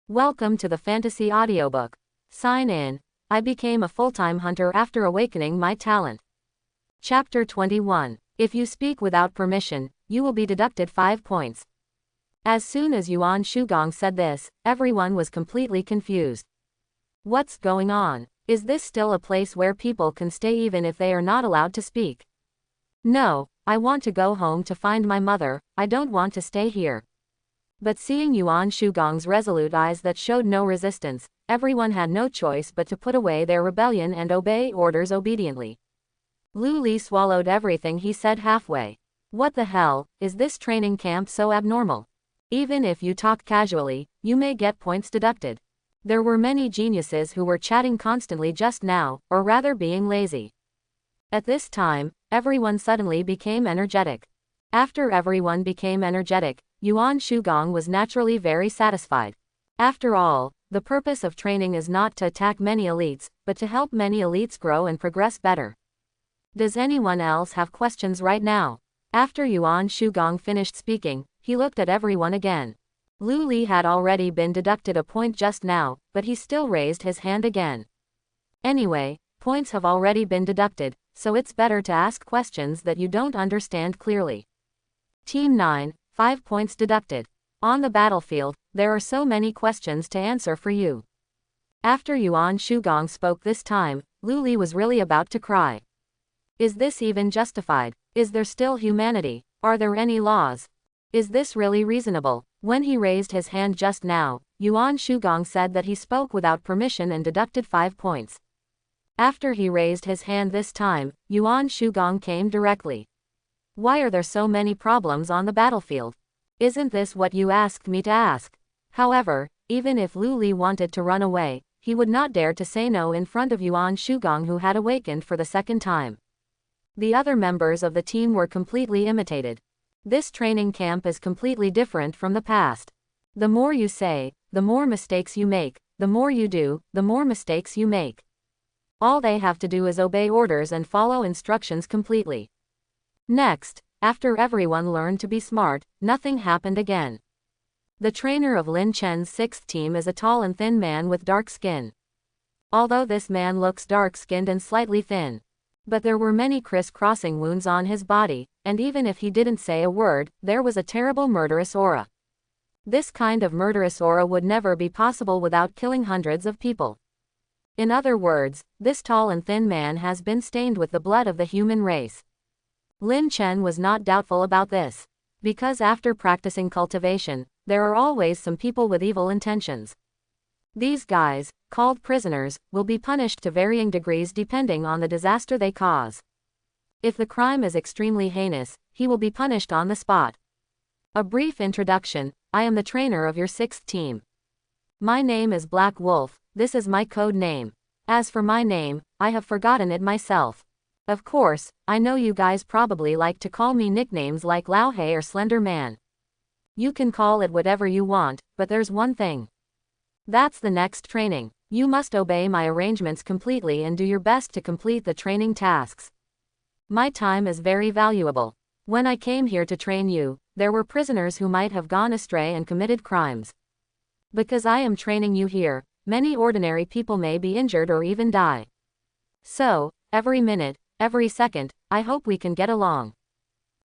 Welcome to the fantasy audiobook. Sign in. I became a full-time hunter after awakening my talent. Chapter 21. If you speak without permission, you will be deducted 5 points. As soon as Yuan Shugong said this, everyone was completely confused. What's going on? Is this still a place where people can stay even if they are not allowed to speak? No, I want to go home to find my mother, I don't want to stay here. But seeing Yuan Shugong's resolute eyes that showed no resistance, everyone had no choice but to put away their rebellion and obey orders obediently. Lu Li swallowed everything he said halfway. What the hell, is this training camp so abnormal? Even if you talk casually, you may get points deducted. There were many geniuses who were chatting constantly just now, or rather being lazy. At this time, everyone suddenly became energetic. After everyone became energetic, Yuan Shugong was naturally very satisfied. After all, the purpose of training is not to attack many elites, but to help many elites grow and progress better. Does anyone else have questions right now? After Yuan Shugong finished speaking, he looked at everyone again. Lu Li had already been deducted a point just now, but he still raised his hand again. Anyway, points have already been deducted, so it's better to ask questions that you don't understand clearly. Team 9. 5 points deducted. On the battlefield, there are so many questions to answer for you. After Yuan Shugong spoke this time, Lu Li was really about to cry. Is this even justified? Is there still humanity? Are there any laws? Is this really reasonable? When he raised his hand just now, Yuan Shugong said that he spoke without permission and deducted 5 points. After he raised his hand this time, Yuan Shugong came directly. Why are there so many problems on the battlefield? Isn't this what you asked me to ask? However, even if Lu Li wanted to run away, he would not dare to say no in front of Yuan Shugong, who had awakened for the second time. The other members of the team were completely imitated. This training camp is completely different from the past. The more you say, the more mistakes you make, the more you do, the more mistakes you make. All they have to do is obey orders and follow instructions completely. Next, after everyone learned to be smart, nothing happened again. The trainer of Lin Chen's 6th team is a tall and thin man with dark skin. Although this man looks dark-skinned and slightly thin. But there were many criss-crossing wounds on his body, and even if he didn't say a word, there was a terrible murderous aura. This kind of murderous aura would never be possible without killing hundreds of people. In other words, this tall and thin man has been stained with the blood of the human race. Lin Chen was not doubtful about this. Because after practicing cultivation, there are always some people with evil intentions. These guys, called prisoners, will be punished to varying degrees depending on the disaster they cause. If the crime is extremely heinous, he will be punished on the spot. A brief introduction. I am the trainer of your 6th team. My name is Black Wolf, this is my code name. As for my name, I have forgotten it myself. Of course, I know you guys probably like to call me nicknames like Lao Hei or Slender Man. You can call it whatever you want, but there's one thing. That's the next training. You must obey my arrangements completely and do your best to complete the training tasks. My time is very valuable. When I came here to train you, there were prisoners who might have gone astray and committed crimes. Because I am training you here, many ordinary people may be injured or even die. So, every minute, every second, I hope we can get along.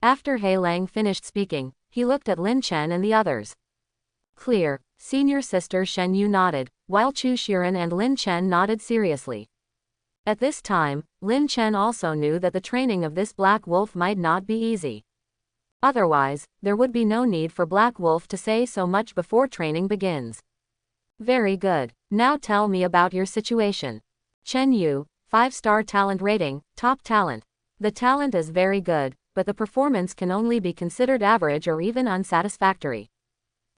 After He Lang finished speaking, he looked at Lin Chen and the others. Clear. Senior sister Shen Yu nodded, while Chu Shiren and Lin Chen nodded seriously. At this time, Lin Chen also knew that the training of this Black Wolf might not be easy. Otherwise, there would be no need for Black Wolf to say so much before training begins. Very good. Now tell me about your situation. Chen Yu, 5-star talent rating, top talent. The talent is very good, but the performance can only be considered average or even unsatisfactory.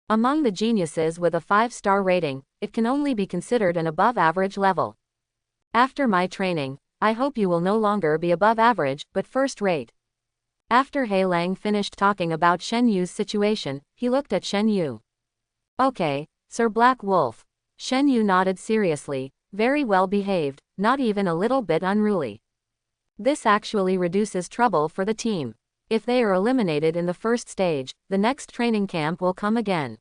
Among the geniuses with a 5-star rating, it can only be considered an above-average level. After my training, I hope you will no longer be above average, but first rate. After He Lang finished talking about Shen Yu's situation, he looked at Shen Yu. Okay, Sir Black Wolf. Shen Yu nodded seriously, very well behaved, not even a little bit unruly. This actually reduces trouble for the team. If they are eliminated in the first stage, the next training camp will come again.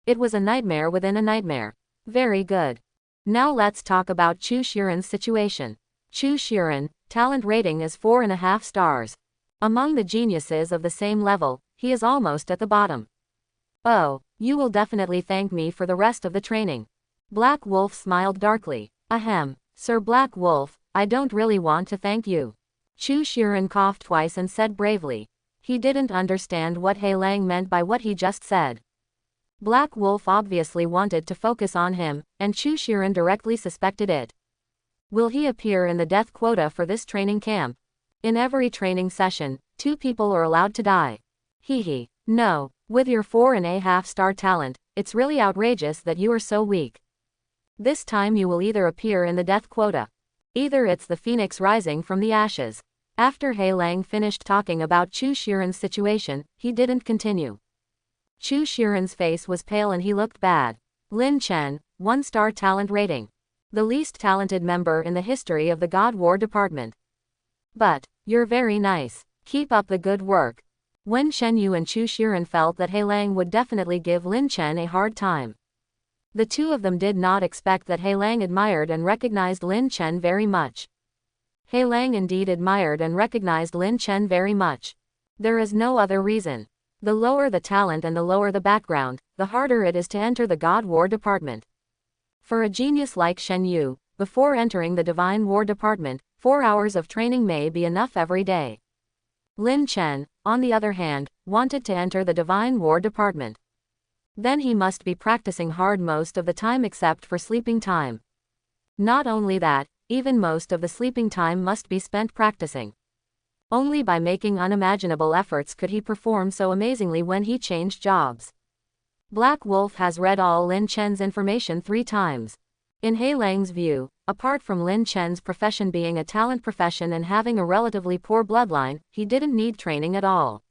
It was a nightmare within a nightmare. Very good. Now let's talk about Chu Shiren's situation. Chu Shiren, talent rating is 4.5 stars. Among the geniuses of the same level, he is almost at the bottom. Oh, you will definitely thank me for the rest of the training. Black Wolf smiled darkly. Ahem, Sir Black Wolf, I don't really want to thank you. Chu Shiren coughed twice and said bravely. He didn't understand what He Lang meant by what he just said. Black Wolf obviously wanted to focus on him, and Chu Shiren directly suspected it. Will he appear in the death quota for this training camp? In every training session, 2 people are allowed to die. Hee. No, with your 4.5 star talent, it's really outrageous that you are so weak. This time you will either appear in the death quota. Either it's the phoenix rising from the ashes. After He Lang finished talking about Chu Shiren's situation, he didn't continue. Chu Shiren's face was pale and he looked bad. Lin Chen, 1-star talent rating. The least talented member in the history of the God War Department. But, you're very nice. Keep up the good work. Wen Shenyu and Chu Shiren felt that He Lang would definitely give Lin Chen a hard time. The two of them did not expect that He Lang admired and recognized Lin Chen very much. He Lang indeed admired and recognized Lin Chen very much. There is no other reason. The lower the talent and the lower the background, the harder it is to enter the God War Department. For a genius like Shen Yu, before entering the Divine War Department, 4 hours of training may be enough every day. Lin Chen, on the other hand, wanted to enter the Divine War Department. Then he must be practicing hard most of the time except for sleeping time. Not only that, even most of the sleeping time must be spent practicing. Only by making unimaginable efforts could he perform so amazingly when he changed jobs. Black Wolf has read all Lin Chen's information 3 times. In He Lang's view, apart from Lin Chen's profession being a talent profession and having a relatively poor bloodline, he didn't need training at all.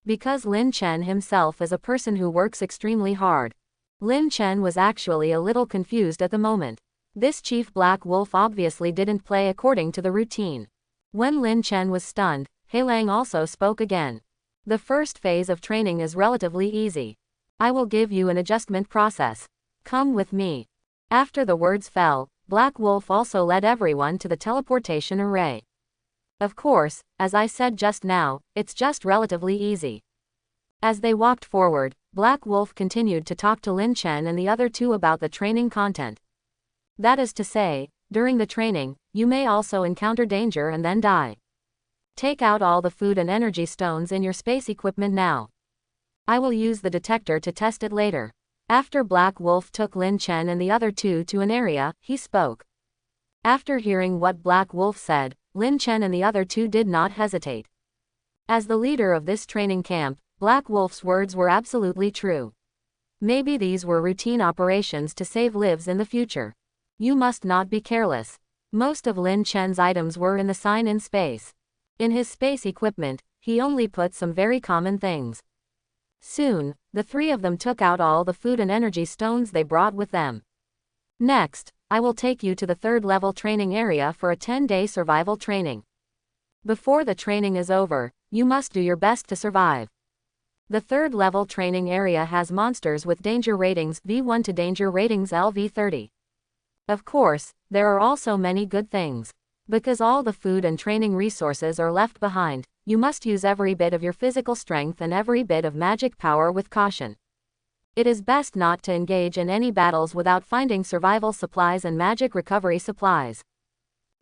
Because Lin Chen himself is a person who works extremely hard. Lin Chen was actually a little confused at the moment. This Chief Black Wolf obviously didn't play according to the routine. When Lin Chen was stunned, He Lang also spoke again. The first phase of training is relatively easy. I will give you an adjustment process. Come with me. After the words fell, Black Wolf also led everyone to the teleportation array. Of course, as I said just now, it's just relatively easy. As they walked forward, Black Wolf continued to talk to Lin Chen and the other 2 about the training content. That is to say, during the training, you may also encounter danger and then die. Take out all the food and energy stones in your space equipment now. I will use the detector to test it later. After Black Wolf took Lin Chen and the other 2 to an area, he spoke. After hearing what Black Wolf said, Lin Chen and the other 2 did not hesitate. As the leader of this training camp, Black Wolf's words were absolutely true. Maybe these were routine operations to save lives in the future. You must not be careless. Most of Lin Chen's items were in the sign-in space. In his space equipment, he only put some very common things. Soon, the 3 of them took out all the food and energy stones they brought with them. Next, I will take you to the 3rd level training area for a 10-day survival training. Before the training is over, you must do your best to survive. The 3rd level training area has monsters with danger ratings V1 to danger ratings LV30. Of course, there are also many good things. Because all the food and training resources are left behind, you must use every bit of your physical strength and every bit of magic power with caution. It is best not to engage in any battles without finding survival supplies and magic recovery supplies.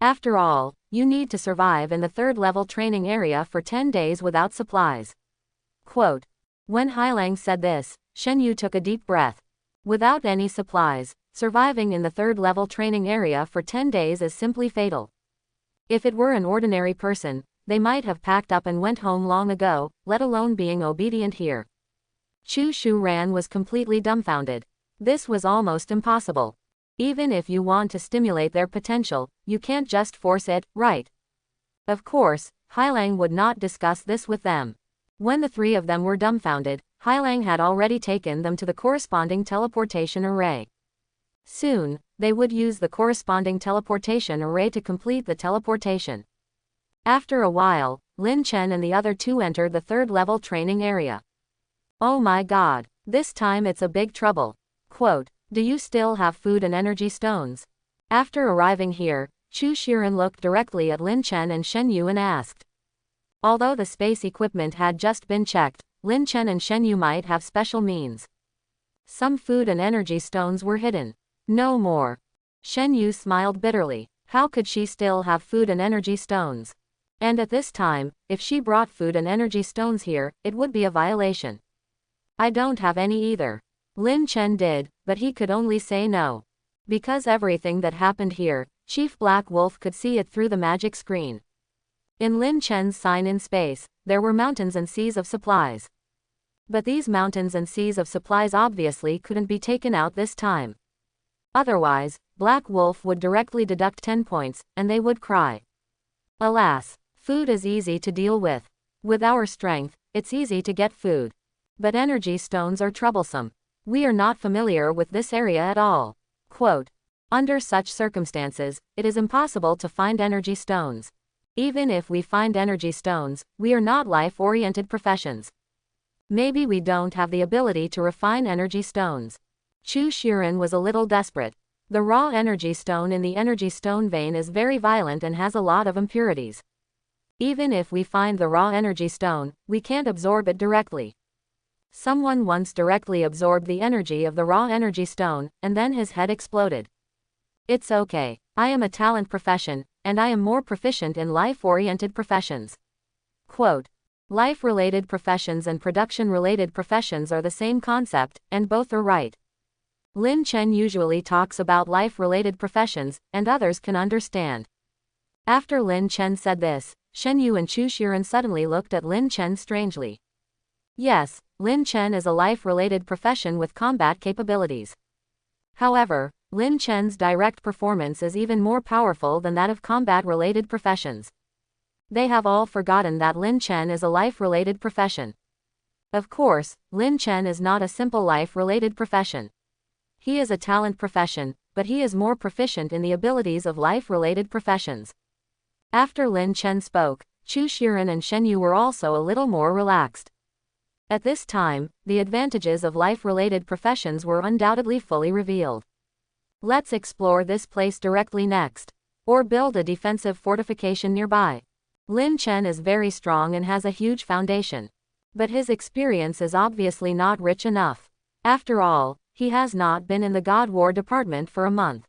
After all, you need to survive in the 3rd level training area for 10 days without supplies. Quote. When He Lang said this, Shen Yu took a deep breath. Without any supplies, surviving in the 3rd level training area for 10 days is simply fatal. If it were an ordinary person, they might have packed up and went home long ago, let alone being obedient here. Chu Shuran was completely dumbfounded. This was almost impossible. Even if you want to stimulate their potential, you can't just force it, right? Of course, He Lang would not discuss this with them. When the 3 of them were dumbfounded, He Lang had already taken them to the corresponding teleportation array. Soon, they would use the corresponding teleportation array to complete the teleportation. After a while, Lin Chen and the other 2 entered the 3rd level training area. Oh my god, This time it's a big trouble. Quote, do you still have food and energy stones? After arriving here, Chu Shiren looked directly at Lin Chen and Shen Yu and asked. Although the space equipment had just been checked, Lin Chen and Shen Yu might have special means. Some food and energy stones were hidden. No more. Shen Yu smiled bitterly. How could she still have food and energy stones? And at this time, if she brought food and energy stones here, it would be a violation. I don't have any either. Lin Chen did, but he could only say no. Because everything that happened here, Chief Black Wolf could see it through the magic screen. In Lin Chen's sign in space, there were mountains and seas of supplies. But these mountains and seas of supplies obviously couldn't be taken out this time. Otherwise, Black Wolf would directly deduct 10 points, and they would cry. Alas, food is easy to deal with. With our strength, it's easy to get food. But energy stones are troublesome. We are not familiar with this area at all. Quote, under such circumstances, it is impossible to find energy stones. Even if we find energy stones, we are not life-oriented professions. Maybe we don't have the ability to refine energy stones. Chu Shiren was a little desperate. The raw energy stone in the energy stone vein is very violent and has a lot of impurities. Even if we find the raw energy stone, we can't absorb it directly. Someone once directly absorbed the energy of the raw energy stone, and then his head exploded. It's okay. I am a talent profession, and I am more proficient in life-oriented professions. Quote, life-related professions and production-related professions are the same concept, and both are right. Lin Chen usually talks about life-related professions, and others can understand. After Lin Chen said this, Shen Yu and Chu Shiren suddenly looked at Lin Chen strangely. Yes, Lin Chen is a life-related profession with combat capabilities. However, Lin Chen's direct performance is even more powerful than that of combat-related professions. They have all forgotten that Lin Chen is a life-related profession. Of course, Lin Chen is not a simple life-related profession. He is a talent profession, but he is more proficient in the abilities of life-related professions. After Lin Chen spoke, Chu Shiren and Shen Yu were also a little more relaxed. At this time, the advantages of life-related professions were undoubtedly fully revealed. Let's explore this place directly next. Or build a defensive fortification nearby. Lin Chen is very strong and has a huge foundation. But his experience is obviously not rich enough. After all, he has not been in the God War department for a month.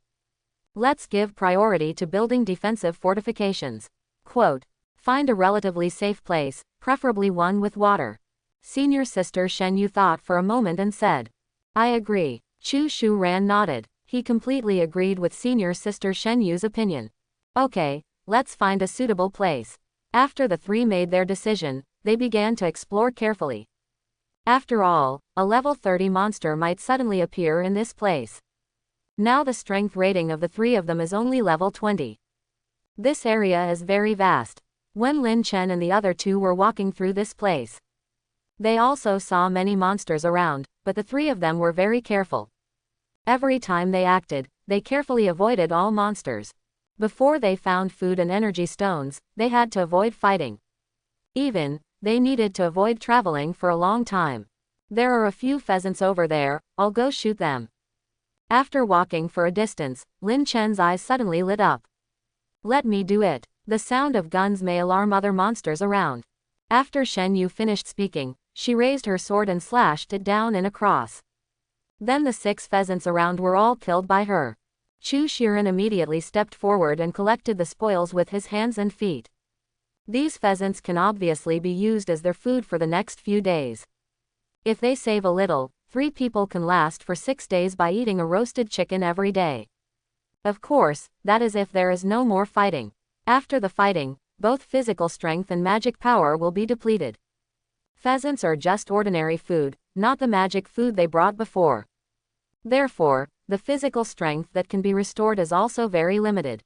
Let's give priority to building defensive fortifications. Quote, find a relatively safe place, preferably one with water. Senior Sister Shen Yu thought for a moment and said, I agree. Chu Shu Ran nodded. He completely agreed with Senior Sister Shen Yu's opinion. Okay, let's find a suitable place. After the three made their decision, they began to explore carefully. After all, a level 30 monster might suddenly appear in this place. Now the strength rating of the three of them is only level 20. This area is very vast. When Lin Chen and the other two were walking through this place, they also saw many monsters around, but the three of them were very careful. Every time they acted, they carefully avoided all monsters. Before they found food and energy stones, they had to avoid fighting. Even, they needed to avoid traveling for a long time. There are a few pheasants over there, I'll go shoot them. After walking for a distance, Lin Chen's eyes suddenly lit up. Let me do it. The sound of guns may alarm other monsters around. After Shen Yu finished speaking, she raised her sword and slashed it down in a cross. Then the 6 pheasants around were all killed by her. Chu Shiren immediately stepped forward and collected the spoils with his hands and feet. These pheasants can obviously be used as their food for the next few days. If they save a little, 3 people can last for 6 days by eating a roasted chicken every day. Of course, that is if there is no more fighting. After the fighting, both physical strength and magic power will be depleted. Pheasants are just ordinary food, not the magic food they brought before. Therefore, the physical strength that can be restored is also very limited.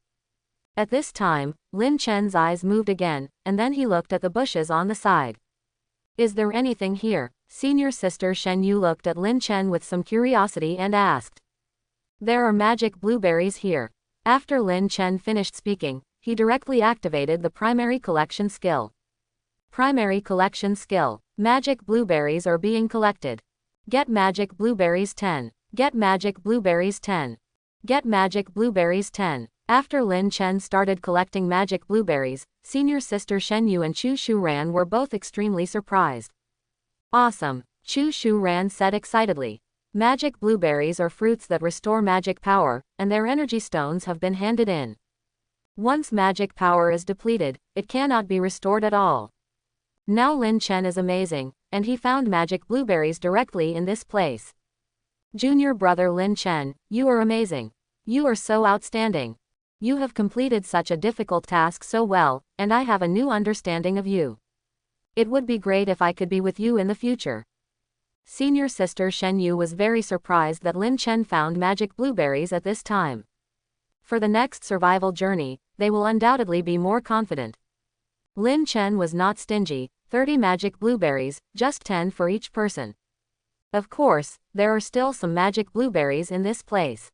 At this time, Lin Chen's eyes moved again, and then he looked at the bushes on the side. Is there anything here? Senior Sister Shen Yu looked at Lin Chen with some curiosity and asked. There are magic blueberries here. After Lin Chen finished speaking, he directly activated the primary collection skill. Primary collection skill. Magic blueberries are being collected. Get magic blueberries 10. Get magic blueberries 10. Get magic blueberries 10. After Lin Chen started collecting magic blueberries, senior sister Shen Yu and Chu Shuran were both extremely surprised. Awesome, Chu Shuran said excitedly. Magic blueberries are fruits that restore magic power, and their energy stones have been handed in. Once magic power is depleted, it cannot be restored at all. Now Lin Chen is amazing, and he found magic blueberries directly in this place. Junior brother Lin Chen, you are amazing. You are so outstanding. You have completed such a difficult task so well, and I have a new understanding of you. It would be great if I could be with you in the future. Senior sister Shen Yu was very surprised that Lin Chen found magic blueberries at this time. For the next survival journey, they will undoubtedly be more confident. Lin Chen was not stingy, 30 magic blueberries, just 10 for each person. Of course, there are still some magic blueberries in this place.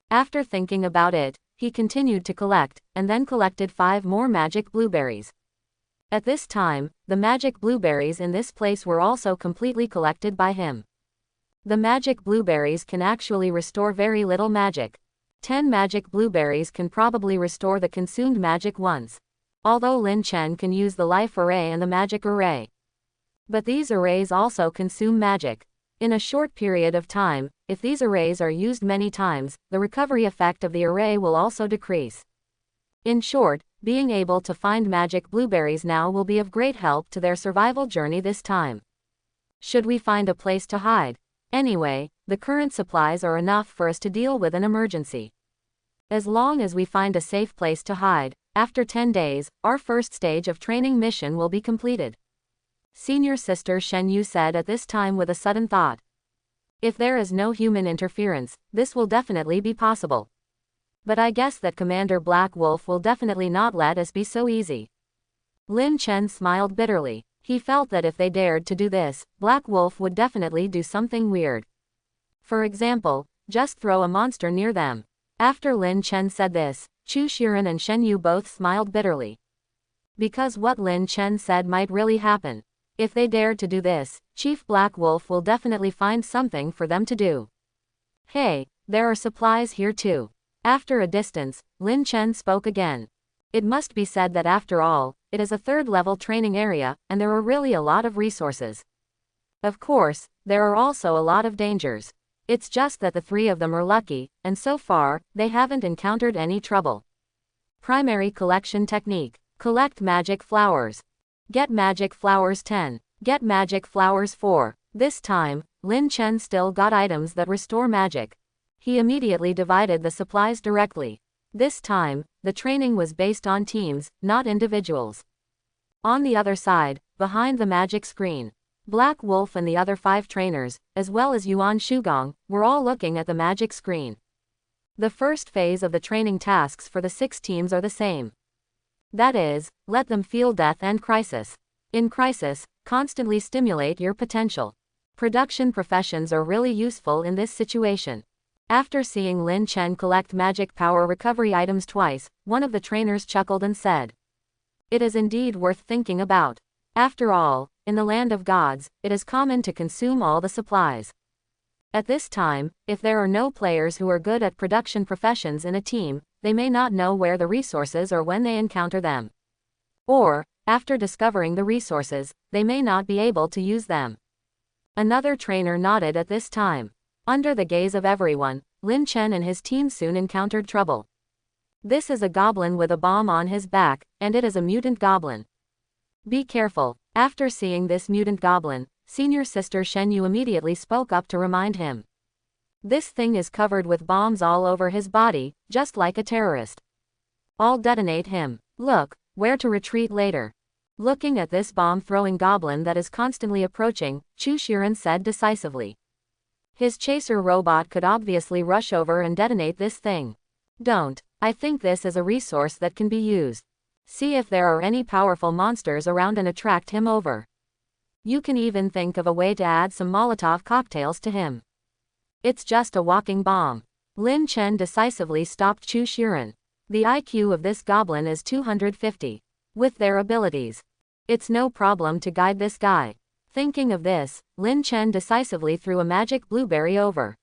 After thinking about it, he continued to collect, and then collected 5 more magic blueberries. At this time, the magic blueberries in this place were also completely collected by him. The magic blueberries can actually restore very little magic. 10 magic blueberries can probably restore the consumed magic once. Although Lin Chen can use the life array and the magic array. But these arrays also consume magic. In a short period of time, if these arrays are used many times, the recovery effect of the array will also decrease. In short, being able to find magic blueberries now will be of great help to their survival journey this time. Should we find a place to hide? Anyway, the current supplies are enough for us to deal with an emergency. As long as we find a safe place to hide, after 10 days, our first stage of training mission will be completed. Senior sister Shen Yu said at this time with a sudden thought. If there is no human interference, this will definitely be possible. But I guess that Commander Black Wolf will definitely not let us be so easy. Lin Chen smiled bitterly. He felt that if they dared to do this, Black Wolf would definitely do something weird. For example, just throw a monster near them. After Lin Chen said this, Chu Shiren and Shen Yu both smiled bitterly. Because what Lin Chen said might really happen. If they dared to do this, Chief Black Wolf will definitely find something for them to do. Hey, there are supplies here too. After a distance, Lin Chen spoke again. It must be said that after all, it is a third-level training area, and there are really a lot of resources. Of course, there are also a lot of dangers. It's just that the 3 of them are lucky, and so far, they haven't encountered any trouble. Primary collection technique. Collect magic flowers. Get magic flowers 10. Get magic flowers 4. This time, Lin Chen still got items that restore magic. He immediately divided the supplies directly. This time, the training was based on teams, not individuals. On the other side, behind the magic screen, Black Wolf and the other 5 trainers, as well as Yuan Shugong, were all looking at the magic screen. The first phase of the training tasks for the 6 teams are the same. That is, let them feel death and crisis. In crisis, constantly stimulate your potential. Production professions are really useful in this situation. After seeing Lin Chen collect magic power recovery items twice, one of the trainers chuckled and said, "It is indeed worth thinking about. After all, in the land of gods, it is common to consume all the supplies." At this time, if there are no players who are good at production professions in a team, they may not know where the resources are when they encounter them. Or, after discovering the resources, they may not be able to use them. Another trainer nodded at this time. Under the gaze of everyone, Lin Chen and his team soon encountered trouble. This is a goblin with a bomb on his back, and it is a mutant goblin. Be careful. After seeing this mutant goblin, senior sister Shen Yu immediately spoke up to remind him. This thing is covered with bombs all over his body, just like a terrorist. I'll detonate him. Look, where to retreat later. Looking at this bomb-throwing goblin that is constantly approaching, Chu Shiren said decisively. His chaser robot could obviously rush over and detonate this thing. Don't. I think this is a resource that can be used. See if there are any powerful monsters around and attract him over. You can even think of a way to add some Molotov cocktails to him. It's just a walking bomb. Lin Chen decisively stopped Chu Shiren. The IQ of this goblin is 250. With their abilities, it's no problem to guide this guy. Thinking of this, Lin Chen decisively threw a magic blueberry over.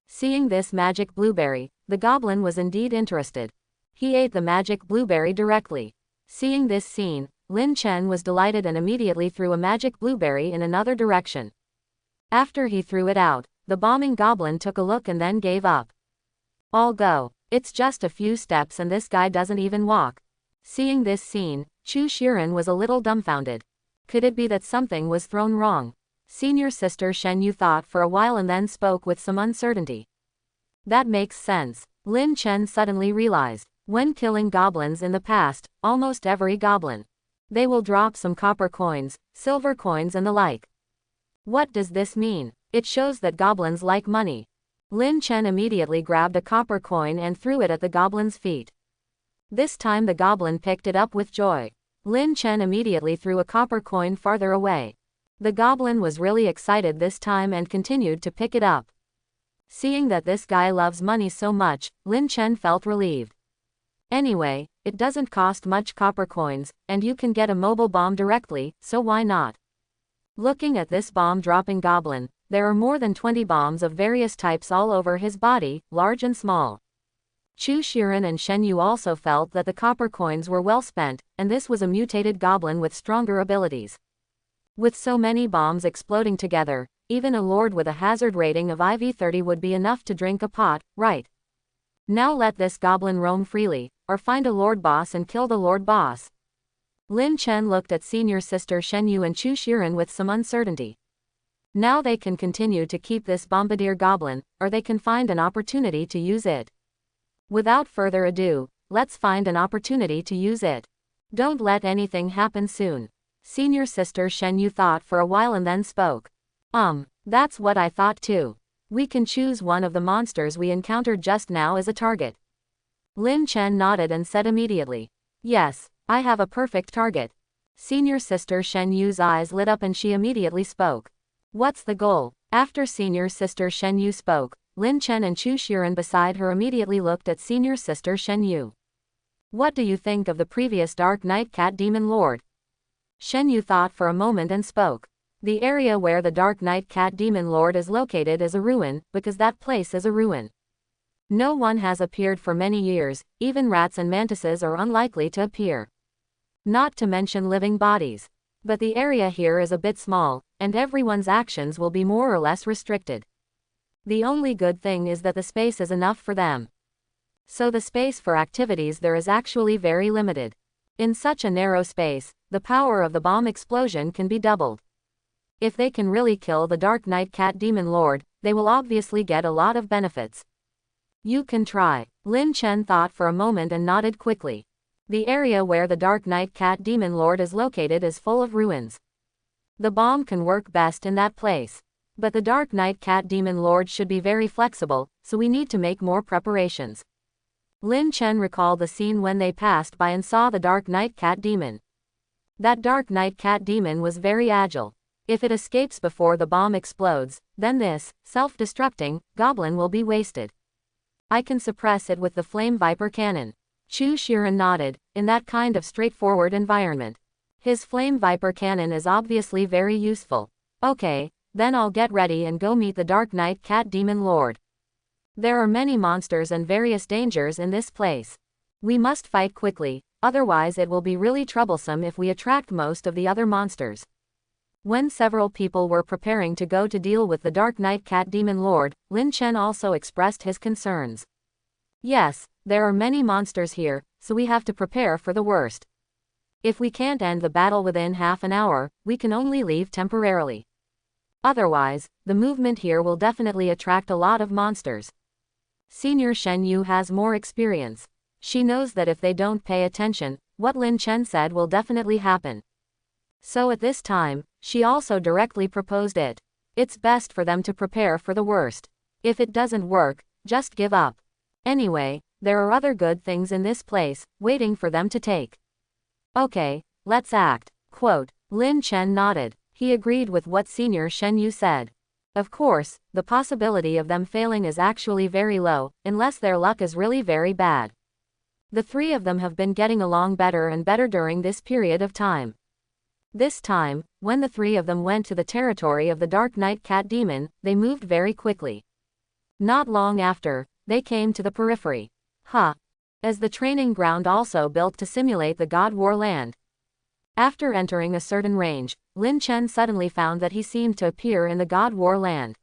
Seeing this magic blueberry, the goblin was indeed interested. He ate the magic blueberry directly. Seeing this scene, Lin Chen was delighted and immediately threw a magic blueberry in another direction. After he threw it out, the bombing goblin took a look and then gave up. I'll go. It's just a few steps and this guy doesn't even walk. Seeing this scene, Chu Shiren was a little dumbfounded. Could it be that something was thrown wrong? Senior sister Shen Yu thought for a while and then spoke with some uncertainty. That makes sense. Lin Chen suddenly realized. When killing goblins in the past, almost every goblin, they will drop some copper coins, silver coins and the like. What does this mean? It shows that goblins like money. Lin Chen immediately grabbed a copper coin and threw it at the goblin's feet. This time the goblin picked it up with joy. Lin Chen immediately threw a copper coin farther away. The goblin was really excited this time and continued to pick it up. Seeing that this guy loves money so much, Lin Chen felt relieved. Anyway, it doesn't cost much copper coins, and you can get a mobile bomb directly, so why not? Looking at this bomb-dropping goblin, there are more than 20 bombs of various types all over his body, large and small. Chu Shiren and Shen Yu also felt that the copper coins were well spent, and this was a mutated goblin with stronger abilities. With so many bombs exploding together, even a lord with a hazard rating of IV-30 would be enough to drink a pot, right? Now let this goblin roam freely, or find a lord boss and kill the lord boss. Lin Chen looked at senior sister Shen Yu and Chu Shiren with some uncertainty. Now they can continue to keep this bombardier goblin, or they can find an opportunity to use it. Without further ado, let's find an opportunity to use it. Don't let anything happen soon. Senior sister Shen Yu thought for a while and then spoke. That's what I thought too. We can choose one of the monsters we encountered just now as a target. Lin Chen nodded and said immediately. Yes, I have a perfect target. Senior sister Shen Yu's eyes lit up and she immediately spoke. What's the goal? After senior sister Shen Yu spoke, Lin Chen and Chu Shiren beside her immediately looked at senior sister Shen Yu. What do you think of the previous Dark Knight Cat Demon Lord? Shen Yu thought for a moment and spoke. The area where the Dark Knight Cat Demon Lord is located is a ruin, because that place is a ruin. No one has appeared for many years, even rats and mantises are unlikely to appear. Not to mention living bodies. But the area here is a bit small, and everyone's actions will be more or less restricted. The only good thing is that the space is enough for them. So the space for activities there is actually very limited. In such a narrow space, the power of the bomb explosion can be doubled. If they can really kill the Dark Knight Cat Demon Lord, they will obviously get a lot of benefits. You can try. Lin Chen thought for a moment and nodded quickly. The area where the Dark Knight Cat Demon Lord is located is full of ruins. The bomb can work best in that place. But the Dark Knight Cat Demon Lord should be very flexible, so we need to make more preparations. Lin Chen recalled the scene when they passed by and saw the Dark Knight Cat Demon. That Dark Knight Cat Demon was very agile. If it escapes before the bomb explodes, then this, self-destructing, goblin will be wasted. I can suppress it with the Flame Viper Cannon. Chu Shiren nodded. In that kind of straightforward environment, his Flame Viper Cannon is obviously very useful. Okay, then I'll get ready and go meet the Dark Knight Cat Demon Lord. There are many monsters and various dangers in this place. We must fight quickly, otherwise it will be really troublesome if we attract most of the other monsters. When several people were preparing to go to deal with the Dark Knight Cat Demon Lord, Lin Chen also expressed his concerns. Yes, there are many monsters here, so we have to prepare for the worst. If we can't end the battle within half an hour, we can only leave temporarily. Otherwise, the movement here will definitely attract a lot of monsters. Senior Shen Yu has more experience. She knows that if they don't pay attention, what Lin Chen said will definitely happen. So at this time, she also directly proposed it. It's best for them to prepare for the worst. If it doesn't work, just give up. Anyway, there are other good things in this place, waiting for them to take. Okay, let's act. Quote. Lin Chen nodded. He agreed with what Senior Shen Yu said. Of course, the possibility of them failing is actually very low, unless their luck is really very bad. The three of them have been getting along better and better during this period of time. This time, when the three of them went to the territory of the Dark Knight Cat Demon, they moved very quickly. Not long after, they came to the periphery. As the training ground also built to simulate the God War land. After entering a certain range, Lin Chen suddenly found that he seemed to appear in the God War land.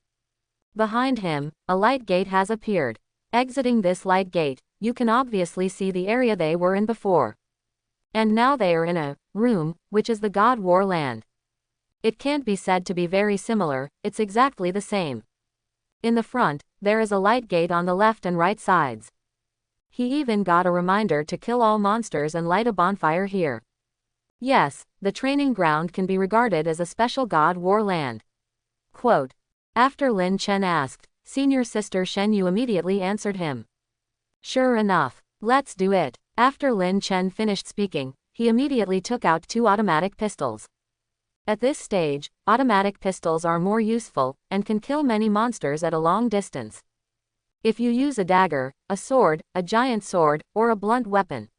Behind him, a light gate has appeared. Exiting this light gate, you can obviously see the area they were in before. And now they are in a room, which is the God War land. It can't be said to be very similar, it's exactly the same. In the front, there is a light gate on the left and right sides. He even got a reminder to kill all monsters and light a bonfire here. Yes, the training ground can be regarded as a special God War land. Quote. After Lin Chen asked, Senior Sister Shen Yu immediately answered him. Sure enough, let's do it. After Lin Chen finished speaking, he immediately took out 2 automatic pistols. At this stage, automatic pistols are more useful, and can kill many monsters at a long distance. If you use a dagger, a sword, a giant sword, or a blunt weapon,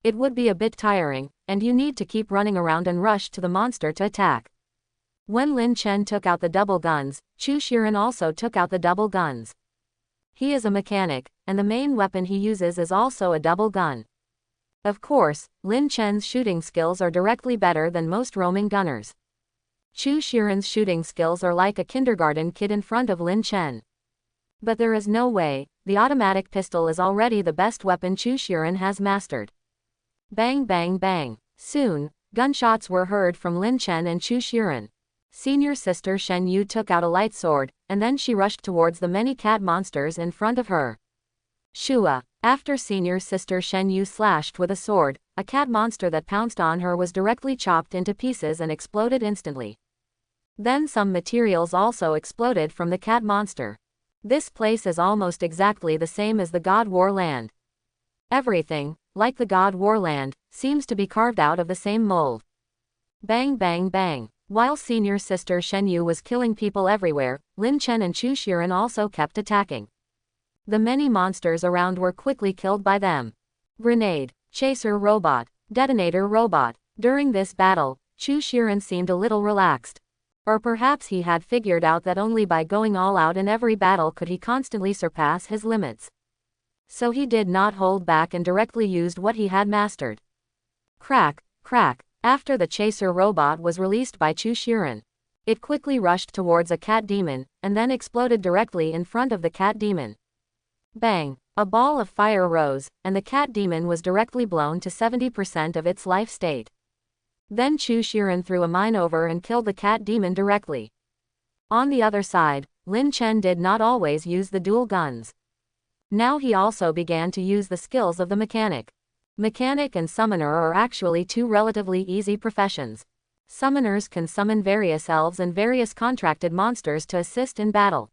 it would be a bit tiring, and you need to keep running around and rush to the monster to attack. When Lin Chen took out the double guns, Chu Shiren also took out the double guns. He is a mechanic, and the main weapon he uses is also a double gun. Of course, Lin Chen's shooting skills are directly better than most roaming gunners. Chu Shiren's shooting skills are like a kindergarten kid in front of Lin Chen. But there is no way, the automatic pistol is already the best weapon Chu Shiren has mastered. Bang bang bang. Soon, gunshots were heard from Lin Chen and Chu Shiren. Senior Sister Shen Yu took out a light sword, and then she rushed towards the many cat monsters in front of her. Shua. After Senior Sister Shen Yu slashed with a sword, a cat monster that pounced on her was directly chopped into pieces and exploded instantly. Then some materials also exploded from the cat monster. This place is almost exactly the same as the God War land. Everything, like the God War land, seems to be carved out of the same mold. Bang bang bang. While Senior Sister Shen Yu was killing people everywhere, Lin Chen and Chu Shiren also kept attacking. The many monsters around were quickly killed by them. Grenade, chaser robot, detonator robot. During this battle, Chu Shiren seemed a little relaxed. Or perhaps he had figured out that only by going all out in every battle could he constantly surpass his limits. So he did not hold back and directly used what he had mastered. Crack, crack. After the chaser robot was released by Chu Shiren, it quickly rushed towards a cat demon, and then exploded directly in front of the cat demon. Bang! A ball of fire rose, and the cat demon was directly blown to 70% of its life state. Then Chu Shiren threw a mine over and killed the cat demon directly. On the other side, Lin Chen did not always use the dual guns. Now he also began to use the skills of the mechanic. Mechanic and summoner are actually 2 relatively easy professions. Summoners can summon various elves and various contracted monsters to assist in battle.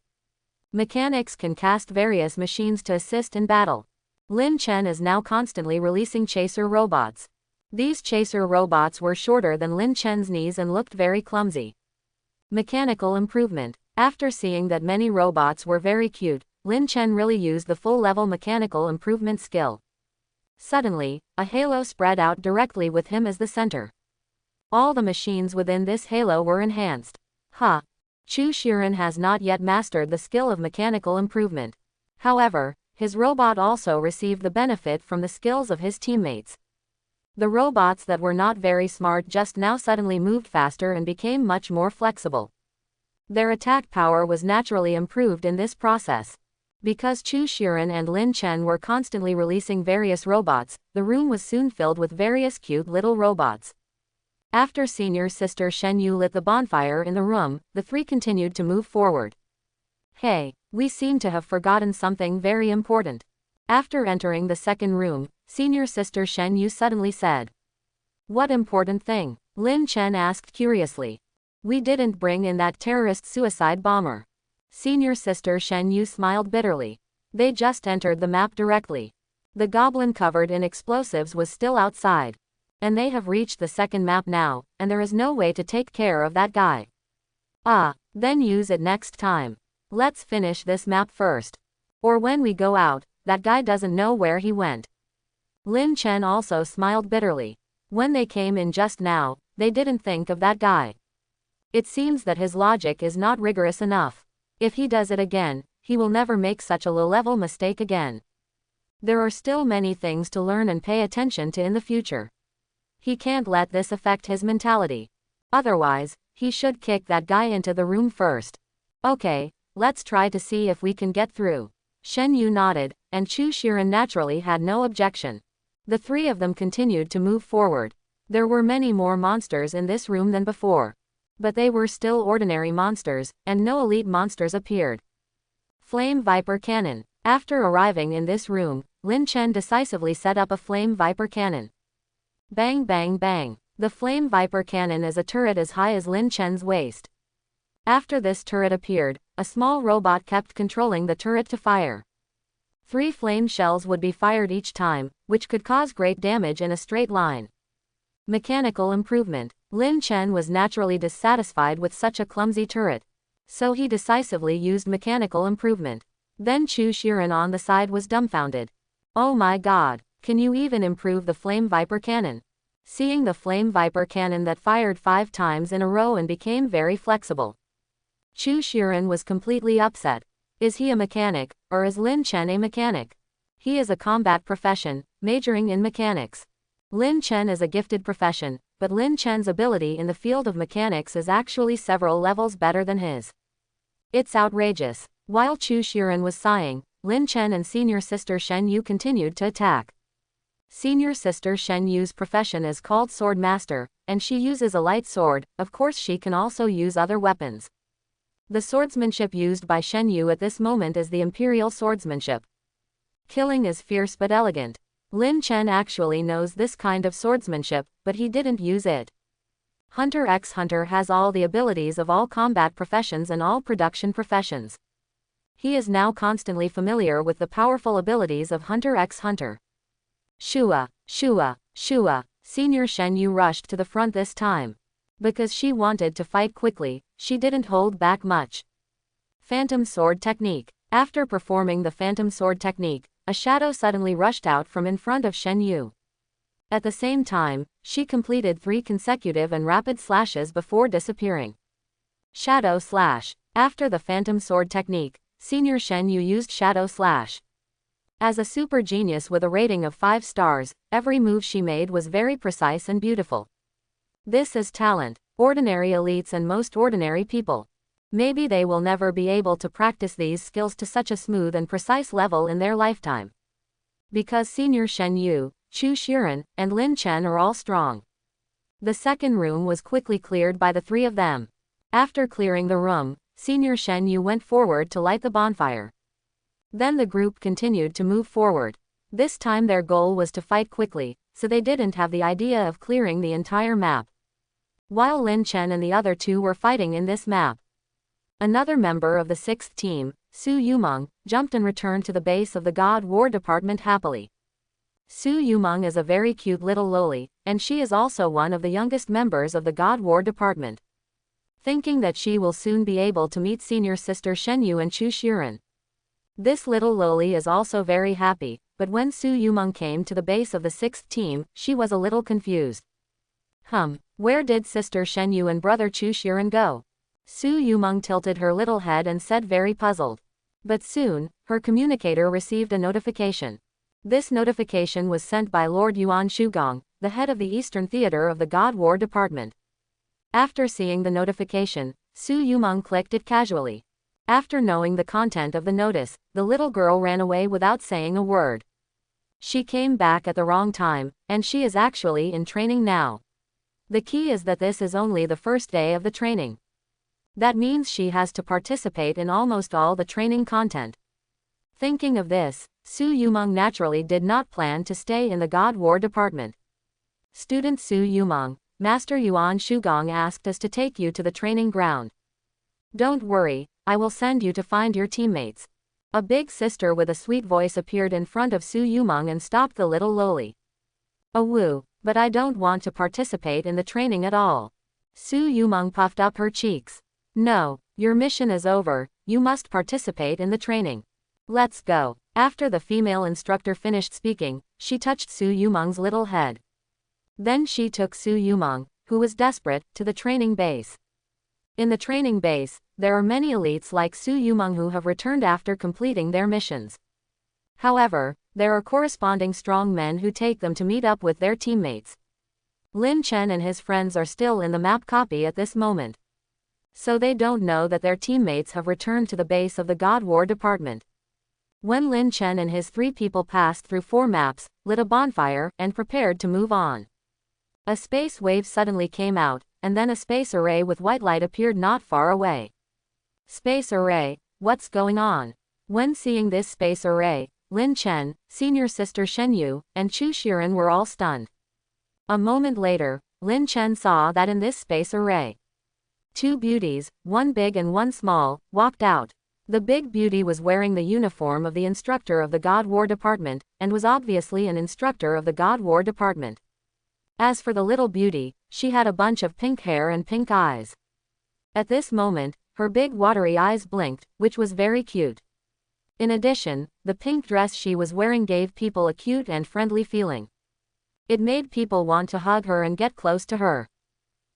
Mechanics can cast various machines to assist in battle. Lin Chen is now constantly releasing chaser robots. These chaser robots were shorter than Lin Chen's knees and looked very clumsy. Mechanical improvement. After seeing that many robots were very cute, Lin Chen really used the full-level mechanical improvement skill. Suddenly, a halo spread out directly with him as the center. All the machines within this halo were enhanced. Chu Shiren has not yet mastered the skill of mechanical improvement. However, his robot also received the benefit from the skills of his teammates. The robots that were not very smart just now suddenly moved faster and became much more flexible. Their attack power was naturally improved in this process. Because Chu Shiren and Lin Chen were constantly releasing various robots, the room was soon filled with various cute little robots. After Senior Sister Shen Yu lit the bonfire in the room, the 3 continued to move forward. Hey, we seem to have forgotten something very important. After entering the second room, Senior Sister Shen Yu suddenly said. What important thing? Lin Chen asked curiously. We didn't bring in that terrorist suicide bomber. Senior Sister Shen Yu smiled bitterly. They just entered the map directly. The goblin covered in explosives was still outside. And they have reached the second map now, and there is no way to take care of that guy. Then use it next time. Let's finish this map first. Or when we go out, that guy doesn't know where he went. Lin Chen also smiled bitterly. When they came in just now, they didn't think of that guy. It seems that his logic is not rigorous enough. If he does it again, he will never make such a low-level mistake again. There are still many things to learn and pay attention to in the future. He can't let this affect his mentality. Otherwise, he should kick that guy into the room first. Okay, let's try to see if we can get through. Shen Yu nodded, and Chu Shiren naturally had no objection. The three of them continued to move forward. There were many more monsters in this room than before. But they were still ordinary monsters, and no elite monsters appeared. Flame Viper Cannon. After arriving in this room, Lin Chen decisively set up a Flame Viper Cannon. Bang bang bang. The Flame Viper Cannon is a turret as high as Lin Chen's waist. After this turret appeared, a small robot kept controlling the turret to fire. 3 flame shells would be fired each time, which could cause great damage in a straight line. Mechanical improvement. Lin Chen was naturally dissatisfied with such a clumsy turret. So he decisively used mechanical improvement. Then Chu Shiren on the side was dumbfounded. Oh my god, can you even improve the Flame Viper Cannon? Seeing the Flame Viper Cannon that fired 5 times in a row and became very flexible. Chu Shiren was completely upset. Is he a mechanic, or is Lin Chen a mechanic? He is a combat profession, majoring in mechanics. Lin Chen is a gifted profession, but Lin Chen's ability in the field of mechanics is actually several levels better than his. It's outrageous. While Chu Shiren was sighing, Lin Chen and senior sister Shen Yu continued to attack. Senior sister Shen Yu's profession is called Sword Master, and she uses a light sword. Of course she can also use other weapons. The swordsmanship used by Shen Yu at this moment is the Imperial swordsmanship. Killing is fierce but elegant. Lin Chen actually knows this kind of swordsmanship, but he didn't use it. Hunter x Hunter has all the abilities of all combat professions and all production professions. He is now constantly familiar with the powerful abilities of Hunter x Hunter. Shua, Shua, Shua. Senior Shen Yu rushed to the front this time. Because she wanted to fight quickly, she didn't hold back much. Phantom Sword Technique. After performing the Phantom Sword Technique, a shadow suddenly rushed out from in front of Shen Yu. At the same time, she completed 3 consecutive and rapid slashes before disappearing. Shadow Slash. After the Phantom Sword Technique, Senior Shen Yu used Shadow Slash. As a super genius with a rating of 5 stars, every move she made was very precise and beautiful. This is talent. Ordinary elites and most ordinary people. Maybe they will never be able to practice these skills to such a smooth and precise level in their lifetime. Because Senior Shen Yu, Chu Shiren, and Lin Chen are all strong. The second room was quickly cleared by the 3 of them. After clearing the room, Senior Shen Yu went forward to light the bonfire. Then the group continued to move forward. This time their goal was to fight quickly, so they didn't have the idea of clearing the entire map. While Lin Chen and the other 2 were fighting in this map, another member of the 6th team, Su Yumeng, jumped and returned to the base of the God War Department happily. Su Yumeng is a very cute little loli, and she is also one of the youngest members of the God War Department. Thinking that she will soon be able to meet senior sister Shen Yu and Chu Shiren. This little loli is also very happy, but when Su Yumeng came to the base of the 6th team, she was a little confused. Where did sister Shen Yu and brother Chu Shiren go? Su Yumeng tilted her little head and said very puzzled. But soon, her communicator received a notification. This notification was sent by Lord Yuan Shugong, the head of the Eastern Theater of the God War Department. After seeing the notification, Su Yumeng clicked it casually. After knowing the content of the notice, the little girl ran away without saying a word. She came back at the wrong time, and she is actually in training now. The key is that this is only the first day of the training. That means she has to participate in almost all the training content. Thinking of this, Su Yumeng naturally did not plan to stay in the God War Department. Student Su Yumeng, Master Yuan Shugong asked us to take you to the training ground. Don't worry, I will send you to find your teammates. A big sister with a sweet voice appeared in front of Su Yumeng and stopped the little loli. Oh woo, but I don't want to participate in the training at all. Su Yumeng puffed up her cheeks. No, your mission is over, you must participate in the training. Let's go. After the female instructor finished speaking, she touched Su Yumeng's little head. Then she took Su Yumeng, who was desperate, to the training base. In the training base, there are many elites like Su Yumeng who have returned after completing their missions. However, there are corresponding strong men who take them to meet up with their teammates. Lin Chen and his friends are still in the map copy at this moment. So they don't know that their teammates have returned to the base of the God War Department. When Lin Chen and his 3 people passed through 4 maps, lit a bonfire, and prepared to move on, a space wave suddenly came out, and then a space array with white light appeared not far away. Space array, what's going on? When seeing this space array, Lin Chen, senior sister Shenyu, and Chu Shiren were all stunned. A moment later, Lin Chen saw that in this space array, 2 beauties, one big and one small, walked out. The big beauty was wearing the uniform of the instructor of the God War Department, and was obviously an instructor of the God War Department. As for the little beauty, she had a bunch of pink hair and pink eyes. At this moment, her big watery eyes blinked, which was very cute. In addition, the pink dress she was wearing gave people a cute and friendly feeling. It made people want to hug her and get close to her.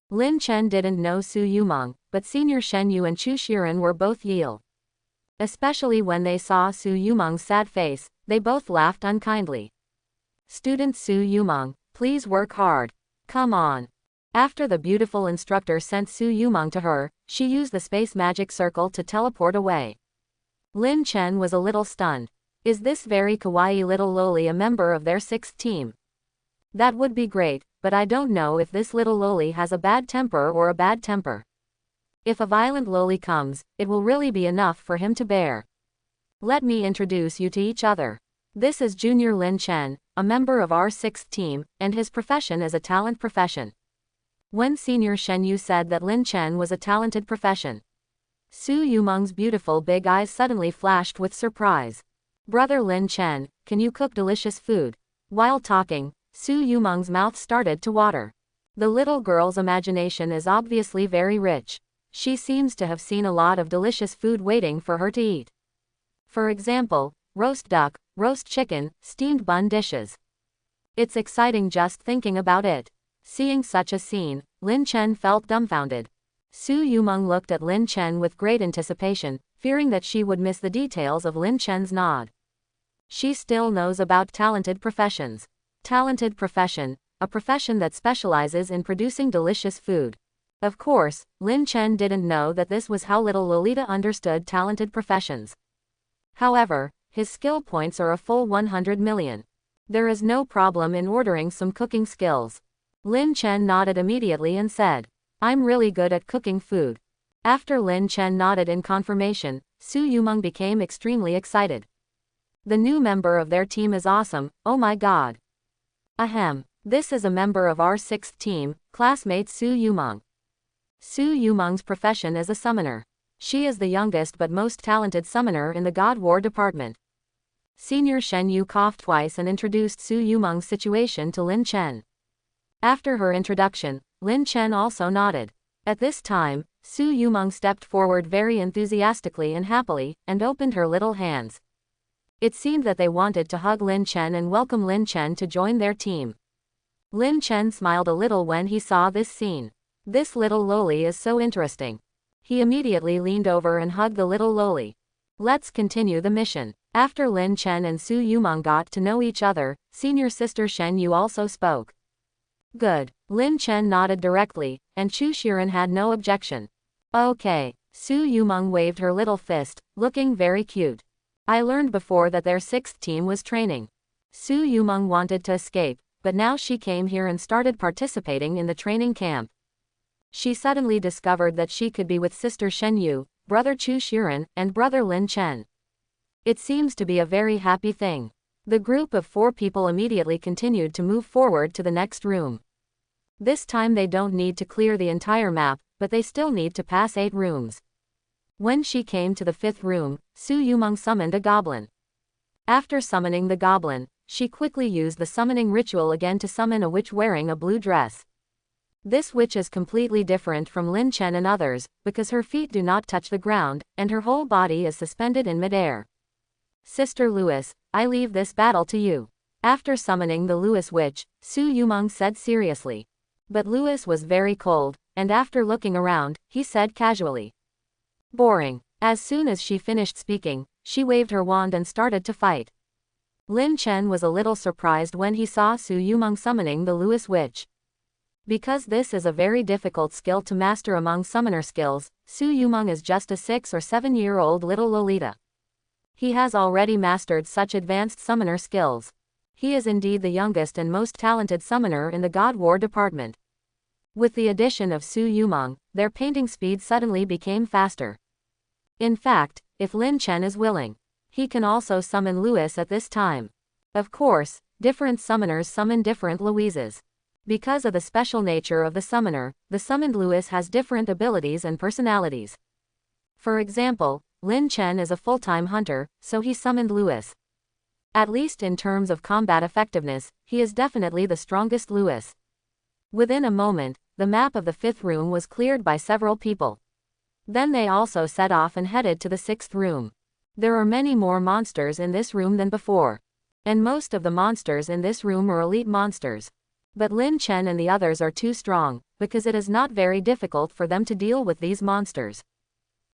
Lin Chen didn't know Su Yumeng, but senior Shenyu and Chu Shiren were both Yale. Especially when they saw Su Yumeng's sad face, they both laughed unkindly. Student Su Yumeng, please work hard. Come on. After the beautiful instructor sent Su Yumeng to her, she used the space magic circle to teleport away. Lin Chen was a little stunned. Is this very kawaii little loli a member of their 6th team? That would be great, but I don't know if this little loli has a bad temper or a bad temper. If a violent loli comes, it will really be enough for him to bear. Let me introduce you to each other. This is Junior Lin Chen, a member of our 6th team, and his profession is a talent profession. When Senior Shenyu said that Lin Chen was a talented profession, Su Yumeng's beautiful big eyes suddenly flashed with surprise. Brother Lin Chen, can you cook delicious food? While talking, Su Yumeng's mouth started to water. The little girl's imagination is obviously very rich. She seems to have seen a lot of delicious food waiting for her to eat. For example, roast duck, roast chicken, steamed bun dishes. It's exciting just thinking about it. Seeing such a scene, Lin Chen felt dumbfounded. Su Yumeng looked at Lin Chen with great anticipation, fearing that she would miss the details of Lin Chen's nod. She still knows about talented professions. Talented profession, a profession that specializes in producing delicious food. Of course, Lin Chen didn't know that this was how little Lolita understood talented professions. However, his skill points are a full 100 million. There is no problem in ordering some cooking skills. Lin Chen nodded immediately and said, I'm really good at cooking food. After Lin Chen nodded in confirmation, Su Yumeng became extremely excited. The new member of their team is awesome, oh my god. Ahem, this is a member of our 6th team, classmate Su Yumeng. Su Yumeng's profession is a summoner. She is the youngest but most talented summoner in the God War Department. Senior Shenyu coughed twice and introduced Su Yumeng's situation to Lin Chen. After her introduction, Lin Chen also nodded. At this time, Su Yumeng stepped forward very enthusiastically and happily, and opened her little hands. It seemed that they wanted to hug Lin Chen and welcome Lin Chen to join their team. Lin Chen smiled a little when he saw this scene. This little loli is so interesting. He immediately leaned over and hugged the little loli. Let's continue the mission. After Lin Chen and Su Yumeng got to know each other, senior sister Shenyu also spoke. Good. Lin Chen nodded directly, and Chu Shiren had no objection. Okay. Su Yumeng waved her little fist, looking very cute. I learned before that their 6th team was training. Su Yumeng wanted to escape, but now she came here and started participating in the training camp. She suddenly discovered that she could be with sister Shenyu, brother Chu Shiren, and brother Lin Chen. It seems to be a very happy thing. The group of 4 people immediately continued to move forward to the next room. This time they don't need to clear the entire map, but they still need to pass 8 rooms. When she came to the 5th room, Su Yumeng summoned a goblin. After summoning the goblin, she quickly used the summoning ritual again to summon a witch wearing a blue dress. This witch is completely different from Lin Chen and others, because her feet do not touch the ground, and her whole body is suspended in midair. Sister Louis, I leave this battle to you. After summoning the Louis witch, Su Yumeng said seriously. But Louis was very cold, and after looking around, he said casually, "Boring." As soon as she finished speaking, she waved her wand and started to fight. Lin Chen was a little surprised when he saw Su Yumeng summoning the Louis witch. Because this is a very difficult skill to master among summoner skills, Su Yumeng is just a 6 or 7-year-old little Lolita. He has already mastered such advanced summoner skills. He is indeed the youngest and most talented summoner in the God War department. With the addition of Su Yumeng, their painting speed suddenly became faster. In fact, if Lin Chen is willing, he can also summon Louis at this time. Of course, different summoners summon different Louises. Because of the special nature of the summoner, the summoned Louis has different abilities and personalities. For example, Lin Chen is a full-time hunter, so he summoned Louis. At least in terms of combat effectiveness, he is definitely the strongest Louis. Within a moment, the map of the 5th room was cleared by several people. Then they also set off and headed to the 6th room. There are many more monsters in this room than before. And most of the monsters in this room are elite monsters. But Lin Chen and the others are too strong, because it is not very difficult for them to deal with these monsters.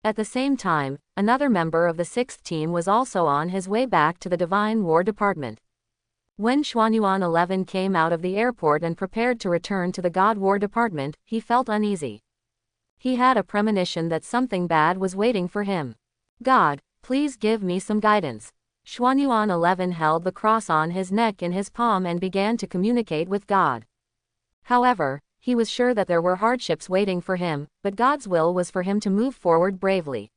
At the same time, another member of the 6th team was also on his way back to the Divine War Department. When Xuanyuan 11 came out of the airport and prepared to return to the God War Department, he felt uneasy. He had a premonition that something bad was waiting for him. "God, please give me some guidance." Xuanyuan 11 held the cross on his neck in his palm and began to communicate with God. However, he was sure that there were hardships waiting for him, but God's will was for him to move forward bravely.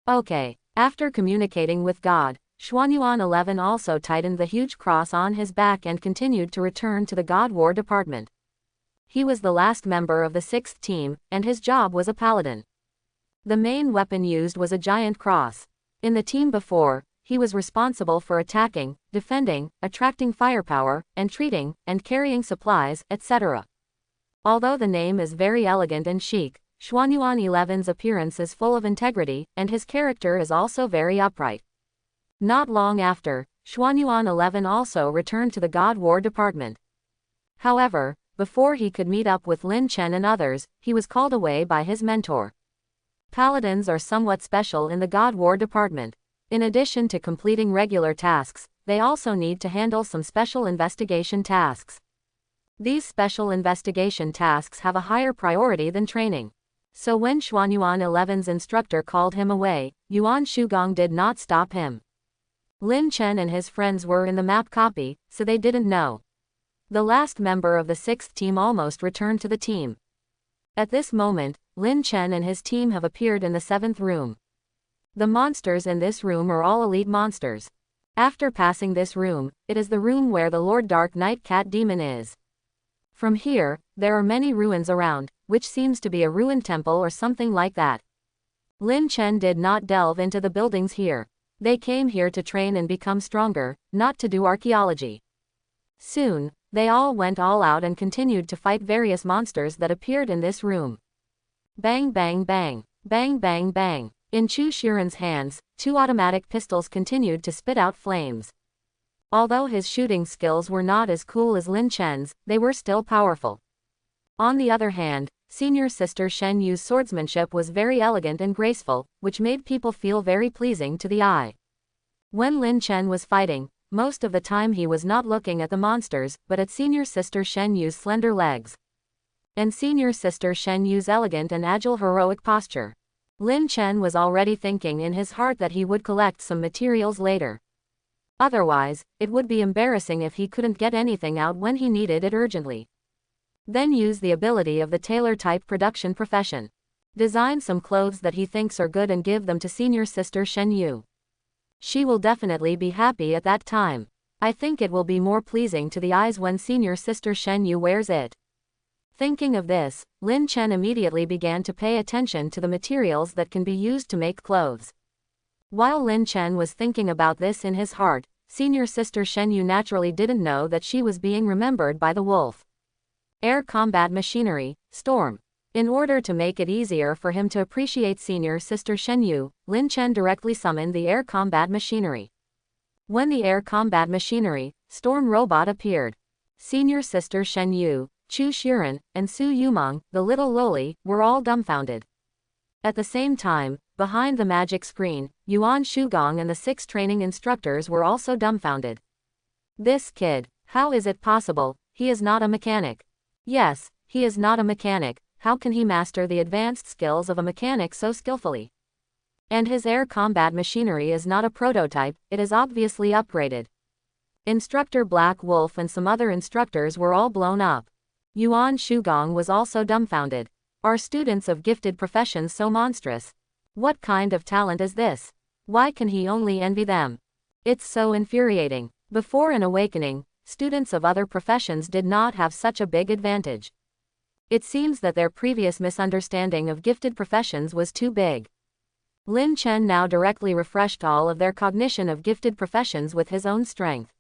Okay. After communicating with God, Xuanyuan 11 also tightened the huge cross on his back and continued to return to the God War Department. He was the last member of the 6th team, and his job was a paladin. The main weapon used was a giant cross. In the team before, he was responsible for attacking, defending, attracting firepower, entreating, and carrying supplies, etc. Although the name is very elegant and chic, Xuanyuan 11's appearance is full of integrity, and his character is also very upright. Not long after, Xuanyuan 11 also returned to the God War Department. However, before he could meet up with Lin Chen and others, he was called away by his mentor. Paladins are somewhat special in the God War Department. In addition to completing regular tasks, they also need to handle some special investigation tasks. These special investigation tasks have a higher priority than training. So when Xuanyuan 11's instructor called him away, Yuan Shugong did not stop him. Lin Chen and his friends were in the map copy, so they didn't know. The last member of the 6th team almost returned to the team. At this moment, Lin Chen and his team have appeared in the 7th room. The monsters in this room are all elite monsters. After passing this room, it is the room where the Lord Dark Knight Cat Demon is. From here, there are many ruins around, which seems to be a ruined temple or something like that. Lin Chen did not delve into the buildings here. They came here to train and become stronger, not to do archaeology. Soon, they all went all out and continued to fight various monsters that appeared in this room. Bang bang bang, bang bang bang. In Chu Shiren's hands, 2 automatic pistols continued to spit out flames. Although his shooting skills were not as cool as Lin Chen's, they were still powerful. On the other hand, Senior Sister Shen Yu's swordsmanship was very elegant and graceful, which made people feel very pleasing to the eye. When Lin Chen was fighting, most of the time he was not looking at the monsters, but at Senior Sister Shen Yu's slender legs. And Senior Sister Shen Yu's elegant and agile heroic posture. Lin Chen was already thinking in his heart that he would collect some materials later. Otherwise, it would be embarrassing if he couldn't get anything out when he needed it urgently. Then use the ability of the tailor-type production profession. Design some clothes that he thinks are good and give them to Senior Sister Shen Yu. She will definitely be happy at that time. I think it will be more pleasing to the eyes when Senior Sister Shen Yu wears it. Thinking of this, Lin Chen immediately began to pay attention to the materials that can be used to make clothes. While Lin Chen was thinking about this in his heart, Senior Sister Shen Yu naturally didn't know that she was being remembered by the wolf. Air combat machinery, Storm. In order to make it easier for him to appreciate Senior Sister Shen Yu, Lin Chen directly summoned the air combat machinery. When the air combat machinery, Storm robot appeared, Senior Sister Shen Yu, Chu Shiren, and Su Yumeng, the little loli, were all dumbfounded. At the same time, behind the magic screen, Yuan Shugong and the 6 training instructors were also dumbfounded. This kid, how is it possible? He is not a mechanic. Yes, he is not a mechanic. How can he master the advanced skills of a mechanic so skillfully? And his air combat machinery is not a prototype, it is obviously upgraded. Instructor Black Wolf and some other instructors were all blown up. Yuan Shugong was also dumbfounded. Are students of gifted professions so monstrous? What kind of talent is this? Why can he only envy them? It's so infuriating. Before an awakening, students of other professions did not have such a big advantage. It seems that their previous misunderstanding of gifted professions was too big. Lin Chen now directly refreshed all of their cognition of gifted professions with his own strength.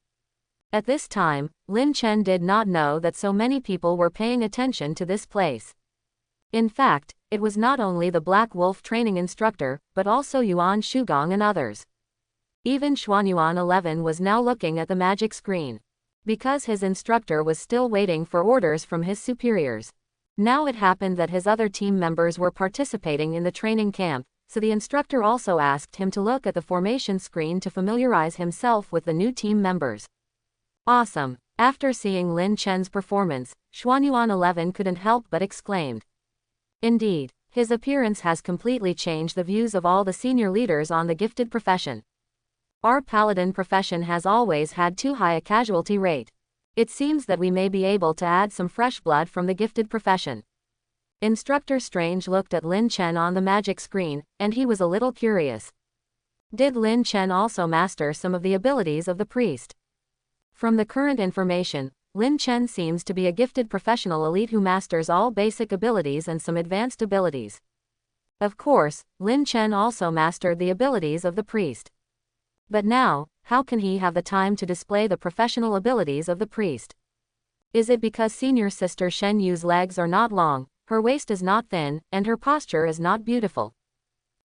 At this time, Lin Chen did not know that so many people were paying attention to this place. In fact, it was not only the Black Wolf training instructor, but also Yuan Shugong and others. Even Xuanyuan 11 was now looking at the magic screen. Because his instructor was still waiting for orders from his superiors. Now it happened that his other team members were participating in the training camp, so the instructor also asked him to look at the formation screen to familiarize himself with the new team members. Awesome! After seeing Lin Chen's performance, Xuanyuan 11 couldn't help but exclaimed. Indeed, his appearance has completely changed the views of all the senior leaders on the gifted profession. Our paladin profession has always had too high a casualty rate. It seems that we may be able to add some fresh blood from the gifted profession. Instructor Strange looked at Lin Chen on the magic screen, and he was a little curious. Did Lin Chen also master some of the abilities of the priest? From the current information, Lin Chen seems to be a gifted professional elite who masters all basic abilities and some advanced abilities. Of course, Lin Chen also mastered the abilities of the priest. But now, how can he have the time to display the professional abilities of the priest? Is it because senior sister Shen Yu's legs are not long, her waist is not thin, and her posture is not beautiful?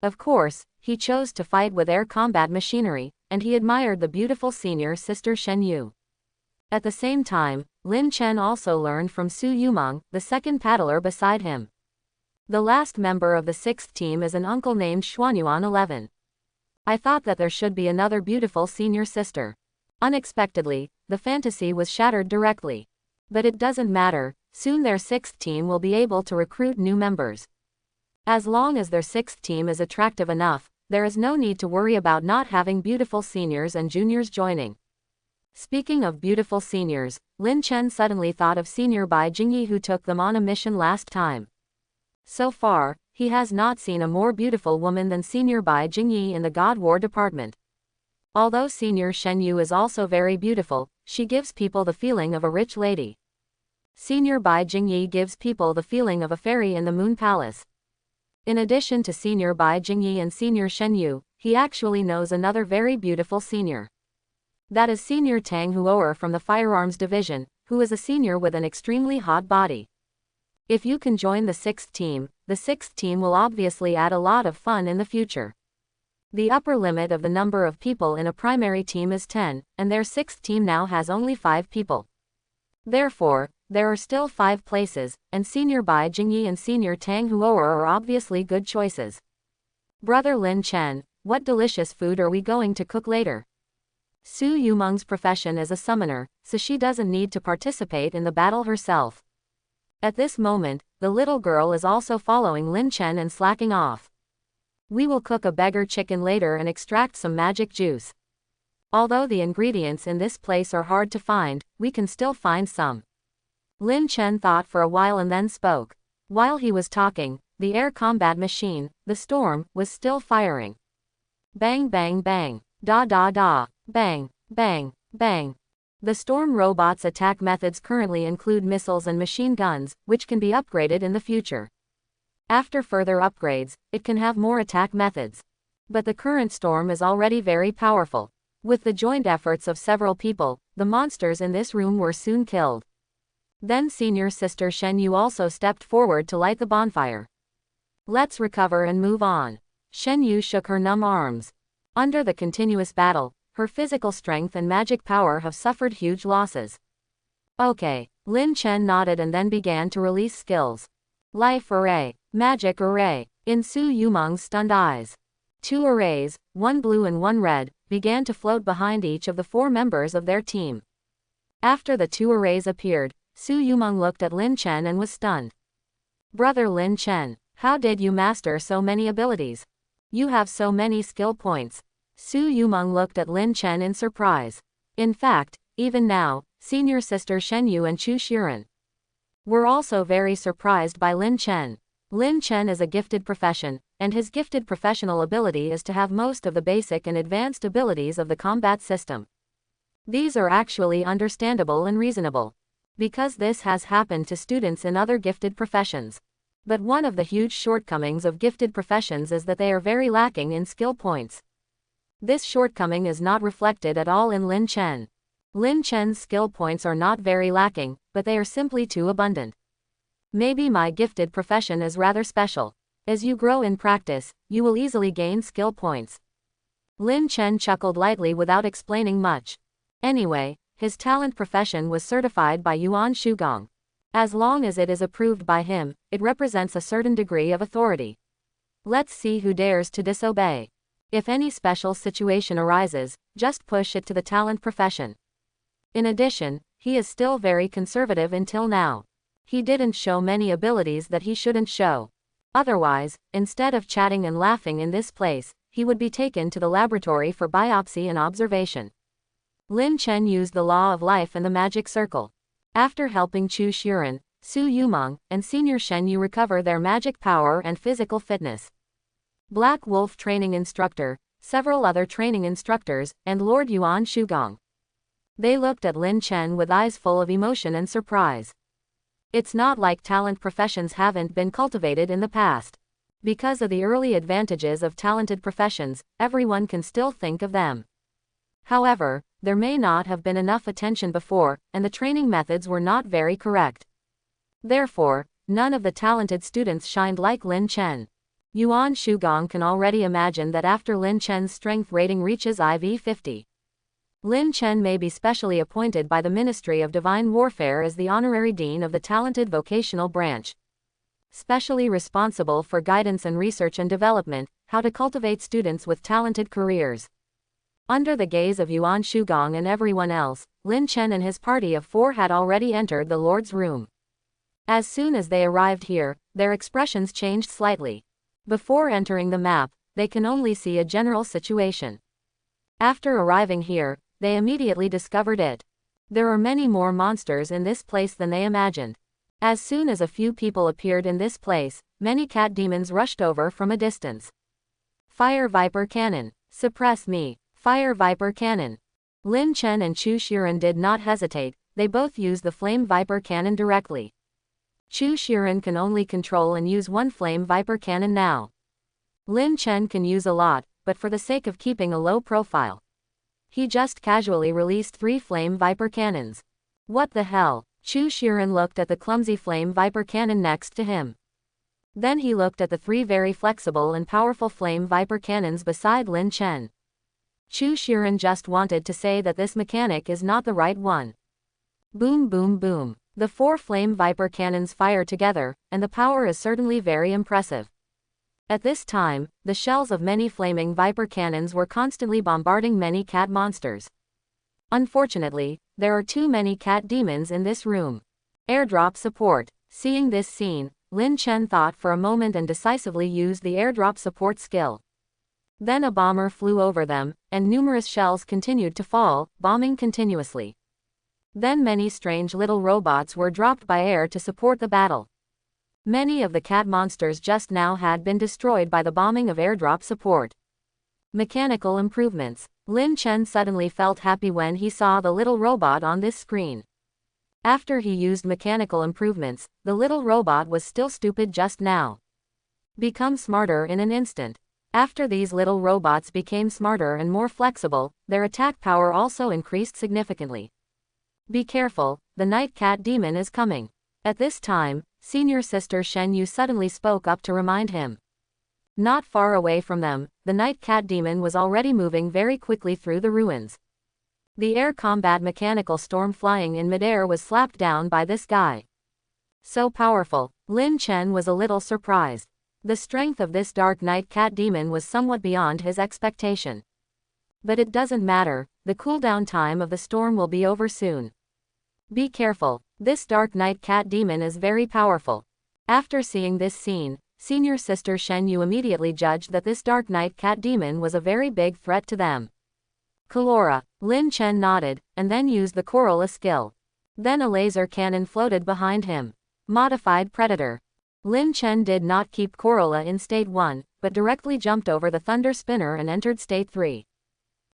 Of course, he chose to fight with air combat machinery, and he admired the beautiful senior sister Shen Yu. At the same time, Lin Chen also learned from Su Yumeng, the second paddler beside him. The last member of the 6th team is an uncle named Xuanyuan 11. I thought that there should be another beautiful senior sister. Unexpectedly, the fantasy was shattered directly. But it doesn't matter, soon their 6th team will be able to recruit new members. As long as their 6th team is attractive enough, there is no need to worry about not having beautiful seniors and juniors joining. Speaking of beautiful seniors, Lin Chen suddenly thought of Senior Bai Jingyi who took them on a mission last time. So far, he has not seen a more beautiful woman than Senior Bai Jingyi in the God War department. Although Senior Shen Yu is also very beautiful, she gives people the feeling of a rich lady. Senior Bai Jingyi gives people the feeling of a fairy in the Moon Palace. In addition to Senior Bai Jingyi and Senior Shen Yu, he actually knows another very beautiful senior. That is Senior Tang Huoer from the Firearms Division, who is a senior with an extremely hot body. If you can join the 6th team, the 6th team will obviously add a lot of fun in the future. The upper limit of the number of people in a primary team is 10, and their 6th team now has only 5 people. Therefore, there are still 5 places, and Senior Bai Jingyi and Senior Tang Huoer are obviously good choices. Brother Lin Chen, what delicious food are we going to cook later? Su Yumeng's profession is a summoner, so she doesn't need to participate in the battle herself. At this moment, the little girl is also following Lin Chen and slacking off. We will cook a beggar chicken later and extract some magic juice. Although the ingredients in this place are hard to find, we can still find some. Lin Chen thought for a while and then spoke. While he was talking, the air combat machine, the storm, was still firing. Bang bang bang, da da da, bang, bang, bang. The storm robot's attack methods currently include missiles and machine guns, which can be upgraded in the future. After further upgrades, it can have more attack methods. But the current storm is already very powerful. With the joint efforts of several people, the monsters in this room were soon killed. Then Senior Sister Shen Yu also stepped forward to light the bonfire. Let's recover and move on. Shen Yu shook her numb arms. Under the continuous battle, her physical strength and magic power have suffered huge losses. Okay. Lin Chen nodded and then began to release skills. Life Array. Magic Array. In Su Yumeng's stunned eyes. 2 arrays, one blue and one red, began to float behind each of the 4 members of their team. After the 2 arrays appeared, Su Yumeng looked at Lin Chen and was stunned. Brother Lin Chen, how did you master so many abilities? You have so many skill points. Su Yumeng looked at Lin Chen in surprise. In fact, even now, senior sister Shen Yu and Chu Shiren were also very surprised by Lin Chen. Lin Chen is a gifted profession, and his gifted professional ability is to have most of the basic and advanced abilities of the combat system. These are actually understandable and reasonable, because this has happened to students in other gifted professions. But one of the huge shortcomings of gifted professions is that they are very lacking in skill points. This shortcoming is not reflected at all in Lin Chen. Lin Chen's skill points are not very lacking, but they are simply too abundant. Maybe my gifted profession is rather special. As you grow in practice, you will easily gain skill points. Lin Chen chuckled lightly without explaining much. Anyway, his talent profession was certified by Yuan Shugong. As long as it is approved by him, it represents a certain degree of authority. Let's see who dares to disobey. If any special situation arises, just push it to the talent profession. In addition, he is still very conservative until now. He didn't show many abilities that he shouldn't show. Otherwise, instead of chatting and laughing in this place, he would be taken to the laboratory for biopsy and observation. Lin Chen used the law of life and the magic circle. After helping Chu Shiren, Su Yumeng, and Senior Shen Yu recover their magic power and physical fitness, Black Wolf training instructor, several other training instructors, and Lord Yuan Shugong, they looked at Lin Chen with eyes full of emotion and surprise. It's not like talent professions haven't been cultivated in the past. Because of the early advantages of talented professions, everyone can still think of them. However, there may not have been enough attention before, and the training methods were not very correct. Therefore, none of the talented students shined like Lin Chen. Yuan Shugong can already imagine that after Lin Chen's strength rating reaches IV 50, Lin Chen may be specially appointed by the Ministry of Divine Warfare as the honorary dean of the talented vocational branch, specially responsible for guidance and research and development, how to cultivate students with talented careers. Under the gaze of Yuan Shugong and everyone else, Lin Chen and his party of 4 had already entered the Lord's room. As soon as they arrived here, their expressions changed slightly. Before entering the map, they can only see a general situation. After arriving here, they immediately discovered it. There are many more monsters in this place than they imagined. As soon as a few people appeared in this place, many cat demons rushed over from a distance. Fire Viper Cannon. Suppress me. Fire Viper Cannon. Lin Chen and Chu Shiren did not hesitate, they both used the Flame Viper Cannon directly. Chu Shiren can only control and use one Flame Viper Cannon now. Lin Chen can use a lot, but for the sake of keeping a low profile, he just casually released 3 Flame Viper Cannons. What the hell? Chu Shiren looked at the clumsy Flame Viper Cannon next to him. Then he looked at the 3 very flexible and powerful Flame Viper Cannons beside Lin Chen. Chu Shiren just wanted to say that this mechanic is not the right one. Boom boom boom. The 4 Flame Viper Cannons fire together, and the power is certainly very impressive. At this time, the shells of many flaming Viper Cannons were constantly bombarding many cat monsters. Unfortunately, there are too many cat demons in this room. Airdrop support. Seeing this scene, Lin Chen thought for a moment and decisively used the airdrop support skill. Then a bomber flew over them, and numerous shells continued to fall, bombing continuously. Then many strange little robots were dropped by air to support the battle. Many of the cat monsters just now had been destroyed by the bombing of airdrop support. Mechanical improvements. Lin Chen suddenly felt happy when he saw the little robot on this screen. After he used mechanical improvements, the little robot was still stupid just now. Become smarter in an instant. After these little robots became smarter and more flexible, their attack power also increased significantly. Be careful, the night cat demon is coming. At this time, senior sister Shen Yu suddenly spoke up to remind him. Not far away from them, the night cat demon was already moving very quickly through the ruins. The air combat mechanical storm flying in midair was slapped down by this guy. So powerful, Lin Chen was a little surprised. The strength of this Dark Knight Cat Demon was somewhat beyond his expectation. But it doesn't matter, the cooldown time of the storm will be over soon. Be careful, this Dark Knight Cat Demon is very powerful. After seeing this scene, Senior Sister Shen Yu immediately judged that this Dark Knight Cat Demon was a very big threat to them. Kalora, Lin Chen nodded, and then used the Corolla skill. Then a laser cannon floated behind him. Modified Predator. Lin Chen did not keep Corolla in State 1, but directly jumped over the Thunder Spinner and entered State 3.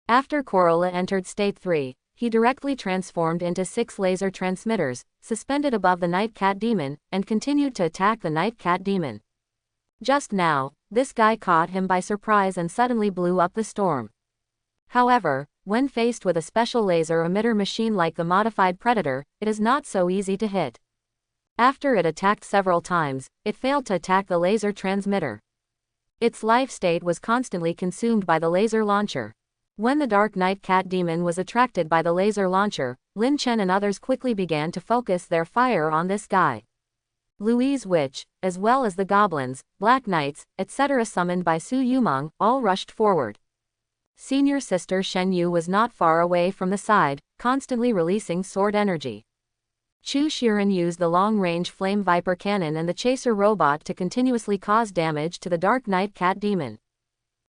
After Corolla entered State 3, he directly transformed into 6 laser transmitters, suspended above the Night Cat Demon, and continued to attack the Night Cat Demon. Just now, this guy caught him by surprise and suddenly blew up the storm. However, when faced with a special laser emitter machine like the Modified Predator, it is not so easy to hit. After it attacked several times, it failed to attack the laser transmitter. Its life state was constantly consumed by the laser launcher. When the Dark Knight Cat Demon was attracted by the laser launcher, Lin Chen and others quickly began to focus their fire on this guy. Louise Witch, as well as the goblins, Black Knights, etc. summoned by Su Yumeng, all rushed forward. Senior Sister Shen Yu was not far away from the side, constantly releasing sword energy. Chu Shiren used the long-range Flame Viper cannon and the Chaser robot to continuously cause damage to the Dark Knight Cat Demon.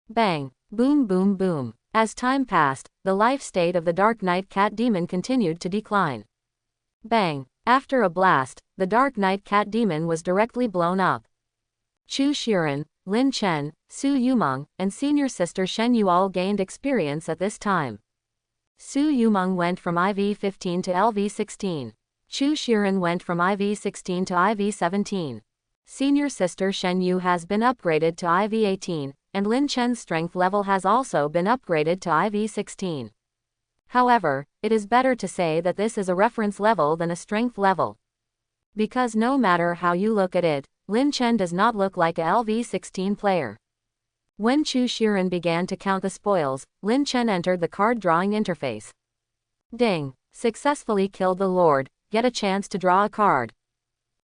Bang! Boom boom boom. As time passed, the life state of the Dark Knight Cat Demon continued to decline. Bang! After a blast, the Dark Knight Cat Demon was directly blown up. Chu Shiren, Lin Chen, Su Yumeng, and Senior Sister Shen Yu all gained experience at this time. Su Yumeng went from IV-15 to LV-16. Chu Shiren went from IV-16 to IV-17. Senior Sister Shen Yu has been upgraded to IV-18, and Lin Chen's strength level has also been upgraded to IV-16. However, it is better to say that this is a reference level than a strength level. Because no matter how you look at it, Lin Chen does not look like a LV-16 player. When Chu Shiren began to count the spoils, Lin Chen entered the card drawing interface. Ding! Successfully killed the Lord, get a chance to draw a card.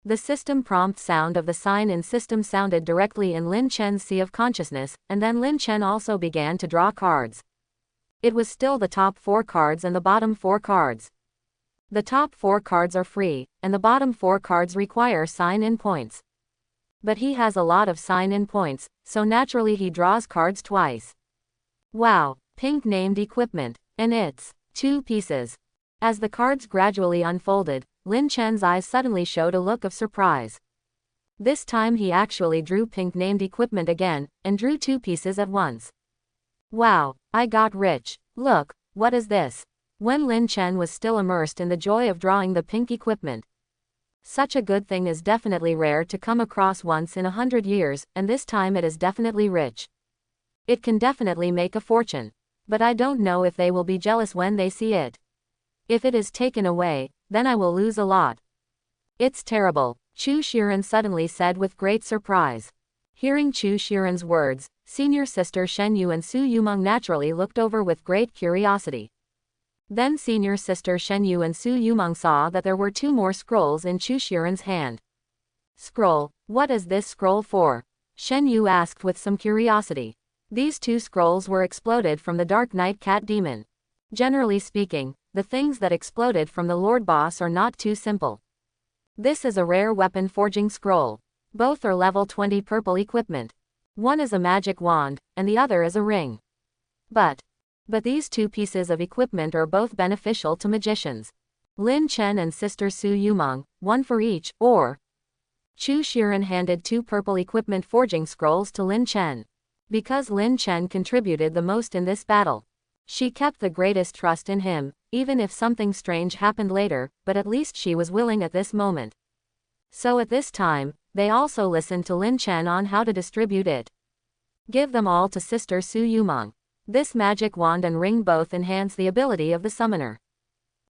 The system prompt sound of the sign-in system sounded directly in Lin Chen's sea of consciousness, and then Lin Chen also began to draw cards. It was still the top 4 cards and the bottom 4 cards. The top 4 cards are free, and the bottom 4 cards require sign-in points. But he has a lot of sign-in points, so naturally he draws cards twice. Wow, pink named equipment, and it's 2 pieces. As the cards gradually unfolded, Lin Chen's eyes suddenly showed a look of surprise. This time he actually drew pink named equipment again, and drew 2 pieces at once. Wow, I got rich. Look, what is this? When Lin Chen was still immersed in the joy of drawing the pink equipment. Such a good thing is definitely rare to come across once in 100 years, and this time it is definitely rich. It can definitely make a fortune. But I don't know if they will be jealous when they see it. If it is taken away, then I will lose a lot. It's terrible, Chu Shiren suddenly said with great surprise. Hearing Chu Shiren's words, Senior Sister Shen Yu and Su Yumeng naturally looked over with great curiosity. Then Senior Sister Shen Yu and Su Yumeng saw that there were 2 more scrolls in Chu Shiren's hand. Scroll, what is this scroll for? Shen Yu asked with some curiosity. These 2 scrolls were exploded from the Dark Knight Cat Demon. Generally speaking, the things that exploded from the Lord Boss are not too simple. This is a rare weapon forging scroll. Both are level 20 purple equipment. One is a magic wand, and the other is a ring. But these 2 pieces of equipment are both beneficial to magicians. Lin Chen and Sister Su Yumeng, 1 for each, or. Chu Shiren handed 2 purple equipment forging scrolls to Lin Chen. Because Lin Chen contributed the most in this battle. She kept the greatest trust in him, even if something strange happened later, but at least she was willing at this moment. So at this time, they also listened to Lin Chen on how to distribute it. Give them all to Sister Su Yumeng. This magic wand and ring both enhance the ability of the summoner.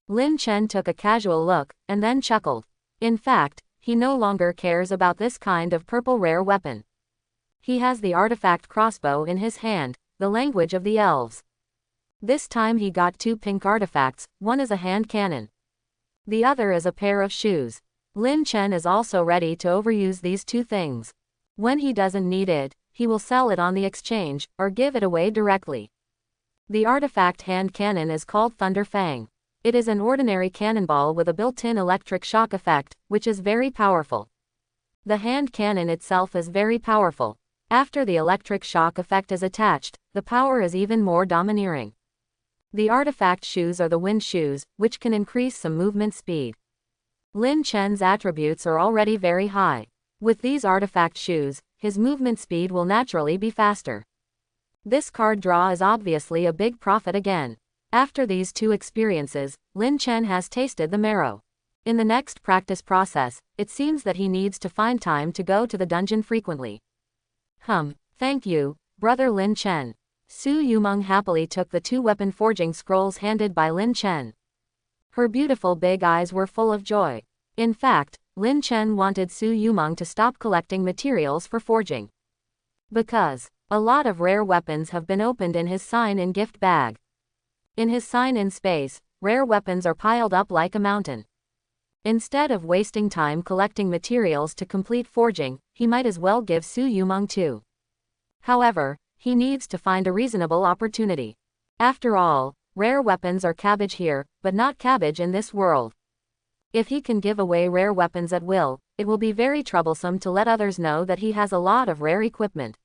Lin Chen took a casual look, and then chuckled. In fact, he no longer cares about this kind of purple rare weapon. He has the artifact crossbow in his hand, the language of the elves. This time he got 2 pink artifacts, one is a hand cannon. The other is a pair of shoes. Lin Chen is also ready to overuse these 2 things. When he doesn't need it, he will sell it on the exchange, or give it away directly. The artifact hand cannon is called Thunder Fang. It is an ordinary cannonball with a built-in electric shock effect, which is very powerful. The hand cannon itself is very powerful. After the electric shock effect is attached, the power is even more domineering. The artifact shoes are the wind shoes, which can increase some movement speed. Lin Chen's attributes are already very high. With these artifact shoes, his movement speed will naturally be faster. This card draw is obviously a big profit again. After these 2 experiences, Lin Chen has tasted the marrow. In the next practice process, it seems that he needs to find time to go to the dungeon frequently. Thank you, brother Lin Chen. Su Yumeng happily took the 2 weapon forging scrolls handed by Lin Chen. Her beautiful big eyes were full of joy. In fact, Lin Chen wanted Su Yumeng to stop collecting materials for forging. Because a lot of rare weapons have been opened in his sign-in gift bag. In his sign-in space, rare weapons are piled up like a mountain. Instead of wasting time collecting materials to complete forging, he might as well give Su Yumeng 2. However, he needs to find a reasonable opportunity. After all, rare weapons are cabbage here, but not cabbage in this world. If he can give away rare weapons at will, it will be very troublesome to let others know that he has a lot of rare equipment.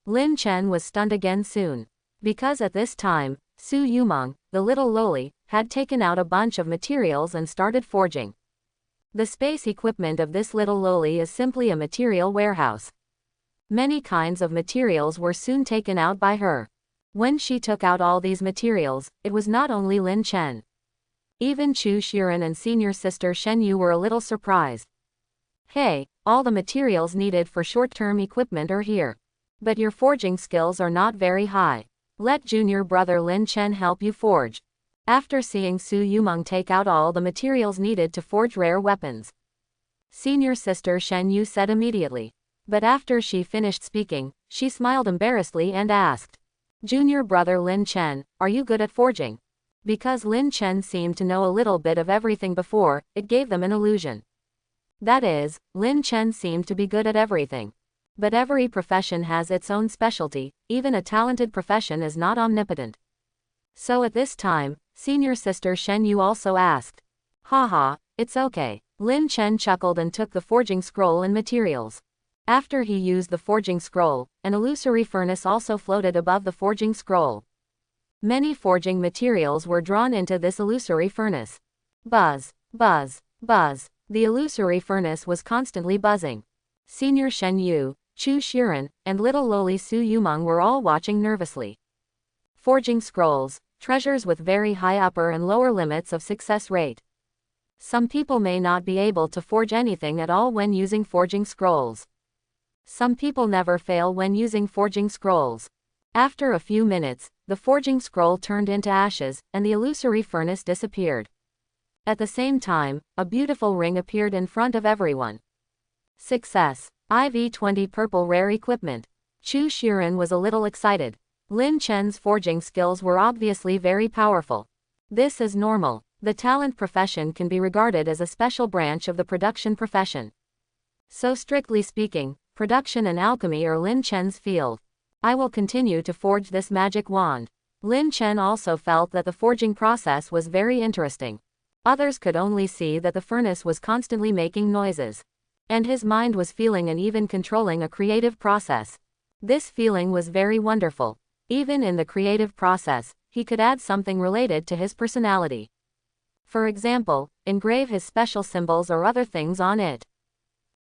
Lin Chen was stunned again soon. Because at this time, Su Yumeng, the little loli, had taken out a bunch of materials and started forging. The space equipment of this little loli is simply a material warehouse. Many kinds of materials were soon taken out by her. When she took out all these materials, it was not only Lin Chen. Even Chu Shiren and senior sister Shen Yu were a little surprised. Hey, all the materials needed for short-term equipment are here. But your forging skills are not very high. Let junior brother Lin Chen help you forge. After seeing Su Yumeng take out all the materials needed to forge rare weapons, senior sister Shen Yu said immediately. But after she finished speaking, she smiled embarrassedly and asked, "Junior brother Lin Chen, are you good at forging?" Because Lin Chen seemed to know a little bit of everything before, it gave them an illusion. That is, Lin Chen seemed to be good at everything. But every profession has its own specialty, even a talented profession is not omnipotent. So at this time, senior sister Shen Yu also asked. Haha, it's okay. Lin Chen chuckled and took the forging scroll and materials. After he used the forging scroll, an illusory furnace also floated above the forging scroll. Many forging materials were drawn into this illusory furnace. Buzz, buzz, buzz. The illusory furnace was constantly buzzing. Senior Shen Yu, Chu Shiren, and little loli Su Yumeng were all watching nervously. Forging scrolls, treasures with very high upper and lower limits of success rate. Some people may not be able to forge anything at all when using forging scrolls. Some people never fail when using forging scrolls. After a few minutes, the forging scroll turned into ashes, and the illusory furnace disappeared. At the same time, a beautiful ring appeared in front of everyone. Success. IV-20 purple rare equipment. Chu Shiren was a little excited. Lin Chen's forging skills were obviously very powerful. This is normal. The talent profession can be regarded as a special branch of the production profession. So strictly speaking, production and alchemy are Lin Chen's field. I will continue to forge this magic wand. Lin Chen also felt that the forging process was very interesting. Others could only see that the furnace was constantly making noises. And his mind was feeling and even controlling a creative process. This feeling was very wonderful. Even in the creative process, he could add something related to his personality. For example, engrave his special symbols or other things on it.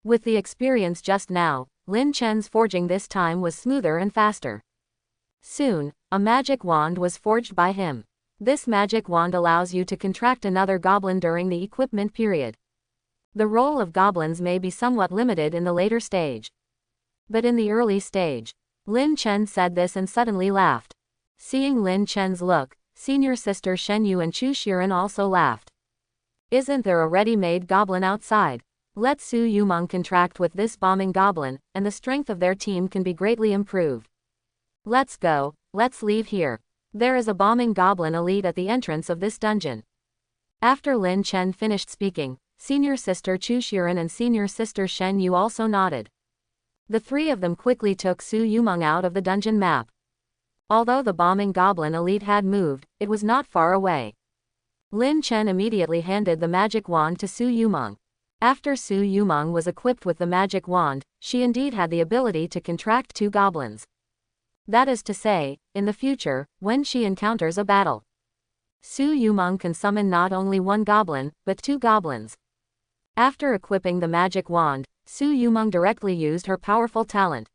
With the experience just now, Lin Chen's forging this time was smoother and faster. Soon, a magic wand was forged by him. This magic wand allows you to contract another goblin during the equipment period. The role of goblins may be somewhat limited in the later stage. But in the early stage, Lin Chen said this and suddenly laughed. Seeing Lin Chen's look, senior sister Shen Yu and Chu Shiren also laughed. Isn't there a ready-made goblin outside? Let Su Yumeng contract with this bombing goblin, and the strength of their team can be greatly improved. Let's go, let's leave here. There is a bombing goblin elite at the entrance of this dungeon. After Lin Chen finished speaking, Senior Sister Chu Shiren and Senior Sister Shen Yu also nodded. The three of them quickly took Su Yumeng out of the dungeon map. Although the bombing goblin elite had moved, it was not far away. Lin Chen immediately handed the magic wand to Su Yumeng. After Su Yumeng was equipped with the magic wand, she indeed had the ability to contract two goblins. That is to say, in the future, when she encounters a battle, Su Yumeng can summon not only one goblin, but two goblins. After equipping the magic wand, Su Yumeng directly used her powerful talent.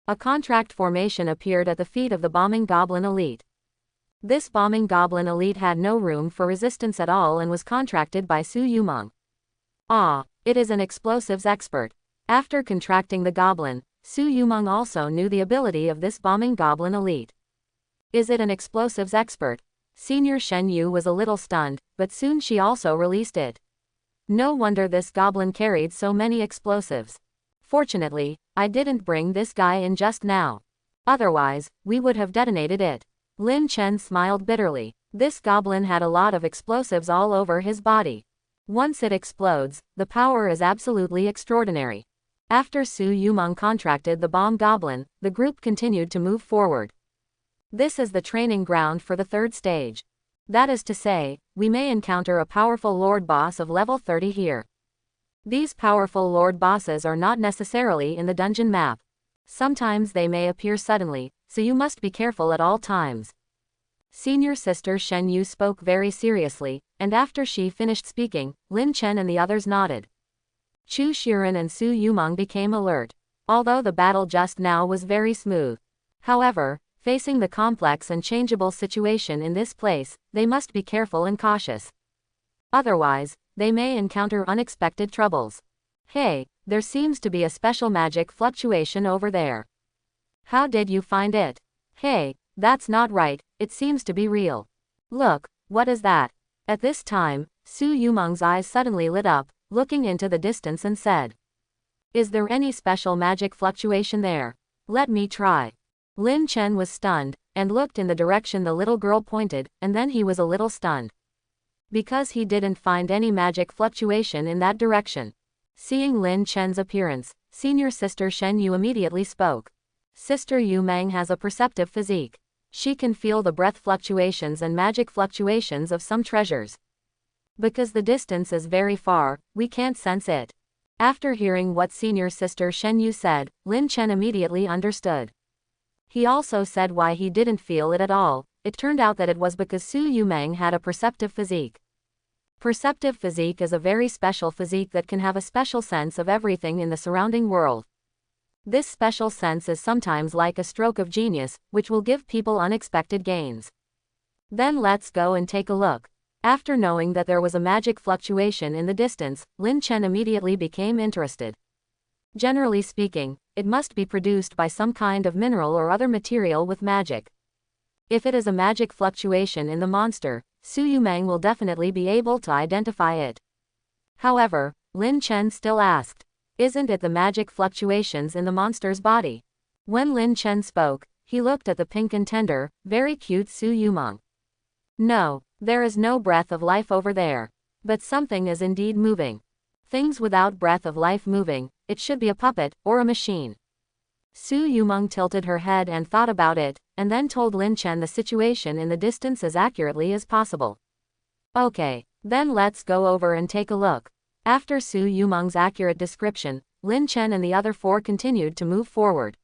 A contract formation appeared at the feet of the bombing goblin elite. This bombing goblin elite had no room for resistance at all and was contracted by Su Yumeng. Ah, it is an explosives expert. After contracting the goblin, Su Yumeng also knew the ability of this bombing goblin elite. Is it an explosives expert? Senior Shen Yu was a little stunned, but soon she also released it. No wonder this goblin carried so many explosives. Fortunately, I didn't bring this guy in just now. Otherwise, we would have detonated it. Lin Chen smiled bitterly. This goblin had a lot of explosives all over his body. Once it explodes, the power is absolutely extraordinary. After Su Yumeng contracted the bomb goblin, the group continued to move forward. This is the training ground for the third stage. That is to say, we may encounter a powerful lord boss of level 30 here. These powerful lord bosses are not necessarily in the dungeon map. Sometimes they may appear suddenly, so you must be careful at all times. Senior Sister Shen Yu spoke very seriously, and after she finished speaking, Lin Chen and the others nodded. Chu Shiren and Su Yumeng became alert. Although the battle just now was very smooth. However, facing the complex and changeable situation in this place, they must be careful and cautious. Otherwise, they may encounter unexpected troubles. Hey, there seems to be a special magic fluctuation over there. How did you find it? Hey, that's not right, it seems to be real. Look, what is that? At this time, Su Yumeng's eyes suddenly lit up, looking into the distance and said, "Is there any special magic fluctuation there? Let me try." Lin Chen was stunned, and looked in the direction the little girl pointed, and then he was a little stunned. Because he didn't find any magic fluctuation in that direction. Seeing Lin Chen's appearance, Senior Sister Shen Yu immediately spoke. Sister Yu Meng has a perceptive physique. She can feel the breath fluctuations and magic fluctuations of some treasures. Because the distance is very far, we can't sense it. After hearing what Senior Sister Shen Yu said, Lin Chen immediately understood. He also said why he didn't feel it at all. It turned out that it was because Su Yumeng had a perceptive physique. Perceptive physique is a very special physique that can have a special sense of everything in the surrounding world. This special sense is sometimes like a stroke of genius, which will give people unexpected gains. Then let's go and take a look. After knowing that there was a magic fluctuation in the distance, Lin Chen immediately became interested. Generally speaking, it must be produced by some kind of mineral or other material with magic. If it is a magic fluctuation in the monster, Su Yumeng will definitely be able to identify it. However, Lin Chen still asked, "Isn't it the magic fluctuations in the monster's body?" When Lin Chen spoke, he looked at the pink and tender, very cute Su Yumeng. No, there is no breath of life over there. But something is indeed moving. Things without breath of life moving, it should be a puppet, or a machine. Su Yumeng tilted her head and thought about it, and then told Lin Chen the situation in the distance as accurately as possible. Okay, then let's go over and take a look. After Su Yumeng's accurate description, Lin Chen and the other four continued to move forward.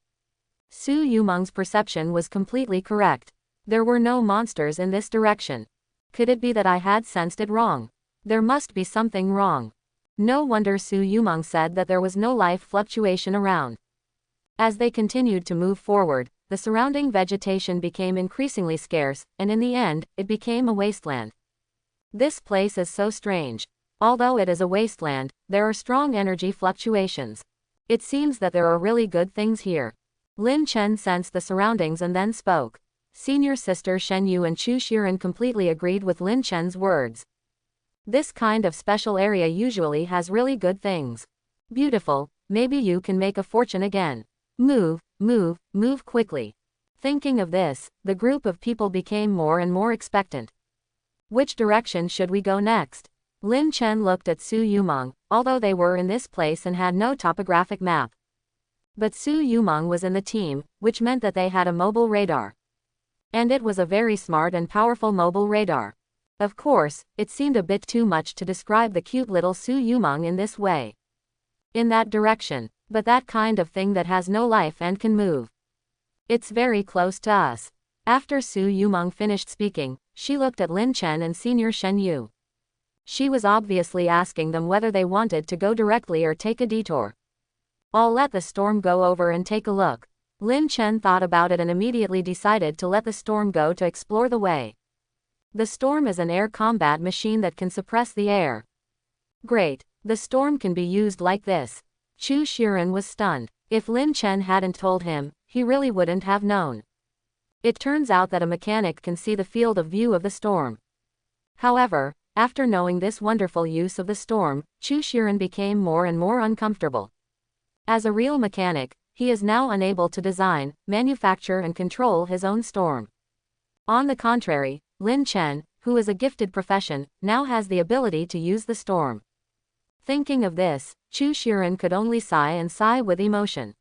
Su Yumeng's perception was completely correct. There were no monsters in this direction. Could it be that I had sensed it wrong? There must be something wrong. No wonder Su Yumeng said that there was no life fluctuation around. As they continued to move forward, the surrounding vegetation became increasingly scarce, and in the end, it became a wasteland. This place is so strange. Although it is a wasteland, there are strong energy fluctuations. It seems that there are really good things here. Lin Chen sensed the surroundings and then spoke. Senior Sister Shen Yu and Chu Shiren completely agreed with Lin Chen's words. This kind of special area usually has really good things. Beautiful, maybe you can make a fortune again. Move, move, move quickly. Thinking of this, the group of people became more and more expectant. Which direction should we go next? Lin Chen looked at Su Yumeng, although they were in this place and had no topographic map. But Su Yumeng was in the team, which meant that they had a mobile radar. And it was a very smart and powerful mobile radar. Of course, it seemed a bit too much to describe the cute little Su Yumeng in this way. In that direction, but that kind of thing that has no life and can move. It's very close to us. After Su Yumeng finished speaking, she looked at Lin Chen and Senior Shen Yu. She was obviously asking them whether they wanted to go directly or take a detour. I'll let the storm go over and take a look. Lin Chen thought about it and immediately decided to let the storm go to explore the way. The storm is an air combat machine that can suppress the air. Great, the storm can be used like this. Chu Shiren was stunned. If Lin Chen hadn't told him, he really wouldn't have known. It turns out that a mechanic can see the field of view of the storm. However, after knowing this wonderful use of the storm, Chu Shiren became more and more uncomfortable. As a real mechanic, he is now unable to design, manufacture and control his own storm. On the contrary, Lin Chen, who is a gifted profession, now has the ability to use the storm. Thinking of this, Chu Shiren could only sigh and sigh with emotion.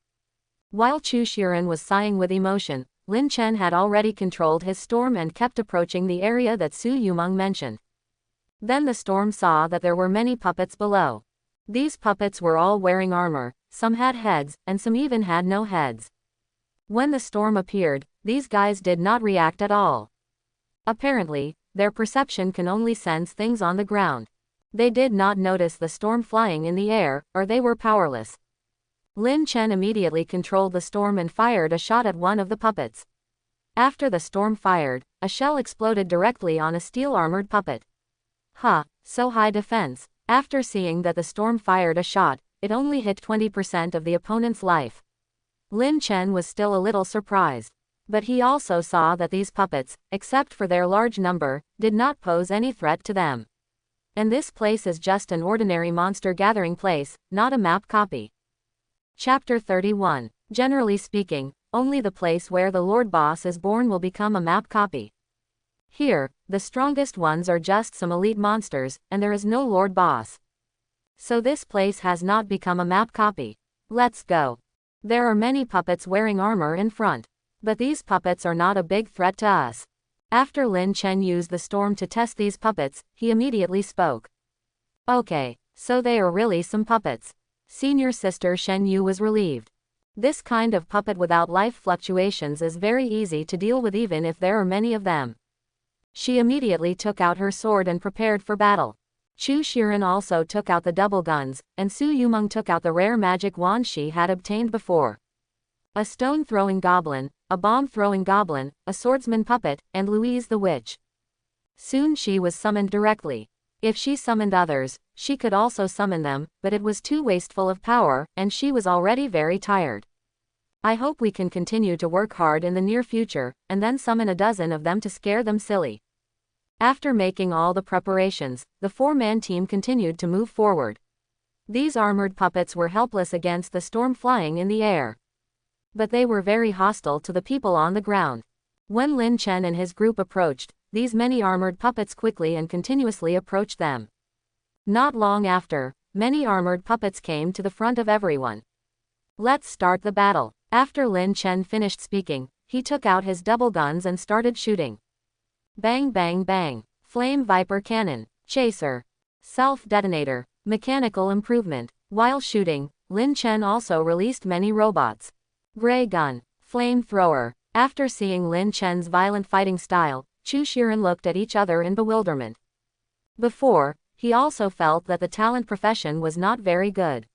While Chu Shiren was sighing with emotion, Lin Chen had already controlled his storm and kept approaching the area that Su Yumeng mentioned. Then the storm saw that there were many puppets below. These puppets were all wearing armor, some had heads, and some even had no heads. When the storm appeared, these guys did not react at all. Apparently, their perception can only sense things on the ground. They did not notice the storm flying in the air, or they were powerless. Lin Chen immediately controlled the storm and fired a shot at one of the puppets. After the storm fired, a shell exploded directly on a steel-armored puppet. So high defense. After seeing that the storm fired a shot, it only hit 20% of the opponent's life. Lin Chen was still a little surprised. But he also saw that these puppets, except for their large number, did not pose any threat to them. And this place is just an ordinary monster gathering place, not a map copy. Chapter 31. Generally speaking, only the place where the Lord Boss is born will become a map copy. Here, the strongest ones are just some elite monsters, and there is no Lord Boss. So this place has not become a map copy. Let's go. There are many puppets wearing armor in front. But these puppets are not a big threat to us. After Lin Chen used the storm to test these puppets, he immediately spoke. Okay, so they are really some puppets. Senior sister Shen Yu was relieved. This kind of puppet without life fluctuations is very easy to deal with even if there are many of them. She immediately took out her sword and prepared for battle. Chu Shiren also took out the double guns, and Su Yumeng took out the rare magic wand she had obtained before. A stone-throwing goblin, a bomb-throwing goblin, a swordsman puppet, and Louise the witch. Soon she was summoned directly. If she summoned others, she could also summon them, but it was too wasteful of power, and she was already very tired. I hope we can continue to work hard in the near future, and then summon a dozen of them to scare them silly. After making all the preparations, the four-man team continued to move forward. These armored puppets were helpless against the storm flying in the air. But they were very hostile to the people on the ground. When Lin Chen and his group approached, these many armored puppets quickly and continuously approached them. Not long after, many armored puppets came to the front of everyone. Let's start the battle. After Lin Chen finished speaking, he took out his double guns and started shooting. Bang bang bang. Flame Viper Cannon. Chaser. Self-detonator. Mechanical improvement. While shooting, Lin Chen also released many robots. Gray gun. Flamethrower. After seeing Lin Chen's violent fighting style, Chu Shiren looked at each other in bewilderment. Before, he also felt that the talent profession was not very good.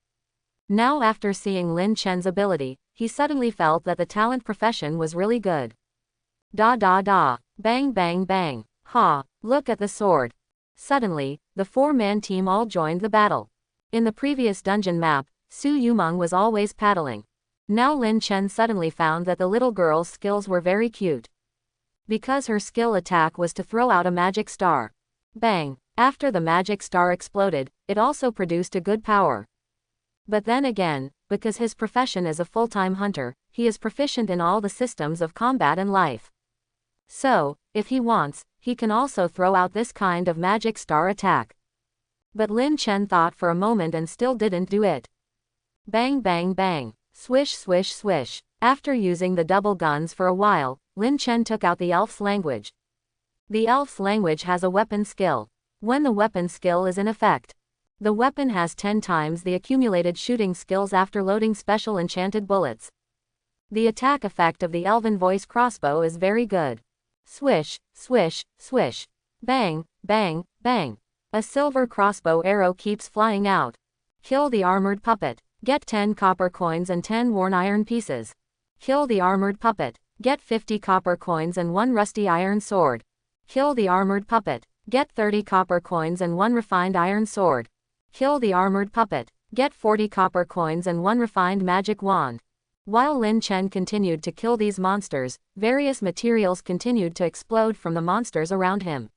Now after seeing Lin Chen's ability, he suddenly felt that the talent profession was really good. Da da da. Bang bang bang. Ha, look at the sword. Suddenly, the four-man team all joined the battle. In the previous dungeon map, Su Yumeng was always paddling. Now Lin Chen suddenly found that the little girl's skills were very cute. Because her skill attack was to throw out a magic star. Bang! After the magic star exploded, it also produced a good power. But then again, because his profession is a full-time hunter, he is proficient in all the systems of combat and life. So, if he wants, he can also throw out this kind of magic star attack. But Lin Chen thought for a moment and still didn't do it. Bang bang bang. Swish swish swish. After using the double guns for a while, Lin Chen took out the elf's language. The elf's language has a weapon skill. When the weapon skill is in effect, the weapon has 10 times the accumulated shooting skills after loading special enchanted bullets. The attack effect of the elven voice crossbow is very good. Swish, swish, swish. Bang, bang, bang. A silver crossbow arrow keeps flying out. Kill the armored puppet. Get 10 copper coins and 10 worn iron pieces. Kill the armored puppet. Get 50 copper coins and 1 rusty iron sword. Kill the armored puppet. Get 30 copper coins and 1 refined iron sword. Kill the armored puppet. Get 40 copper coins and 1 refined magic wand. While Lin Chen continued to kill these monsters, various materials continued to explode from the monsters around him.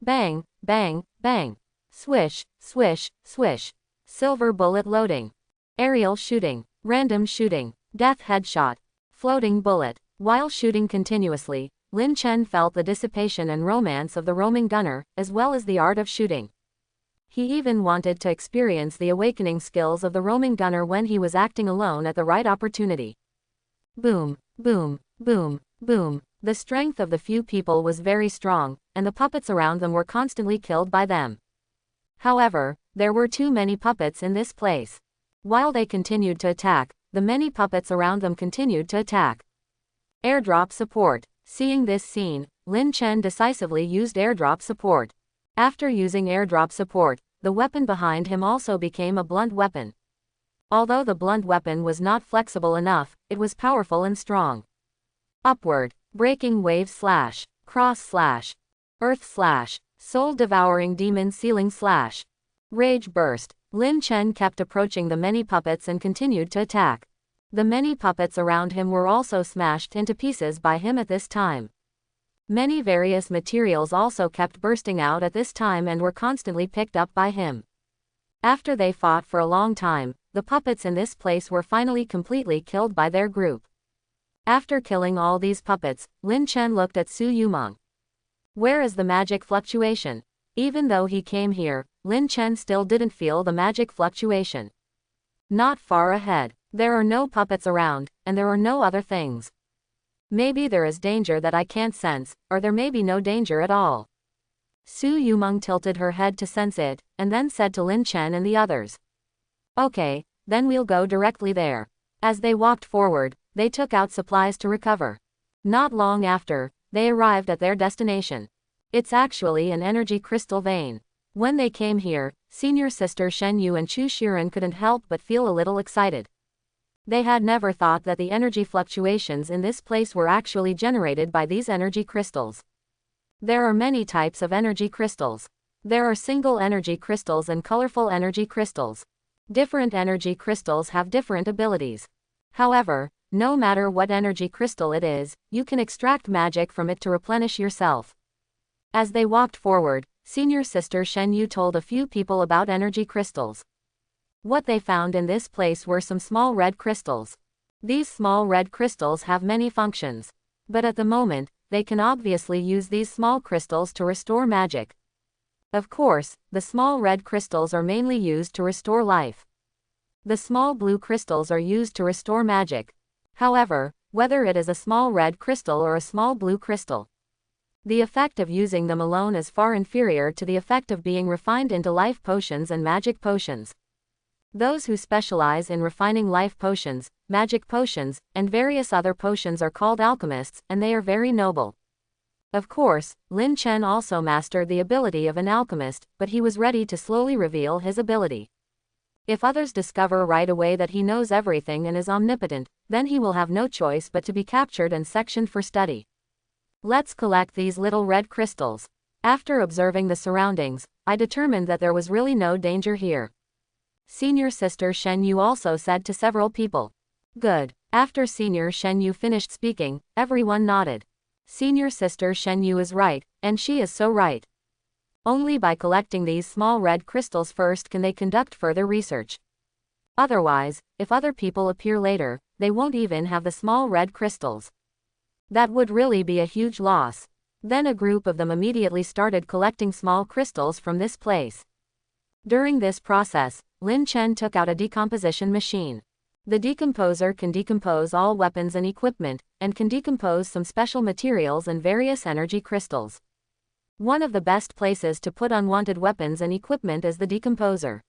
Bang, bang, bang. Swish, swish, swish. Silver bullet loading. Aerial shooting. Random shooting. Death headshot. Floating bullet. While shooting continuously, Lin Chen felt the dissipation and romance of the roaming gunner, as well as the art of shooting. He even wanted to experience the awakening skills of the roaming gunner when he was acting alone at the right opportunity. Boom, boom, boom, boom. The strength of the few people was very strong, and the puppets around them were constantly killed by them. However, there were too many puppets in this place. While they continued to attack, the many puppets around them continued to attack. Airdrop support. Seeing this scene, Lin Chen decisively used airdrop support. After using airdrop support, the weapon behind him also became a blunt weapon. Although the blunt weapon was not flexible enough, it was powerful and strong. Upward, breaking wave slash, cross slash, earth slash, soul-devouring demon ceiling slash. Rage burst. Lin Chen kept approaching the many puppets and continued to attack. The many puppets around him were also smashed into pieces by him at this time. Many various materials also kept bursting out at this time and were constantly picked up by him. After they fought for a long time, the puppets in this place were finally completely killed by their group. After killing all these puppets, Lin Chen looked at Su Yumeng. Where is the magic fluctuation? Even though he came here, Lin Chen still didn't feel the magic fluctuation. Not far ahead. There are no puppets around, and there are no other things. Maybe there is danger that I can't sense, or there may be no danger at all. Su Yumeng tilted her head to sense it, and then said to Lin Chen and the others. Okay, then we'll go directly there. As they walked forward, they took out supplies to recover. Not long after, they arrived at their destination. It's actually an energy crystal vein. When they came here, senior sister Shen Yu and Chu Shiren couldn't help but feel a little excited. They had never thought that the energy fluctuations in this place were actually generated by these energy crystals. There are many types of energy crystals. There are single energy crystals and colorful energy crystals. Different energy crystals have different abilities. However, no matter what energy crystal it is, you can extract magic from it to replenish yourself. As they walked forward, senior sister Shen Yu told a few people about energy crystals. What they found in this place were some small red crystals. These small red crystals have many functions. But at the moment, they can obviously use these small crystals to restore magic. Of course, the small red crystals are mainly used to restore life. The small blue crystals are used to restore magic. However, whether it is a small red crystal or a small blue crystal, the effect of using them alone is far inferior to the effect of being refined into life potions and magic potions. Those who specialize in refining life potions, magic potions, and various other potions are called alchemists, and they are very noble. Of course, Lin Chen also mastered the ability of an alchemist, but he was ready to slowly reveal his ability. If others discover right away that he knows everything and is omnipotent, then he will have no choice but to be captured and sectioned for study. Let's collect these little red crystals. After observing the surroundings, I determined that there was really no danger here. Senior sister Shen Yu also said to several people. Good. After senior Shen Yu finished speaking, everyone nodded. Senior sister Shen Yu is right, and she is so right. Only by collecting these small red crystals first can they conduct further research. Otherwise, if other people appear later, they won't even have the small red crystals. That would really be a huge loss. Then a group of them immediately started collecting small crystals from this place. During this process, Lin Chen took out a decomposition machine. The decomposer can decompose all weapons and equipment, and can decompose some special materials and various energy crystals. One of the best places to put unwanted weapons and equipment is the decomposer.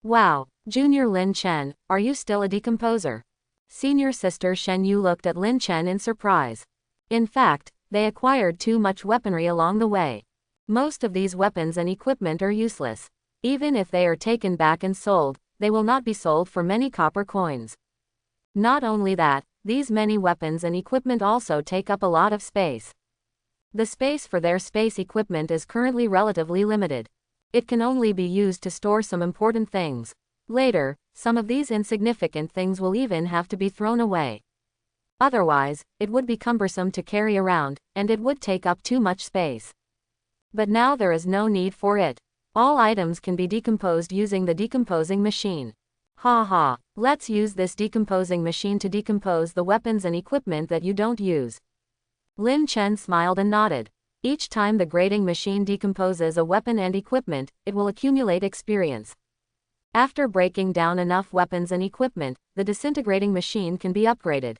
Wow, Junior Lin Chen, are you still a decomposer? Senior sister Shen Yu looked at Lin Chen in surprise. In fact, they acquired too much weaponry along the way. Most of these weapons and equipment are useless. Even if they are taken back and sold, they will not be sold for many copper coins. Not only that, these many weapons and equipment also take up a lot of space. The space for their space equipment is currently relatively limited. It can only be used to store some important things. Later, some of these insignificant things will even have to be thrown away. Otherwise, it would be cumbersome to carry around, and it would take up too much space. But now there is no need for it. All items can be decomposed using the decomposing machine. Ha ha, let's use this decomposing machine to decompose the weapons and equipment that you don't use. Lin Chen smiled and nodded. Each time the grading machine decomposes a weapon and equipment, it will accumulate experience. After breaking down enough weapons and equipment, the disintegrating machine can be upgraded.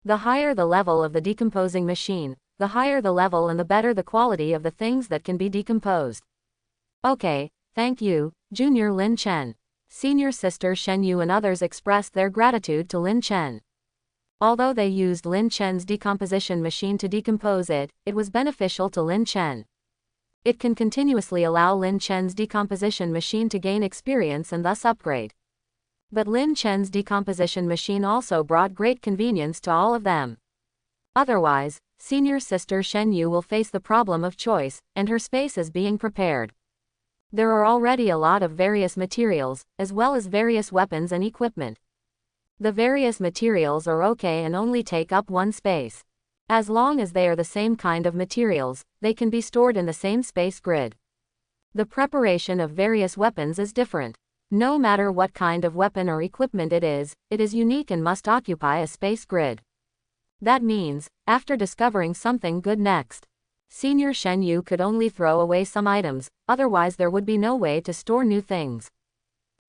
The higher the level of the decomposing machine, the higher the level and the better the quality of the things that can be decomposed. Okay, thank you, Junior Lin Chen. Senior sister Shen Yu and others expressed their gratitude to Lin Chen. Although they used Lin Chen's decomposition machine to decompose it, it was beneficial to Lin Chen. It can continuously allow Lin Chen's decomposition machine to gain experience and thus upgrade. But Lin Chen's decomposition machine also brought great convenience to all of them. Otherwise, senior sister Shen Yu will face the problem of choice, and her space is being prepared. There are already a lot of various materials, as well as various weapons and equipment. The various materials are okay and only take up one space. As long as they are the same kind of materials, they can be stored in the same space grid. The preparation of various weapons is different. No matter what kind of weapon or equipment it is unique and must occupy a space grid. That means, after discovering something good next, Senior Shen Yu could only throw away some items, otherwise there would be no way to store new things.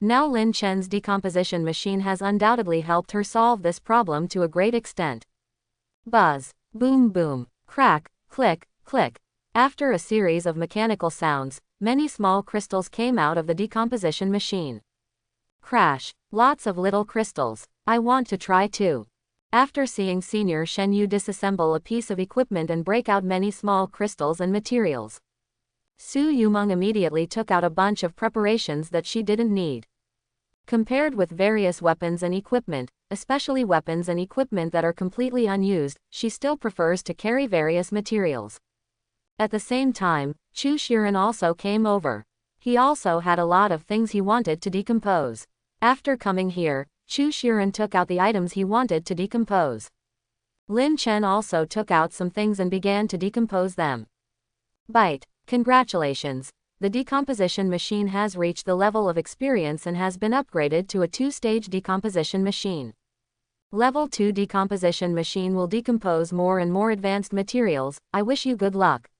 Now Lin Chen's decomposition machine has undoubtedly helped her solve this problem to a great extent. Buzz, boom boom, crack, click, click. After a series of mechanical sounds, many small crystals came out of the decomposition machine. Crash, lots of little crystals. I want to try too. After seeing Senior Shen Yu disassemble a piece of equipment and break out many small crystals and materials, Su Yumeng immediately took out a bunch of preparations that she didn't need. Compared with various weapons and equipment, especially weapons and equipment that are completely unused, she still prefers to carry various materials. At the same time, Chu Shiren also came over. He also had a lot of things he wanted to decompose. After coming here, Chu Shiren took out the items he wanted to decompose. Lin Chen also took out some things and began to decompose them. Bite. Congratulations. The decomposition machine has reached the level of experience and has been upgraded to a 2-stage decomposition machine. Level 2 decomposition machine will decompose more and more advanced materials. I wish you good luck.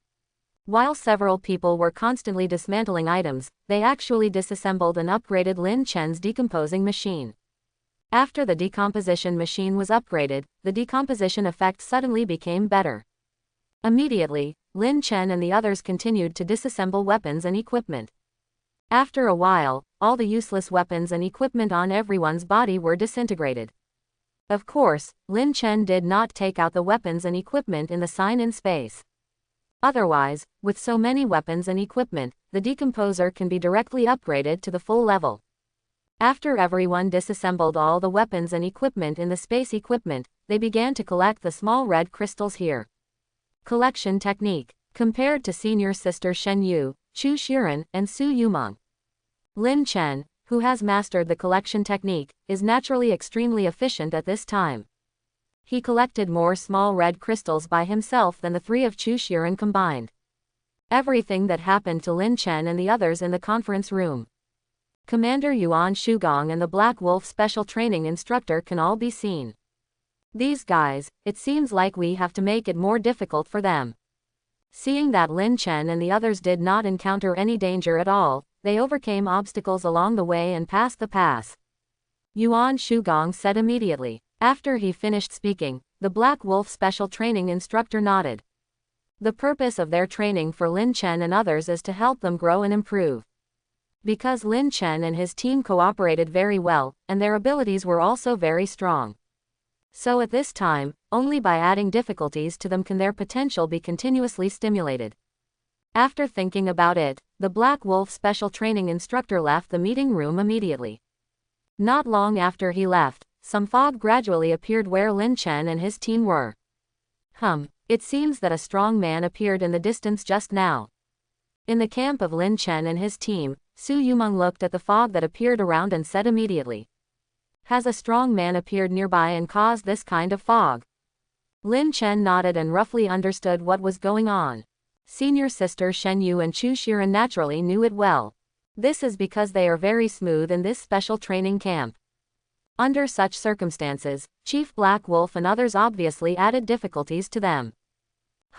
While several people were constantly dismantling items, they actually disassembled and upgraded Lin Chen's decomposing machine. After the decomposition machine was upgraded, the decomposition effect suddenly became better. Immediately, Lin Chen and the others continued to disassemble weapons and equipment. After a while, all the useless weapons and equipment on everyone's body were disintegrated. Of course, Lin Chen did not take out the weapons and equipment in the sign in space. Otherwise, with so many weapons and equipment, the decomposer can be directly upgraded to the full level. After everyone disassembled all the weapons and equipment in the space equipment, they began to collect the small red crystals here. Collection technique. Compared to senior sister Shen Yu, Chu Shiren, and Su Yumeng, Lin Chen, who has mastered the collection technique, is naturally extremely efficient at this time. He collected more small red crystals by himself than the three of Chu Shiren combined. Everything that happened to Lin Chen and the others in the conference room. Commander Yuan Shugong and the Black Wolf special training instructor can all be seen. These guys, it seems like we have to make it more difficult for them. Seeing that Lin Chen and the others did not encounter any danger at all, they overcame obstacles along the way and passed the pass. Yuan Shugong said immediately. After he finished speaking, the Black Wolf special training instructor nodded. The purpose of their training for Lin Chen and others is to help them grow and improve. Because Lin Chen and his team cooperated very well, and their abilities were also very strong. So at this time, only by adding difficulties to them can their potential be continuously stimulated. After thinking about it, the Black Wolf special training instructor left the meeting room immediately. Not long after he left, some fog gradually appeared where Lin Chen and his team were. It seems that a strong man appeared in the distance just now. In the camp of Lin Chen and his team, Su Yumeng looked at the fog that appeared around and said immediately. Has a strong man appeared nearby and caused this kind of fog? Lin Chen nodded and roughly understood what was going on. Senior sister Shen Yu and Chu Shiren naturally knew it well. This is because they are very smooth in this special training camp. Under such circumstances, Chief Black Wolf and others obviously added difficulties to them.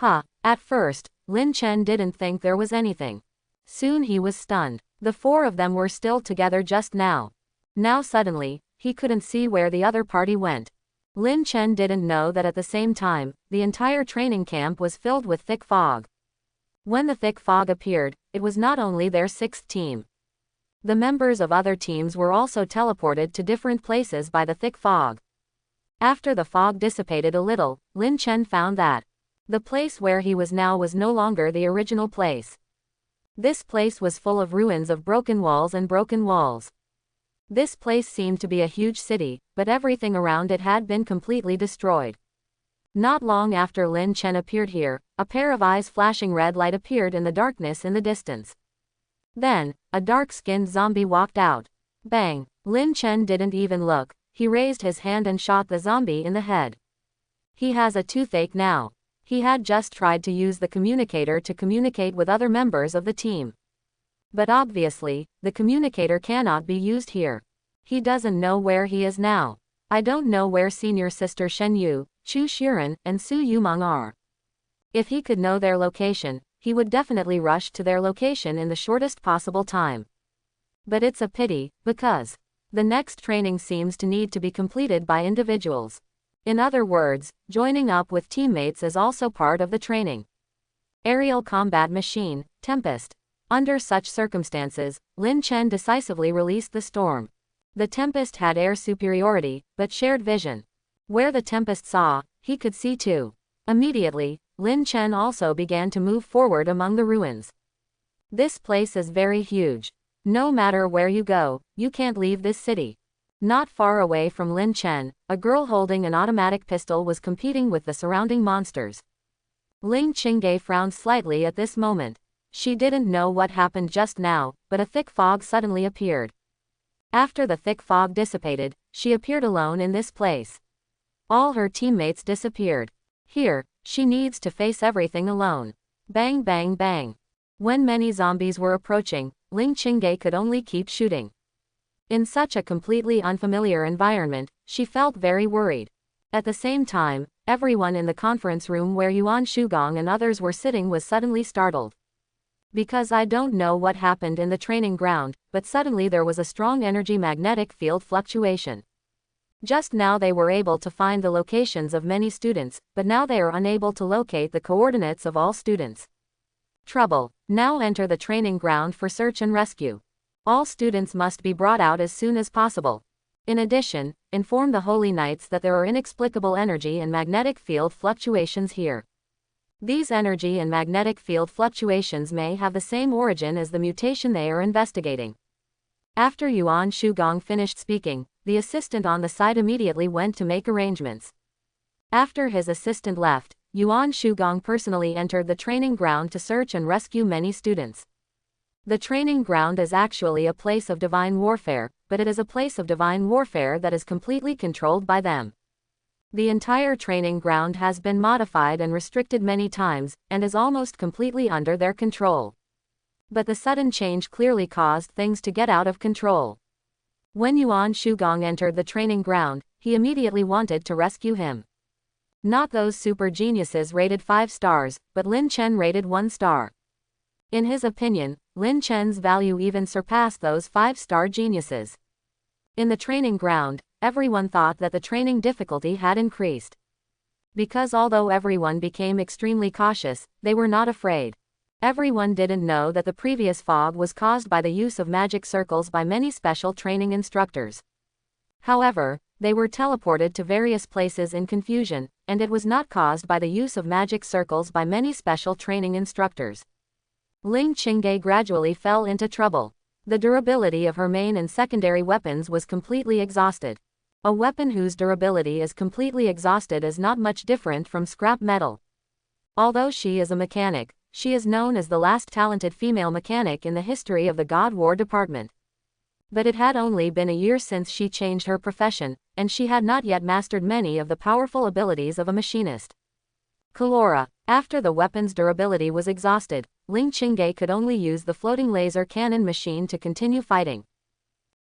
At first, Lin Chen didn't think there was anything. Soon he was stunned. The four of them were still together just now. Now suddenly, he couldn't see where the other party went. Lin Chen didn't know that at the same time, the entire training camp was filled with thick fog. When the thick fog appeared, it was not only their sixth team. The members of other teams were also teleported to different places by the thick fog. After the fog dissipated a little, Lin Chen found that the place where he was now was no longer the original place. This place was full of ruins of broken walls and broken walls. This place seemed to be a huge city, but everything around it had been completely destroyed. Not long after Lin Chen appeared here, a pair of eyes flashing red light appeared in the darkness in the distance. Then, a dark-skinned zombie walked out. Bang! Lin Chen didn't even look, he raised his hand and shot the zombie in the head. He has a toothache now. He had just tried to use the communicator to communicate with other members of the team. But obviously, the communicator cannot be used here. He doesn't know where he is now. I don't know where senior sister Shen Yu, Chu Shiren, and Su Yumeng are. If he could know their location, he would definitely rush to their location in the shortest possible time. But it's a pity, because the next training seems to need to be completed by individuals. In other words, joining up with teammates is also part of the training. Aerial combat machine, Tempest. Under such circumstances, Lin Chen decisively released the storm. The Tempest had air superiority, but shared vision. Where the Tempest saw, he could see too. Immediately, Lin Chen also began to move forward among the ruins. This place is very huge. No matter where you go, you can't leave this city. Not far away from Lin Chen, a girl holding an automatic pistol was competing with the surrounding monsters. Ling Qingge frowned slightly at this moment. She didn't know what happened just now, but a thick fog suddenly appeared. After the thick fog dissipated, she appeared alone in this place. All her teammates disappeared. Here, she needs to face everything alone. Bang bang bang. When many zombies were approaching, Ling Qingge could only keep shooting. In such a completely unfamiliar environment, she felt very worried. At the same time, everyone in the conference room where Yuan Shugong and others were sitting was suddenly startled. Because I don't know what happened in the training ground, but suddenly there was a strong energy magnetic field fluctuation. Just now they were able to find the locations of many students, but now they are unable to locate the coordinates of all students. Trouble. Now enter the training ground for search and rescue. All students must be brought out as soon as possible. In addition, inform the Holy Knights that there are inexplicable energy and magnetic field fluctuations here. These energy and magnetic field fluctuations may have the same origin as the mutation they are investigating. After Yuan Shugong finished speaking, the assistant on the side immediately went to make arrangements. After his assistant left, Yuan Shugong personally entered the training ground to search and rescue many students. The training ground is actually a place of divine warfare, but it is a place of divine warfare that is completely controlled by them. The entire training ground has been modified and restricted many times, and is almost completely under their control. But the sudden change clearly caused things to get out of control. When Yuan Shugong entered the training ground, he immediately wanted to rescue him. Not those super geniuses rated 5 stars, but Lin Chen rated 1 star. In his opinion, Lin Chen's value even surpassed those 5-star geniuses. In the training ground, everyone thought that the training difficulty had increased. Because although everyone became extremely cautious, they were not afraid. Everyone didn't know that the previous fog was caused by the use of magic circles by many special training instructors. However, they were teleported to various places in confusion, and it was not caused by the use of magic circles by many special training instructors. Ling Qingge gradually fell into trouble. The durability of her main and secondary weapons was completely exhausted. A weapon whose durability is completely exhausted is not much different from scrap metal. Although she is a mechanic, she is known as the last talented female mechanic in the history of the God War Department. But it had only been a year since she changed her profession, and she had not yet mastered many of the powerful abilities of a machinist. Calora. After the weapon's durability was exhausted, Ling Qingge could only use the floating laser cannon machine to continue fighting.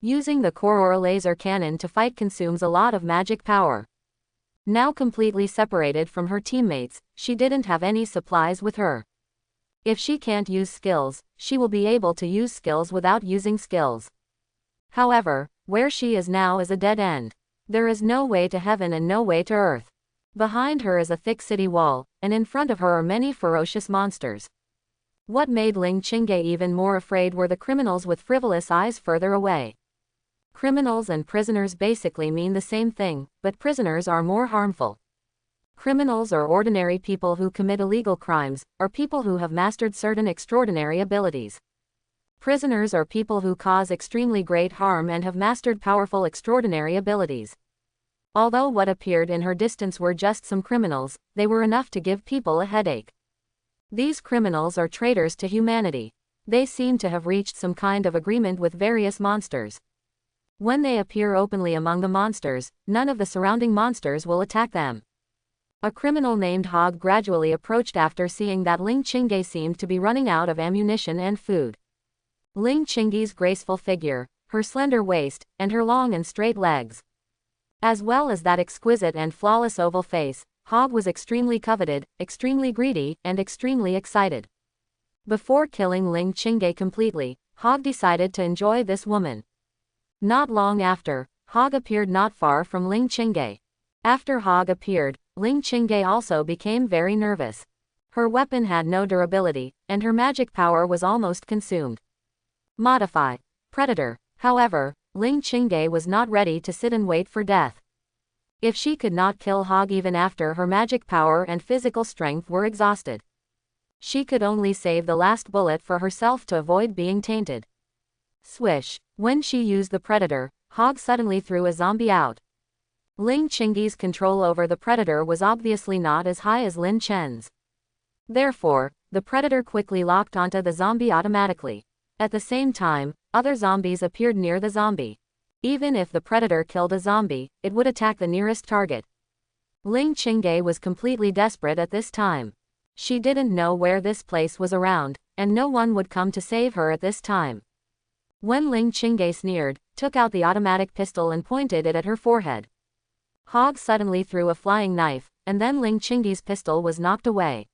Using the Corora laser cannon to fight consumes a lot of magic power. Now completely separated from her teammates, she didn't have any supplies with her. If she can't use skills, she will be able to use skills without using skills. However, where she is now is a dead end. There is no way to heaven and no way to earth. Behind her is a thick city wall, and in front of her are many ferocious monsters. What made Ling Qingge even more afraid were the criminals with frivolous eyes further away. Criminals and prisoners basically mean the same thing, but prisoners are more harmful. Criminals are ordinary people who commit illegal crimes, or people who have mastered certain extraordinary abilities. Prisoners are people who cause extremely great harm and have mastered powerful extraordinary abilities. Although what appeared in her distance were just some criminals, they were enough to give people a headache. These criminals are traitors to humanity. They seem to have reached some kind of agreement with various monsters. When they appear openly among the monsters, none of the surrounding monsters will attack them. A criminal named Hog gradually approached after seeing that Ling Qingge seemed to be running out of ammunition and food. Ling Qingge's graceful figure, her slender waist, and her long and straight legs, as well as that exquisite and flawless oval face, Hog was extremely coveted, extremely greedy, and extremely excited. Before killing Ling Qingge completely, Hog decided to enjoy this woman. Not long after, Hog appeared not far from Ling Qingge. After Hog appeared, Ling Qingge also became very nervous. Her weapon had no durability, and her magic power was almost consumed. Modify. Predator. However, Ling Qingge was not ready to sit and wait for death. If she could not kill Hog even after her magic power and physical strength were exhausted, she could only save the last bullet for herself to avoid being tainted. Swish. When she used the predator, Hog suddenly threw a zombie out. Ling Qingge's control over the predator was obviously not as high as Lin Chen's. Therefore, the predator quickly locked onto the zombie automatically. At the same time, other zombies appeared near the zombie. Even if the predator killed a zombie, it would attack the nearest target. Ling Qingge was completely desperate at this time. She didn't know where this place was around, and no one would come to save her at this time. When Ling Qingge sneered, took out the automatic pistol and pointed it at her forehead, Hog suddenly threw a flying knife, and then Ling Qingge's pistol was knocked away.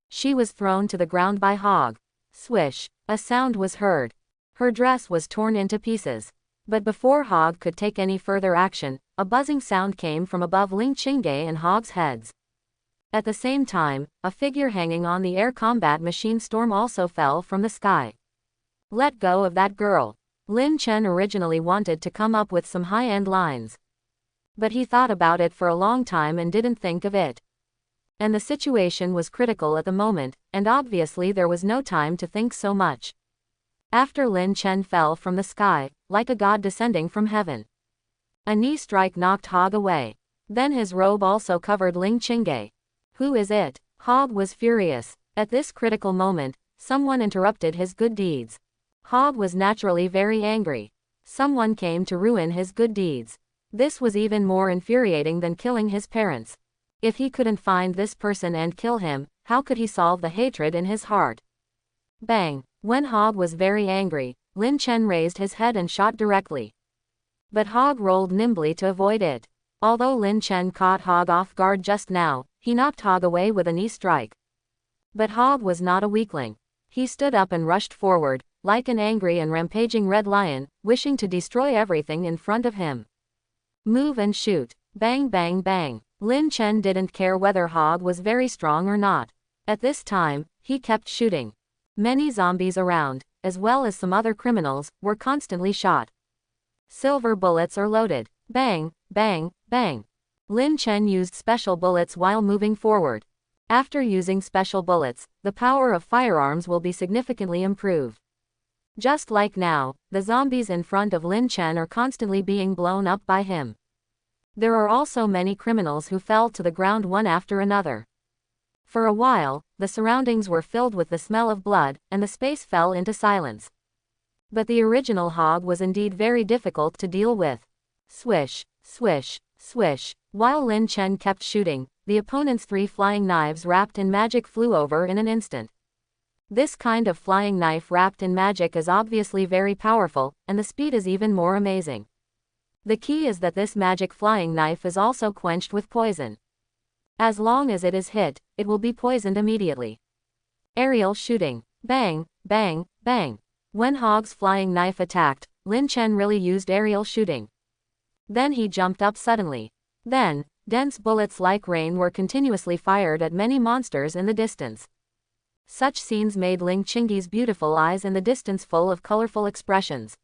She was thrown to the ground by Hog. Swish. A sound was heard. Her dress was torn into pieces. But before Hog could take any further action, a buzzing sound came from above Ling Qingge and Hog's heads. At the same time, a figure hanging on the air combat machine storm also fell from the sky. Let go of that girl. Lin Chen originally wanted to come up with some high-end lines. But he thought about it for a long time and didn't think of it. And the situation was critical at the moment, and obviously there was no time to think so much. After Lin Chen fell from the sky, like a god descending from heaven, a knee strike knocked Hog away. Then his robe also covered Ling Qingge. Who is it? Hog was furious. At this critical moment, someone interrupted his good deeds. Hog was naturally very angry. Someone came to ruin his good deeds. This was even more infuriating than killing his parents. If he couldn't find this person and kill him, how could he solve the hatred in his heart? Bang! When Hog was very angry, Lin Chen raised his head and shot directly. But Hog rolled nimbly to avoid it. Although Lin Chen caught Hog off guard just now, he knocked Hog away with a knee strike. But Hog was not a weakling. He stood up and rushed forward, like an angry and rampaging red lion, wishing to destroy everything in front of him. Move and shoot. Bang bang bang. Lin Chen didn't care whether Hog was very strong or not. At this time, he kept shooting. Many zombies around, as well as some other criminals, were constantly shot. Silver bullets are loaded. Bang, bang, bang. Lin Chen used special bullets while moving forward. After using special bullets, the power of firearms will be significantly improved. Just like now, the zombies in front of Lin Chen are constantly being blown up by him. There are also many criminals who fell to the ground one after another. For a while, the surroundings were filled with the smell of blood, and the space fell into silence. But the original Hog was indeed very difficult to deal with. Swish, swish, swish. While Lin Chen kept shooting, the opponent's 3 flying knives wrapped in magic flew over in an instant. This kind of flying knife wrapped in magic is obviously very powerful, and the speed is even more amazing. The key is that this magic flying knife is also quenched with poison. As long as it is hit, it will be poisoned immediately. Aerial shooting. Bang, bang, bang. When Hog's flying knife attacked, Lin Chen really used aerial shooting. Then he jumped up suddenly. Then, dense bullets like rain were continuously fired at many monsters in the distance. Such scenes made Ling Qingyi's beautiful eyes in the distance full of colorful expressions.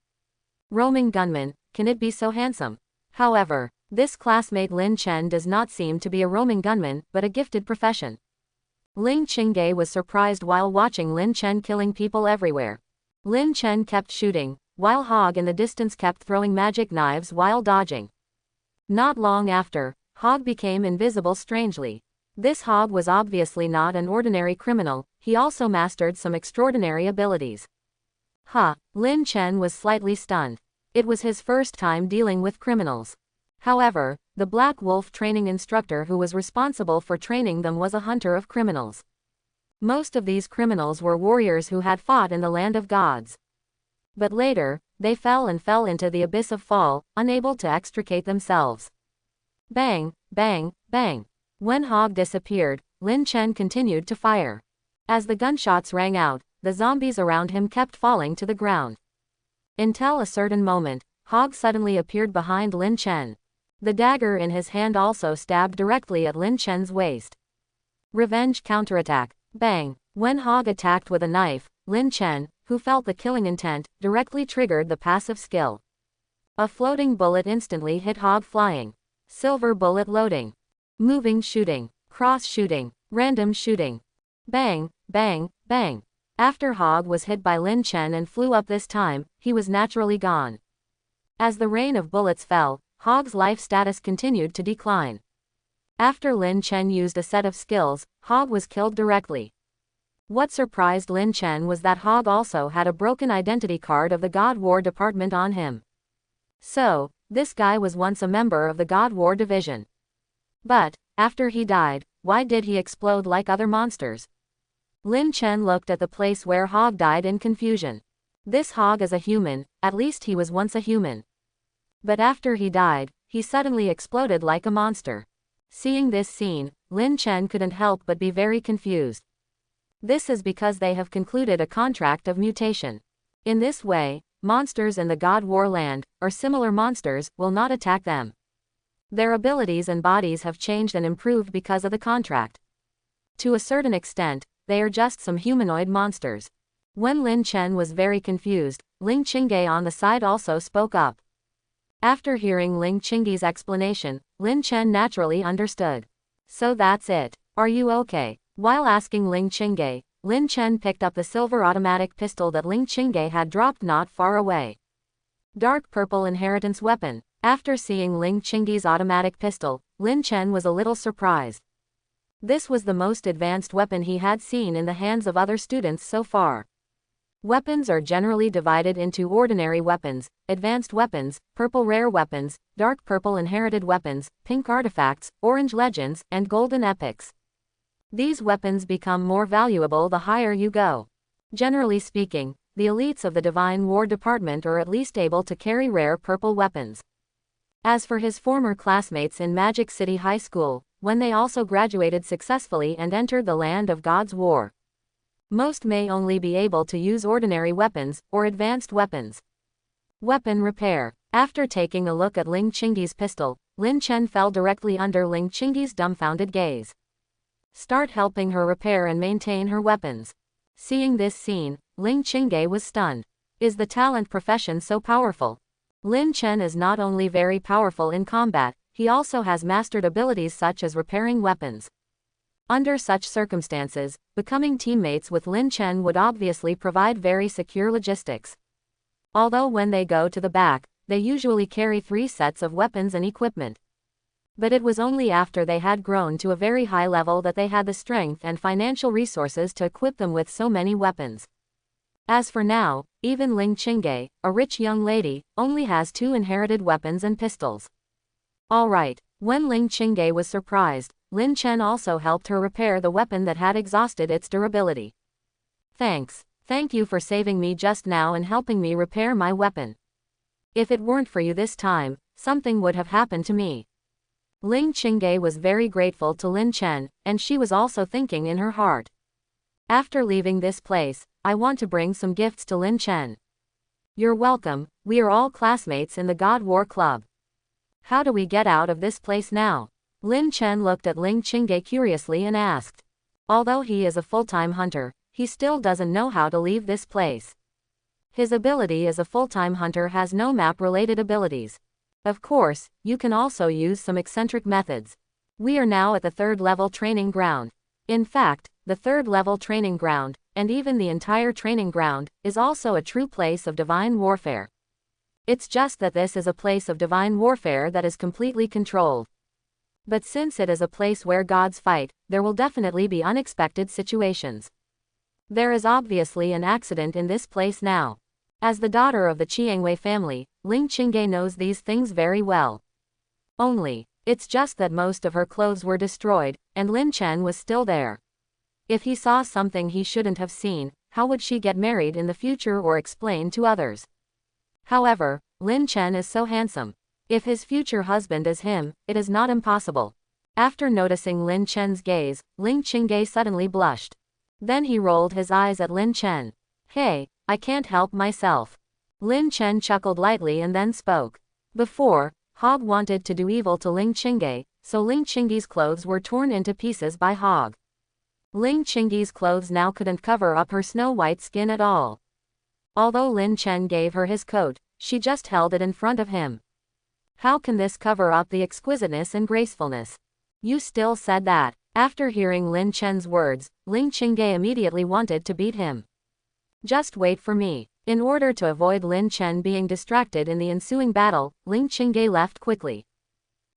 Roaming gunman, can it be so handsome? However, this classmate Lin Chen does not seem to be a roaming gunman, but a gifted profession. Ling Qingyi was surprised while watching Lin Chen killing people everywhere. Lin Chen kept shooting, while Hog in the distance kept throwing magic knives while dodging. Not long after, Hog became invisible strangely. This Hog was obviously not an ordinary criminal, he also mastered some extraordinary abilities. Lin Chen was slightly stunned. It was his first time dealing with criminals. However, the Black Wolf training instructor who was responsible for training them was a hunter of criminals. Most of these criminals were warriors who had fought in the land of gods. But later, they fell into the abyss of fall, unable to extricate themselves. Bang, bang, bang. When Hog disappeared, Lin Chen continued to fire. As the gunshots rang out, the zombies around him kept falling to the ground. Until a certain moment, Hog suddenly appeared behind Lin Chen. The dagger in his hand also stabbed directly at Lin Chen's waist. Revenge counterattack. Bang. When Hog attacked with a knife, Lin Chen, who felt the killing intent, directly triggered the passive skill. A floating bullet instantly hit Hog flying. Silver bullet loading. Moving shooting. Cross shooting. Random shooting. Bang, bang, bang. After Hog was hit by Lin Chen and flew up this time, he was naturally gone. As the rain of bullets fell, Hog's life status continued to decline. After Lin Chen used a set of skills, Hog was killed directly. What surprised Lin Chen was that Hog also had a broken identity card of the God War department on him. So, this guy was once a member of the God War division. But, after he died, why did he explode like other monsters? Lin Chen looked at the place where Hog died in confusion. This Hog is a human, at least he was once a human. But after he died, he suddenly exploded like a monster. Seeing this scene, Lin Chen couldn't help but be very confused. This is because they have concluded a contract of mutation. In this way, monsters in the God War land, or similar monsters, will not attack them. Their abilities and bodies have changed and improved because of the contract. To a certain extent, they are just some humanoid monsters. When Lin Chen was very confused, Ling Qingyi on the side also spoke up. After hearing Ling Qingyi's explanation, Lin Chen naturally understood. So that's it. Are you okay? While asking Ling Qingyi, Lin Chen picked up the silver automatic pistol that Ling Qingyi had dropped not far away. Dark purple inheritance weapon. After seeing Ling Qingyi's automatic pistol, Lin Chen was a little surprised. This was the most advanced weapon he had seen in the hands of other students so far. Weapons are generally divided into ordinary weapons, advanced weapons, purple rare weapons, dark purple inherited weapons, pink artifacts, orange legends, and golden epics. These weapons become more valuable the higher you go. Generally speaking, the elites of the Divine War Department are at least able to carry rare purple weapons. As for his former classmates in Magic City High School, when they also graduated successfully and entered the land of God's war, most may only be able to use ordinary weapons, or advanced weapons. Weapon repair. After taking a look at Ling Qingyi's pistol, Lin Chen fell directly under Ling Qingyi's dumbfounded gaze. Start helping her repair and maintain her weapons. Seeing this scene, Ling Qingyi was stunned. Is the talent profession so powerful? Lin Chen is not only very powerful in combat, he also has mastered abilities such as repairing weapons. Under such circumstances, becoming teammates with Lin Chen would obviously provide very secure logistics. Although when they go to the back, they usually carry 3 sets of weapons and equipment. But it was only after they had grown to a very high level that they had the strength and financial resources to equip them with so many weapons. As for now, even Ling Qingyi, a rich young lady, only has 2 inherited weapons and pistols. Alright, when Ling Qingyi was surprised, Lin Chen also helped her repair the weapon that had exhausted its durability. Thanks. Thank you for saving me just now and helping me repair my weapon. If it weren't for you this time, something would have happened to me. Ling Qingyi was very grateful to Lin Chen, and she was also thinking in her heart. After leaving this place, I want to bring some gifts to Lin Chen. You're welcome, we are all classmates in the God War Club. How do we get out of this place now? Lin Chen looked at Ling Qingyi curiously and asked. Although he is a full-time hunter, he still doesn't know how to leave this place. His ability as a full-time hunter has no map-related abilities. Of course, you can also use some eccentric methods. We are now at the 3rd level training ground. In fact, the 3rd level training ground, and even the entire training ground, is also a true place of divine warfare. It's just that this is a place of divine warfare that is completely controlled. But since it is a place where gods fight, there will definitely be unexpected situations. There is obviously an accident in this place now. As the daughter of the Chiangwei family, Ling Qingyi knows these things very well. Only, it's just that most of her clothes were destroyed, and Lin Chen was still there. If he saw something he shouldn't have seen, how would she get married in the future or explain to others? However, Lin Chen is so handsome. If his future husband is him, it is not impossible. After noticing Lin Chen's gaze, Ling Qingyi suddenly blushed. Then he rolled his eyes at Lin Chen. Hey, I can't help myself. Lin Chen chuckled lightly and then spoke. Before, Hog wanted to do evil to Ling Qingyi, so Ling Qingyi's clothes were torn into pieces by Hog. Ling Qingyi's clothes now couldn't cover up her snow-white skin at all. Although Lin Chen gave her his coat, she just held it in front of him. How can this cover up the exquisiteness and gracefulness? You still said that. After hearing Lin Chen's words, Ling Qingyi immediately wanted to beat him. Just wait for me. In order to avoid Lin Chen being distracted in the ensuing battle, Ling Qingyi left quickly.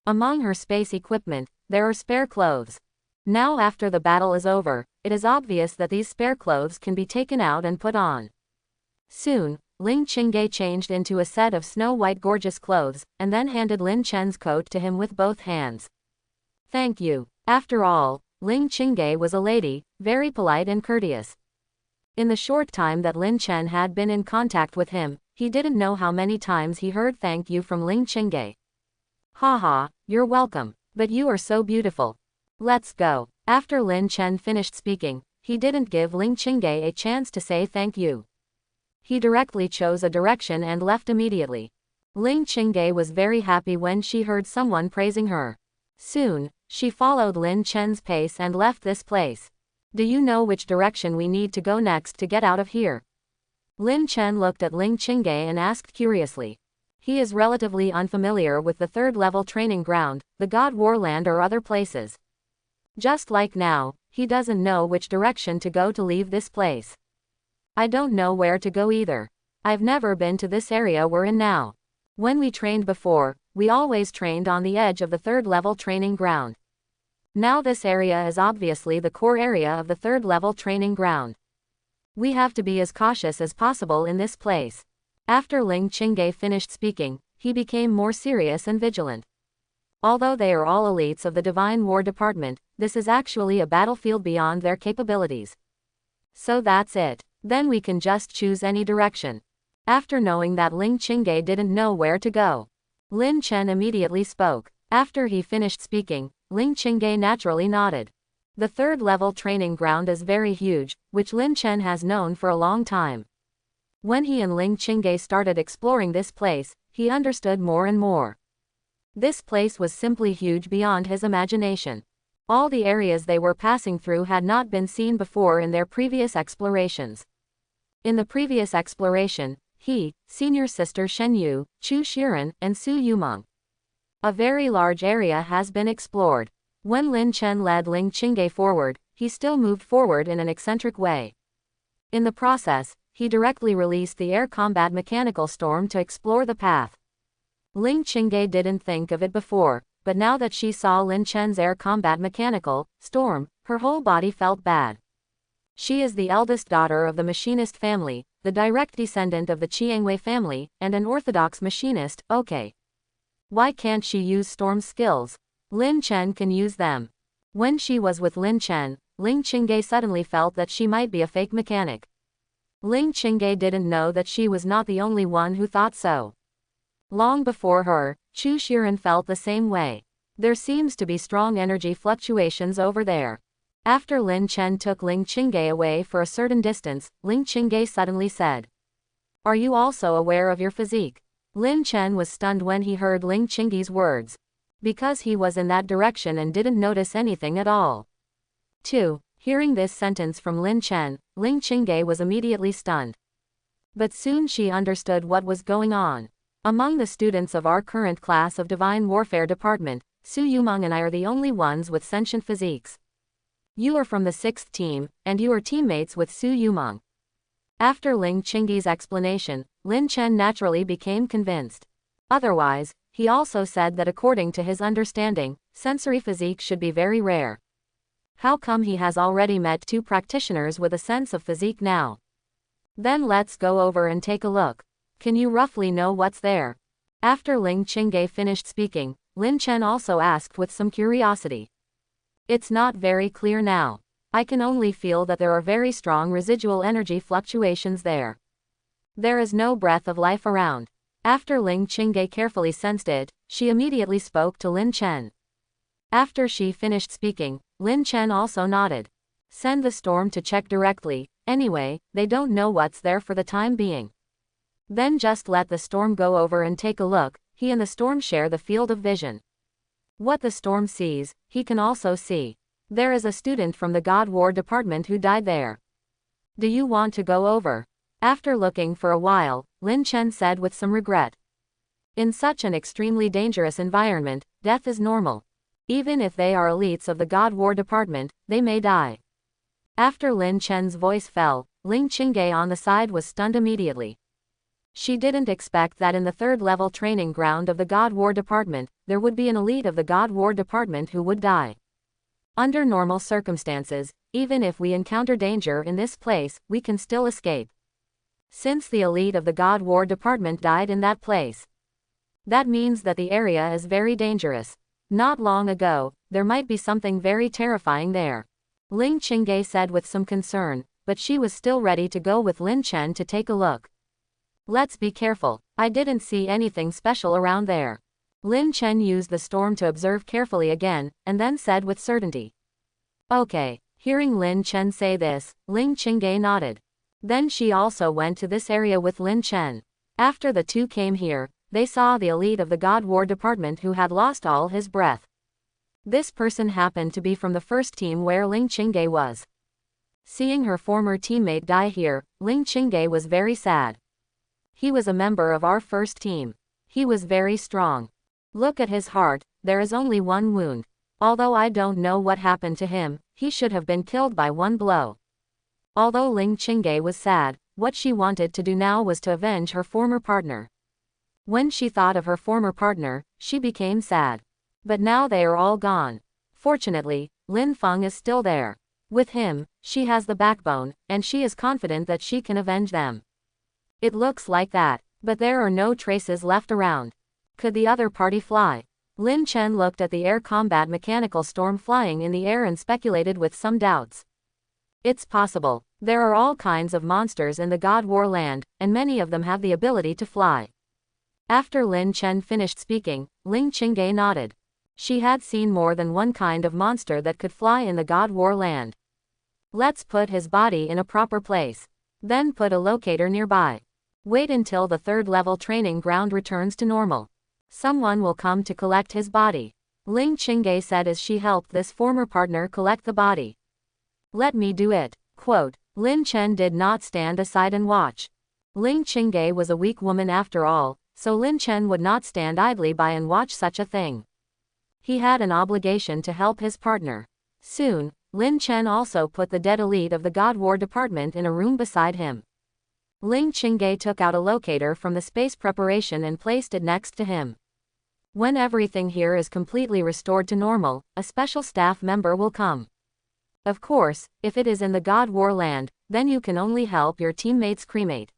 Among her space equipment, there are spare clothes. Now after the battle is over, it is obvious that these spare clothes can be taken out and put on. Soon, Ling Qingyi changed into a set of snow-white gorgeous clothes, and then handed Lin Chen's coat to him with both hands. Thank you. After all, Ling Qingyi was a lady, very polite and courteous. In the short time that Lin Chen had been in contact with him, he didn't know how many times he heard thank you from Ling Qingyi. Haha, you're welcome, but you are so beautiful. Let's go. After Lin Chen finished speaking, he didn't give Ling Qingyi a chance to say thank you. He directly chose a direction and left immediately. Ling Qingyi was very happy when she heard someone praising her. Soon, she followed Lin Chen's pace and left this place. Do you know which direction we need to go next to get out of here? Lin Chen looked at Ling Qingyi and asked curiously. He is relatively unfamiliar with the 3rd level training ground, the God War Land or other places. Just like now, he doesn't know which direction to go to leave this place. I don't know where to go either. I've never been to this area we're in now. When we trained before, we always trained on the edge of the 3rd level training ground. Now this area is obviously the core area of the 3rd level training ground. We have to be as cautious as possible in this place. After Ling Qingyi finished speaking, he became more serious and vigilant. Although they are all elites of the Divine War Department, this is actually a battlefield beyond their capabilities. So that's it. Then we can just choose any direction. After knowing that Ling Qingge didn't know where to go, Lin Chen immediately spoke. After he finished speaking, Ling Qingge naturally nodded. The third level training ground is very huge, which Lin Chen has known for a long time. When he and Ling Qingge started exploring this place, he understood more and more. This place was simply huge beyond his imagination. All the areas they were passing through had not been seen before in their previous explorations. In the previous exploration, he, senior sister Shen Yu, Chu Shiren, and Su Yumeng. A very large area has been explored. When Lin Chen led Ling Qingge forward, he still moved forward in an eccentric way. In the process, he directly released the air combat mechanical storm to explore the path. Ling Qingge didn't think of it before, but now that she saw Lin Chen's air combat mechanical storm, her whole body felt bad. She is the eldest daughter of the machinist family, the direct descendant of the Chiangwei family, and an orthodox machinist. Okay. Why can't she use Storm's skills? Lin Chen can use them. When she was with Lin Chen, Ling Qingge suddenly felt that she might be a fake mechanic. Ling Qingge didn't know that she was not the only one who thought so. Long before her, Chu Shiren felt the same way. There seems to be strong energy fluctuations over there. After Lin Chen took Ling Qingge away for a certain distance, Ling Qingge suddenly said, "Are you also aware of your physique?" Lin Chen was stunned when he heard Ling Qingge's words, because he was in that direction and didn't notice anything at all. 2. Hearing this sentence from Lin Chen, Ling Qingge was immediately stunned. But soon she understood what was going on. Among the students of our current class of Divine Warfare Department, Su Yumeng and I are the only ones with sentient physiques. You are from the 6th team, and you are teammates with Su Yumeng. After Ling Qingge's explanation, Lin Chen naturally became convinced. Otherwise, he also said that according to his understanding, sensory physique should be very rare. How come he has already met 2 practitioners with a sense of physique now? Then let's go over and take a look. Can you roughly know what's there? After Ling Qingge finished speaking, Lin Chen also asked with some curiosity. It's not very clear now. I can only feel that there are very strong residual energy fluctuations there. There is no breath of life around. After Ling Qingge carefully sensed it, she immediately spoke to Lin Chen. After she finished speaking, Lin Chen also nodded. Send the storm to check directly. Anyway, they don't know what's there for the time being. Then just let the storm go over and take a look. He and the storm share the field of vision. What the storm sees, he can also see. There is a student from the God War department who died there. Do you want to go over? After looking for a while, Lin Chen said with some regret. In such an extremely dangerous environment, death is normal. Even if they are elites of the God War department, they may die. After Lin Chen's voice fell, Ling Qingge on the side was stunned immediately. She didn't expect that in the 3rd level training ground of the God War department, there would be an elite of the God War department who would die. Under normal circumstances, even if we encounter danger in this place, we can still escape. Since the elite of the God War department died in that place, that means that the area is very dangerous. Not long ago, there might be something very terrifying there. Ling Qingge said with some concern, but she was still ready to go with Lin Chen to take a look. Let's be careful. I didn't see anything special around there. Lin Chen used the storm to observe carefully again, and then said with certainty. Okay. Hearing Lin Chen say this, Ling Qingge nodded. Then she also went to this area with Lin Chen. After the 2 came here, they saw the elite of the God War department who had lost all his breath. This person happened to be from the 1st team where Ling Qingge was. Seeing her former teammate die here, Ling Qingge was very sad. He was a member of our 1st team. He was very strong. Look at his heart, there is only 1 wound. Although I don't know what happened to him, he should have been killed by 1 blow. Although Ling Qingge was sad, what she wanted to do now was to avenge her former partner. When she thought of her former partner, she became sad. But now they are all gone. Fortunately, Lin Feng is still there. With him, she has the backbone, and she is confident that she can avenge them. It looks like that, but there are no traces left around. Could the other party fly? Lin Chen looked at the air combat mechanical storm flying in the air and speculated with some doubts. It's possible. There are all kinds of monsters in the God War land, and many of them have the ability to fly. After Lin Chen finished speaking, Ling Qingge nodded. She had seen more than one kind of monster that could fly in the God War land. Let's put his body in a proper place. Then put a locator nearby. Wait until the third level training ground returns to normal. Someone will come to collect his body. Ling Qingge said as she helped this former partner collect the body. Let me do it. Quote, Lin Chen did not stand aside and watch. Ling Qingge was a weak woman after all, so Lin Chen would not stand idly by and watch such a thing. He had an obligation to help his partner. Soon, Lin Chen also put the dead elite of the God War department in a room beside him. Ling Qingge took out a locator from the space preparation and placed it next to him. When everything here is completely restored to normal, a special staff member will come. Of course, if it is in the God War land, then you can only help your teammates cremate.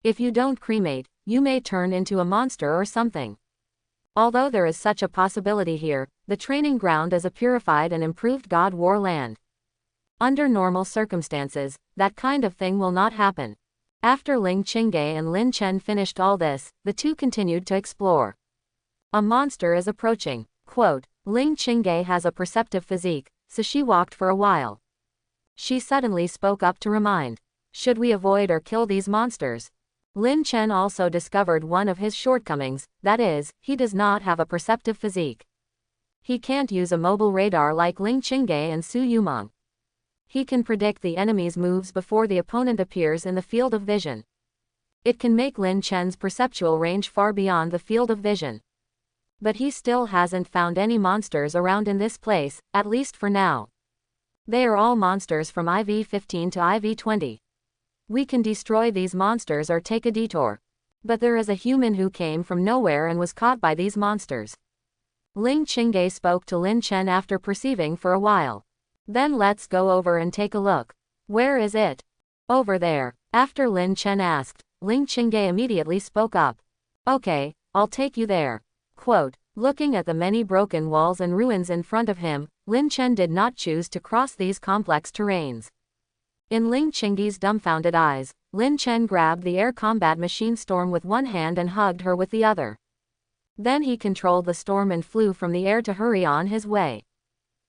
If you don't cremate, you may turn into a monster or something. Although there is such a possibility here, the training ground is a purified and improved God War land. Under normal circumstances, that kind of thing will not happen. After Ling Qingge and Lin Chen finished all this, the two continued to explore. A monster is approaching. Quote, Ling Qingge has a perceptive physique, so she walked for a while. She suddenly spoke up to remind. Should we avoid or kill these monsters? Lin Chen also discovered one of his shortcomings, that is, he does not have a perceptive physique. He can't use a mobile radar like Ling Qingge and Su Yumeng. He can predict the enemy's moves before the opponent appears in the field of vision. It can make Lin Chen's perceptual range far beyond the field of vision. But he still hasn't found any monsters around in this place, at least for now. They are all monsters from IV-15 to IV-20. We can destroy these monsters or take a detour. But there is a human who came from nowhere and was caught by these monsters. Ling Qingge spoke to Lin Chen after perceiving for a while. Then let's go over and take a look. Where is it? Over there. After Lin Chen asked, Ling Qingge immediately spoke up. Okay, I'll take you there. Quote, looking at the many broken walls and ruins in front of him, Lin Chen did not choose to cross these complex terrains. In Ling Qingge's dumbfounded eyes, Lin Chen grabbed the air combat machine Storm with one hand and hugged her with the other. Then he controlled the storm and flew from the air to hurry on his way.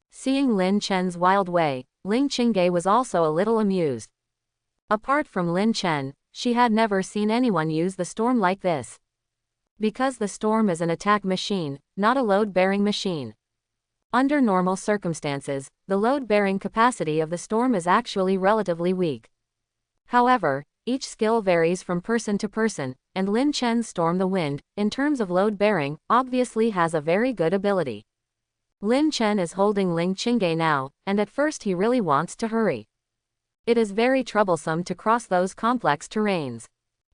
Seeing Lin Chen's wild way, Ling Qingge was also a little amused. Apart from Lin Chen, she had never seen anyone use the storm like this. Because the storm is an attack machine, not a load-bearing machine. Under normal circumstances, the load-bearing capacity of the storm is actually relatively weak. However, each skill varies from person to person, and Lin Chen's Storm the Wind, in terms of load-bearing, obviously has a very good ability. Lin Chen is holding Ling Qingge now, and at first he really wants to hurry. It is very troublesome to cross those complex terrains.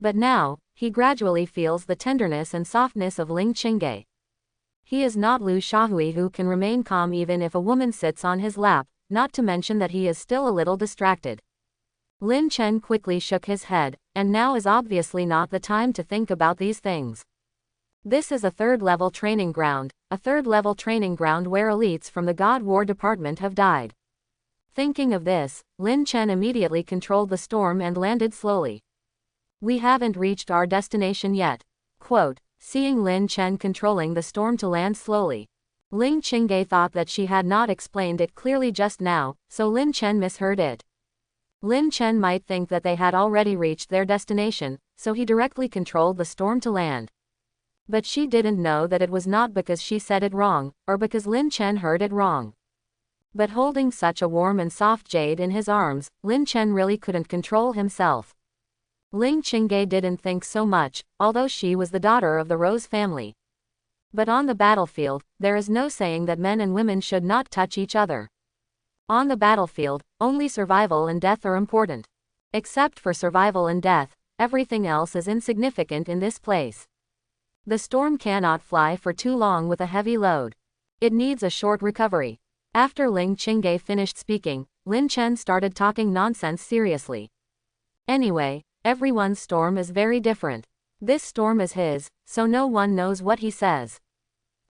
But now, he gradually feels the tenderness and softness of Ling Qingge. He is not Lu Shahui who can remain calm even if a woman sits on his lap, not to mention that he is still a little distracted. Lin Chen quickly shook his head, and now is obviously not the time to think about these things. This is a third-level training ground, where elites from the God War department have died. Thinking of this, Lin Chen immediately controlled the storm and landed slowly. We haven't reached our destination yet. Quote, seeing Lin Chen controlling the storm to land slowly. Ling Qingge thought that she had not explained it clearly just now, so Lin Chen misheard it. Lin Chen might think that they had already reached their destination, so he directly controlled the storm to land. But she didn't know that it was not because she said it wrong, or because Lin Chen heard it wrong. But holding such a warm and soft jade in his arms, Lin Chen really couldn't control himself. Ling Qingge didn't think so much, although she was the daughter of the Rose family. But on the battlefield, there is no saying that men and women should not touch each other. On the battlefield, only survival and death are important. Except for survival and death, everything else is insignificant in this place. The storm cannot fly for too long with a heavy load. It needs a short recovery. After Ling Qingge finished speaking, Lin Chen started talking nonsense seriously. Anyway, everyone's storm is very different. This storm is his, so no one knows what he says.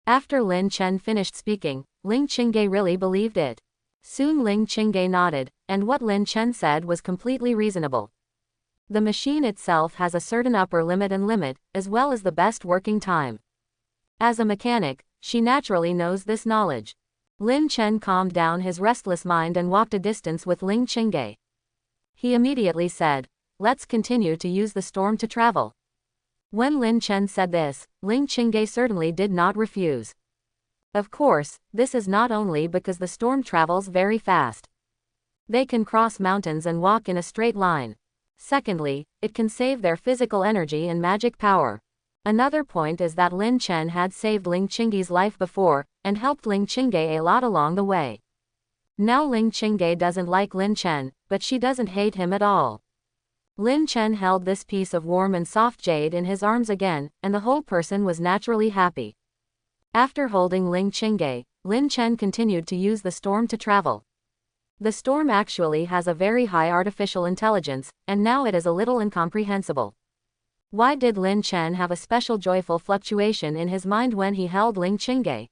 After Lin Chen finished speaking, Ling Qingge really believed it. Soon Ling Qingge nodded, and what Lin Chen said was completely reasonable. The machine itself has a certain upper limit and limit, as well as the best working time. As a mechanic, she naturally knows this knowledge. Lin Chen calmed down his restless mind and walked a distance with Ling Qingge. He immediately said, "Let's continue to use the storm to travel." When Lin Chen said this, Ling Qingge certainly did not refuse. Of course, this is not only because the storm travels very fast. They can cross mountains and walk in a straight line. Secondly, it can save their physical energy and magic power. Another point is that Lin Chen had saved Ling Qingge's life before, and helped Ling Qingge a lot along the way. Now Ling Qingge doesn't like Lin Chen, but she doesn't hate him at all. Lin Chen held this piece of warm and soft jade in his arms again, and the whole person was naturally happy. After holding Ling Qingge, Lin Chen continued to use the storm to travel. The storm actually has a very high artificial intelligence, and now it is a little incomprehensible. Why did Lin Chen have a special joyful fluctuation in his mind when he held Ling Qingge?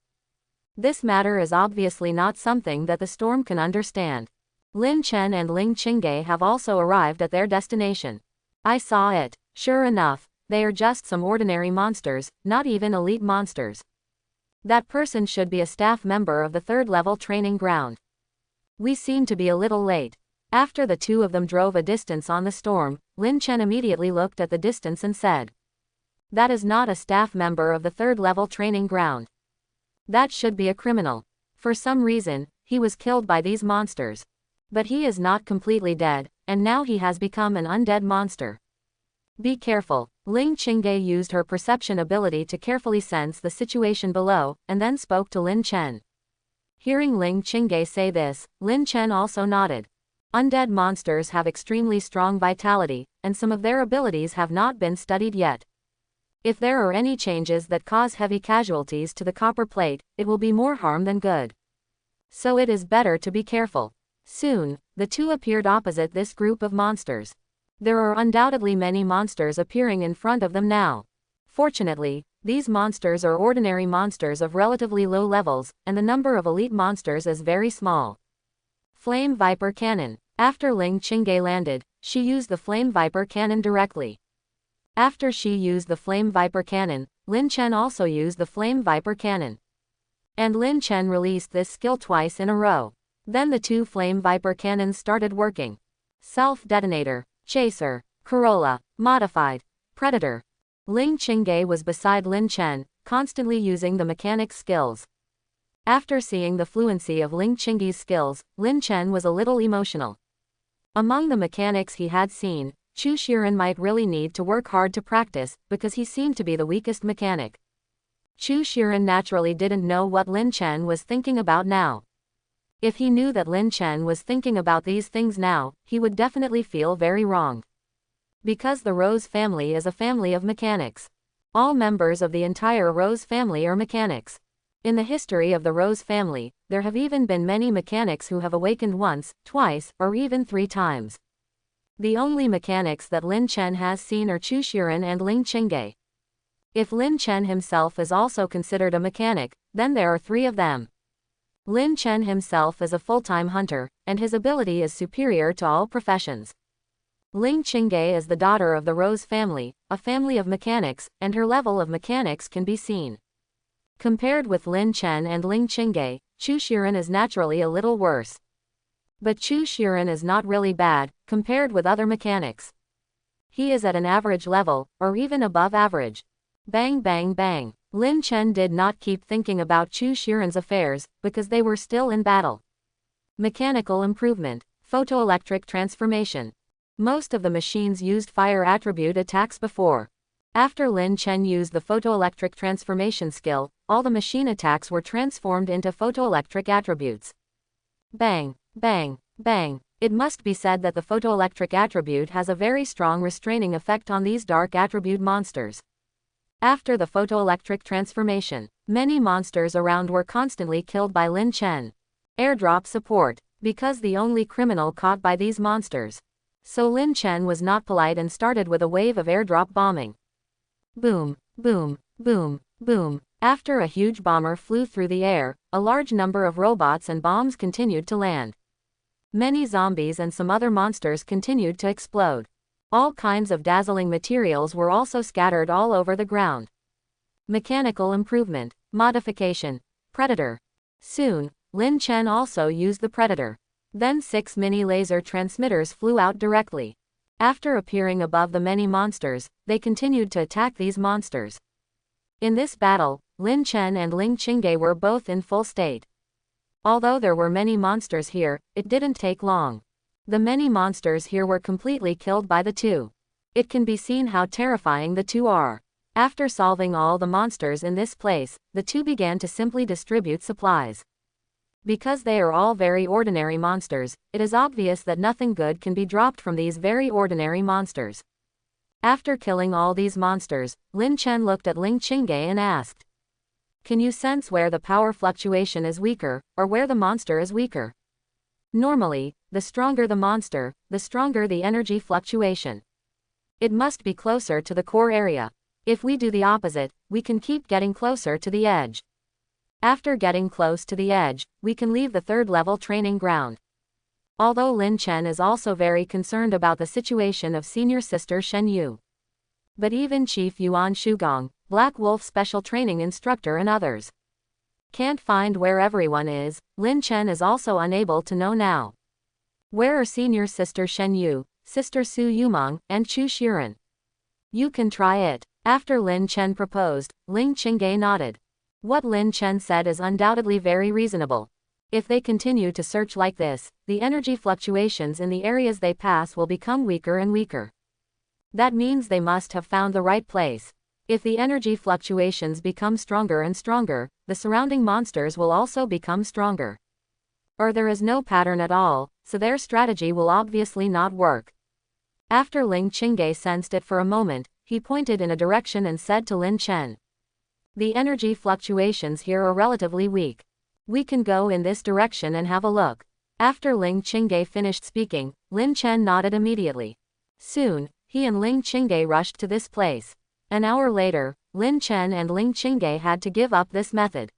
This matter is obviously not something that the storm can understand. Lin Chen and Ling Qingge have also arrived at their destination. I saw it. Sure enough, they are just some ordinary monsters, not even elite monsters. That person should be a staff member of the third-level training ground. We seem to be a little late. After the two of them drove a distance on the storm, Lin Chen immediately looked at the distance and said, "That is not a staff member of the third-level training ground. That should be a criminal. For some reason, he was killed by these monsters. But he is not completely dead, and now he has become an undead monster. Be careful." Ling Qingge used her perception ability to carefully sense the situation below, and then spoke to Lin Chen. Hearing Ling Qingge say this, Lin Chen also nodded. Undead monsters have extremely strong vitality, and some of their abilities have not been studied yet. If there are any changes that cause heavy casualties to the copper plate, it will be more harm than good. So it is better to be careful. Soon, the two appeared opposite this group of monsters. There are undoubtedly many monsters appearing in front of them now. Fortunately, these monsters are ordinary monsters of relatively low levels, and the number of elite monsters is very small. Flame Viper Cannon. After Ling Qingge landed, she used the Flame Viper Cannon directly. After she used the Flame Viper Cannon, Lin Chen also used the Flame Viper Cannon. And Lin Chen released this skill twice in a row. Then the two Flame Viper Cannons started working. Self-Detonator, Chaser, Corolla, Modified, Predator. Ling Qingge was beside Lin Chen, constantly using the mechanic skills. After seeing the fluency of Ling Qingge's skills, Lin Chen was a little emotional. Among the mechanics he had seen, Chu Shiren might really need to work hard to practice, because he seemed to be the weakest mechanic. Chu Shiren naturally didn't know what Lin Chen was thinking about now. If he knew that Lin Chen was thinking about these things now, he would definitely feel very wrong. Because the Rose family is a family of mechanics. All members of the entire Rose family are mechanics. In the history of the Rose family, there have even been many mechanics who have awakened once, twice, or even 3 times. The only mechanics that Lin Chen has seen are Chu Shiren and Ling Qingge. If Lin Chen himself is also considered a mechanic, then there are 3 of them. Lin Chen himself is a full-time hunter, and his ability is superior to all professions. Ling Qingge is the daughter of the Rose family, a family of mechanics, and her level of mechanics can be seen. Compared with Lin Chen and Ling Qingge, Chu Shiren is naturally a little worse. But Chu Shiren is not really bad, compared with other mechanics. He is at an average level, or even above average. Bang bang bang. Lin Chen did not keep thinking about Chu Shiren's affairs, because they were still in battle. Mechanical improvement. Photoelectric transformation. Most of the machines used fire attribute attacks before. After Lin Chen used the photoelectric transformation skill, all the machine attacks were transformed into photoelectric attributes. Bang, bang, bang. It must be said that the photoelectric attribute has a very strong restraining effect on these dark attribute monsters. After the photoelectric transformation, many monsters around were constantly killed by Lin Chen. Airdrop support. Because the only criminal caught by these monsters. So Lin Chen was not polite and started with a wave of airdrop bombing. Boom, boom, boom, boom. After a huge bomber flew through the air, a large number of robots and bombs continued to land. Many zombies and some other monsters continued to explode. All kinds of dazzling materials were also scattered all over the ground. Mechanical improvement. Modification. Predator. Soon, Lin Chen also used the Predator. Then 6 mini laser transmitters flew out directly. After appearing above the many monsters, they continued to attack these monsters. In this battle, Lin Chen and Ling Qingge were both in full state. Although there were many monsters here, it didn't take long. The many monsters here were completely killed by the two. It can be seen how terrifying the two are. After solving all the monsters in this place, the two began to simply distribute supplies. Because they are all very ordinary monsters, it is obvious that nothing good can be dropped from these very ordinary monsters. After killing all these monsters, Lin Chen looked at Ling Qingge and asked, "Can you sense where the power fluctuation is weaker, or where the monster is weaker?" Normally, the stronger the monster, the stronger the energy fluctuation. It must be closer to the core area. If we do the opposite, we can keep getting closer to the edge. After getting close to the edge, we can leave the third level training ground. Although Lin Chen is also very concerned about the situation of senior sister Shen Yu. But even Chief Yuan Shugong, Black Wolf special training instructor and others can't find where everyone is. Lin Chen is also unable to know now. Where are senior sister Shen Yu, sister Su Yumeng, and Chu Shiren? You can try it. After Lin Chen proposed, Ling Qingge nodded. What Lin Chen said is undoubtedly very reasonable. If they continue to search like this, the energy fluctuations in the areas they pass will become weaker and weaker. That means they must have found the right place. If the energy fluctuations become stronger and stronger, the surrounding monsters will also become stronger. Or there is no pattern at all, so their strategy will obviously not work. After Ling Qingge sensed it for a moment, he pointed in a direction and said to Lin Chen, "The energy fluctuations here are relatively weak. We can go in this direction and have a look." After Ling Qingge finished speaking, Lin Chen nodded immediately. Soon, he and Ling Qingge rushed to this place. An hour later, Lin Chen and Ling Qingge had to give up this method.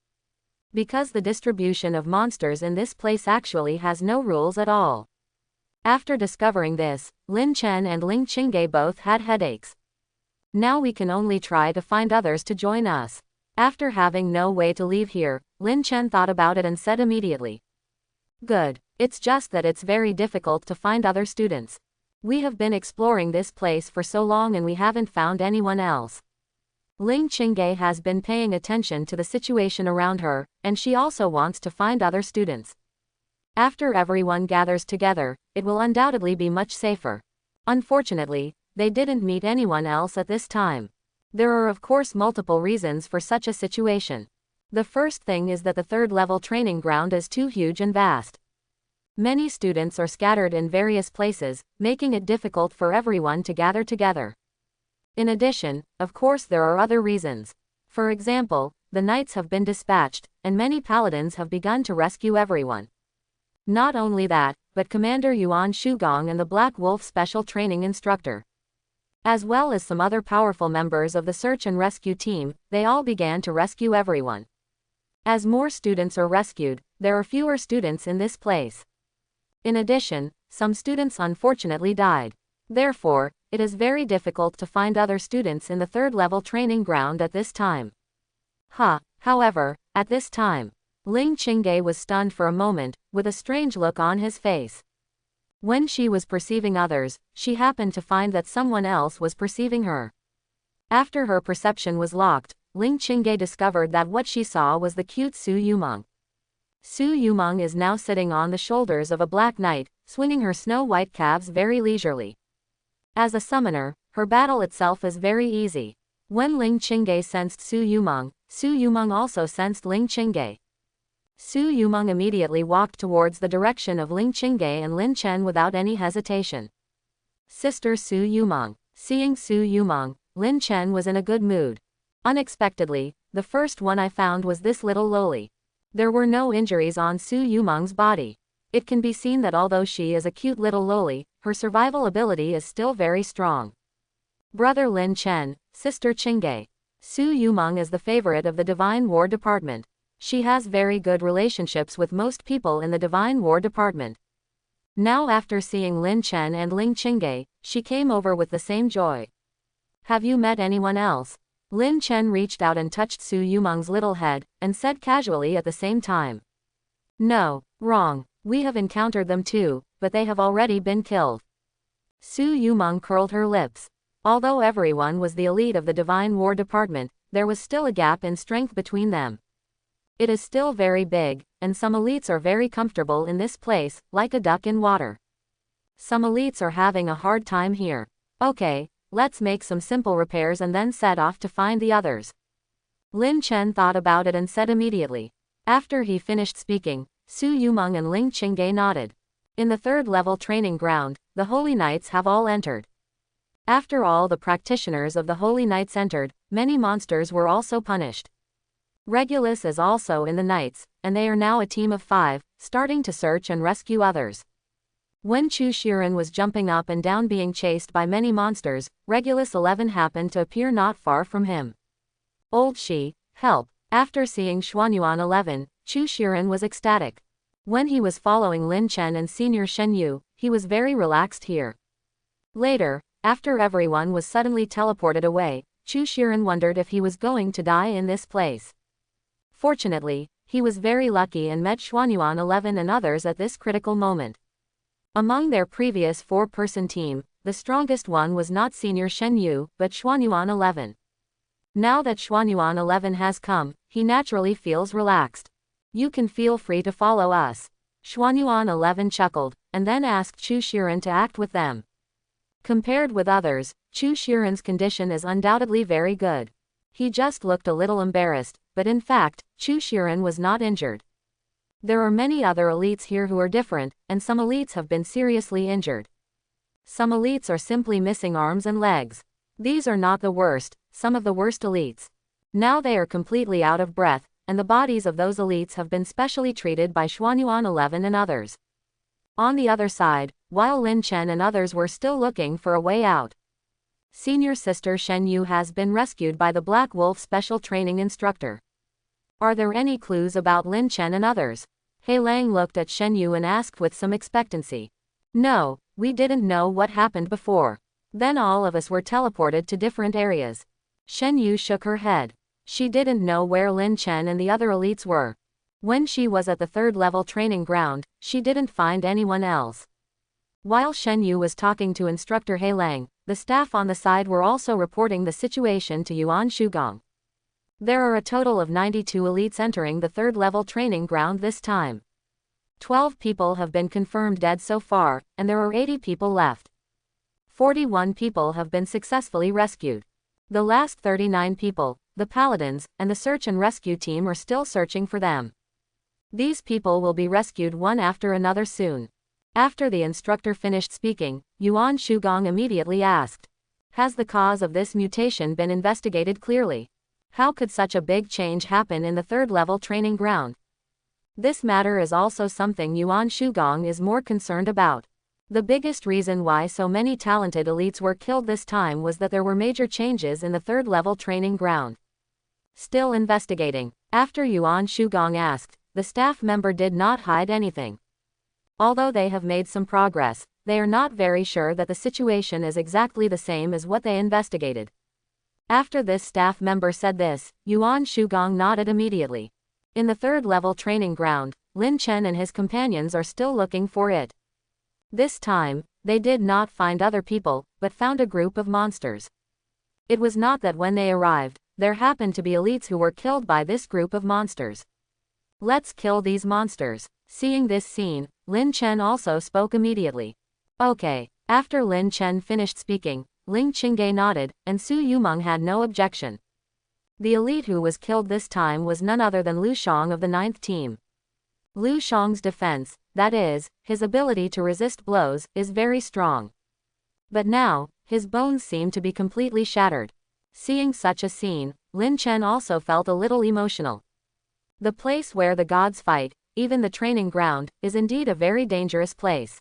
Because the distribution of monsters in this place actually has no rules at all. After discovering this, Lin Chen and Ling Qingge both had headaches. Now we can only try to find others to join us. After having no way to leave here, Lin Chen thought about it and said immediately, "Good. It's just that it's very difficult to find other students. We have been exploring this place for so long and we haven't found anyone else." Ling Qingge has been paying attention to the situation around her, and she also wants to find other students. After everyone gathers together, it will undoubtedly be much safer. Unfortunately, they didn't meet anyone else at this time. There are of course multiple reasons for such a situation. The first thing is that the third level training ground is too huge and vast. Many students are scattered in various places, making it difficult for everyone to gather together. In addition, of course there are other reasons. For example, the knights have been dispatched, and many paladins have begun to rescue everyone. Not only that, but Commander Yuan Shugong and the Black Wolf special training instructor, as well as some other powerful members of the search and rescue team, they all began to rescue everyone. As more students are rescued, there are fewer students in this place. In addition, some students unfortunately died. Therefore, it is very difficult to find other students in the third level training ground at this time. However, at this time, Ling Qingge was stunned for a moment, with a strange look on his face. When she was perceiving others, she happened to find that someone else was perceiving her. After her perception was locked, Ling Qingge discovered that what she saw was the cute Su Yumeng. Su Yumeng is now sitting on the shoulders of a black knight, swinging her snow-white calves very leisurely. As a summoner, her battle itself is very easy. When Ling Qingge sensed Su Yumeng also sensed Ling Qingge. Su Yumeng immediately walked towards the direction of Ling Qingge and Lin Chen without any hesitation. Sister Su Yumeng. Seeing Su Yumeng, Lin Chen was in a good mood. Unexpectedly, the first one I found was this little loli. There were no injuries on Su Yumeng's body. It can be seen that although she is a cute little loli, her survival ability is still very strong. Brother Lin Chen, Sister Qingge. Su Yumeng is the favorite of the Divine War Department. She has very good relationships with most people in the Divine War Department. Now after seeing Lin Chen and Ling Qingge, she came over with the same joy. Have you met anyone else? Lin Chen reached out and touched Su Yumeng's little head, and said casually at the same time. No, wrong. We have encountered them too, but they have already been killed. Su Yumeng curled her lips. Although everyone was the elite of the Divine War Department, there was still a gap in strength between them. It is still very big, and some elites are very comfortable in this place, like a duck in water. Some elites are having a hard time here. Okay, let's make some simple repairs and then set off to find the others. Lin Chen thought about it and said immediately. After he finished speaking, Su Yumeng and Ling Qingge nodded. In the third-level training ground, the Holy Knights have all entered. After all the practitioners of the Holy Knights entered, many monsters were also punished. Regulus is also in the Knights, and they are now a team of 5, starting to search and rescue others. When Chu Shiren was jumping up and down being chased by many monsters, Regulus 11 happened to appear not far from him. Old Shi, help! After seeing Xuanyuan 11, Chu Shiren was ecstatic. When he was following Lin Chen and Senior Shen Yu, he was very relaxed here. Later, after everyone was suddenly teleported away, Chu Shiren wondered if he was going to die in this place. Fortunately, he was very lucky and met Xuanyuan 11 and others at this critical moment. Among their previous 4-person team, the strongest one was not Senior Shen Yu, but Xuanyuan 11. Now that Xuanyuan 11 has come, he naturally feels relaxed. You can feel free to follow us. Xuanyuan 11 chuckled, and then asked Chu Shiren to act with them. Compared with others, Chu Shiren's condition is undoubtedly very good. He just looked a little embarrassed, but in fact, Chu Shiren was not injured. There are many other elites here who are different, and some elites have been seriously injured. Some elites are simply missing arms and legs. These are not the worst, some of the worst elites. Now they are completely out of breath, and the bodies of those elites have been specially treated by Xuanyuan 11 and others. On the other side, while Lin Chen and others were still looking for a way out, Senior Sister Shen Yu has been rescued by the Black Wolf Special Training Instructor. Are there any clues about Lin Chen and others? He Lang looked at Shen Yu and asked with some expectancy. No, we didn't know what happened before. Then all of us were teleported to different areas. Shen Yu shook her head. She didn't know where Lin Chen and the other elites were. When she was at the third-level training ground, she didn't find anyone else. While Shen Yu was talking to Instructor He Lang, the staff on the side were also reporting the situation to Yuan Shugong. There are a total of 92 elites entering the third-level training ground this time. 12 people have been confirmed dead so far, and there are 80 people left. 41 people have been successfully rescued. The last 39 people, the paladins, and the search and rescue team are still searching for them. These people will be rescued one after another soon. After the instructor finished speaking, Yuan Shugong immediately asked, has the cause of this mutation been investigated clearly? How could such a big change happen in the third-level training ground? This matter is also something Yuan Shugong is more concerned about. The biggest reason why so many talented elites were killed this time was that there were major changes in the third-level training ground. Still investigating. After Yuan Shugong asked, the staff member did not hide anything. Although they have made some progress, they are not very sure that the situation is exactly the same as what they investigated. After this staff member said this, Yuan Shugong nodded immediately. In the third-level training ground, Lin Chen and his companions are still looking for it. This time, they did not find other people, but found a group of monsters. It was not that when they arrived, there happened to be elites who were killed by this group of monsters. Let's kill these monsters. Seeing this scene, Lin Chen also spoke immediately. Okay. After Lin Chen finished speaking, Ling Qingge nodded, and Su Yumeng had no objection. The elite who was killed this time was none other than Lu Shang of the 9th team. Lu Shang's defense, that is, his ability to resist blows, is very strong. But now, his bones seem to be completely shattered. Seeing such a scene, Lin Chen also felt a little emotional. The place where the gods fight, even the training ground, is indeed a very dangerous place.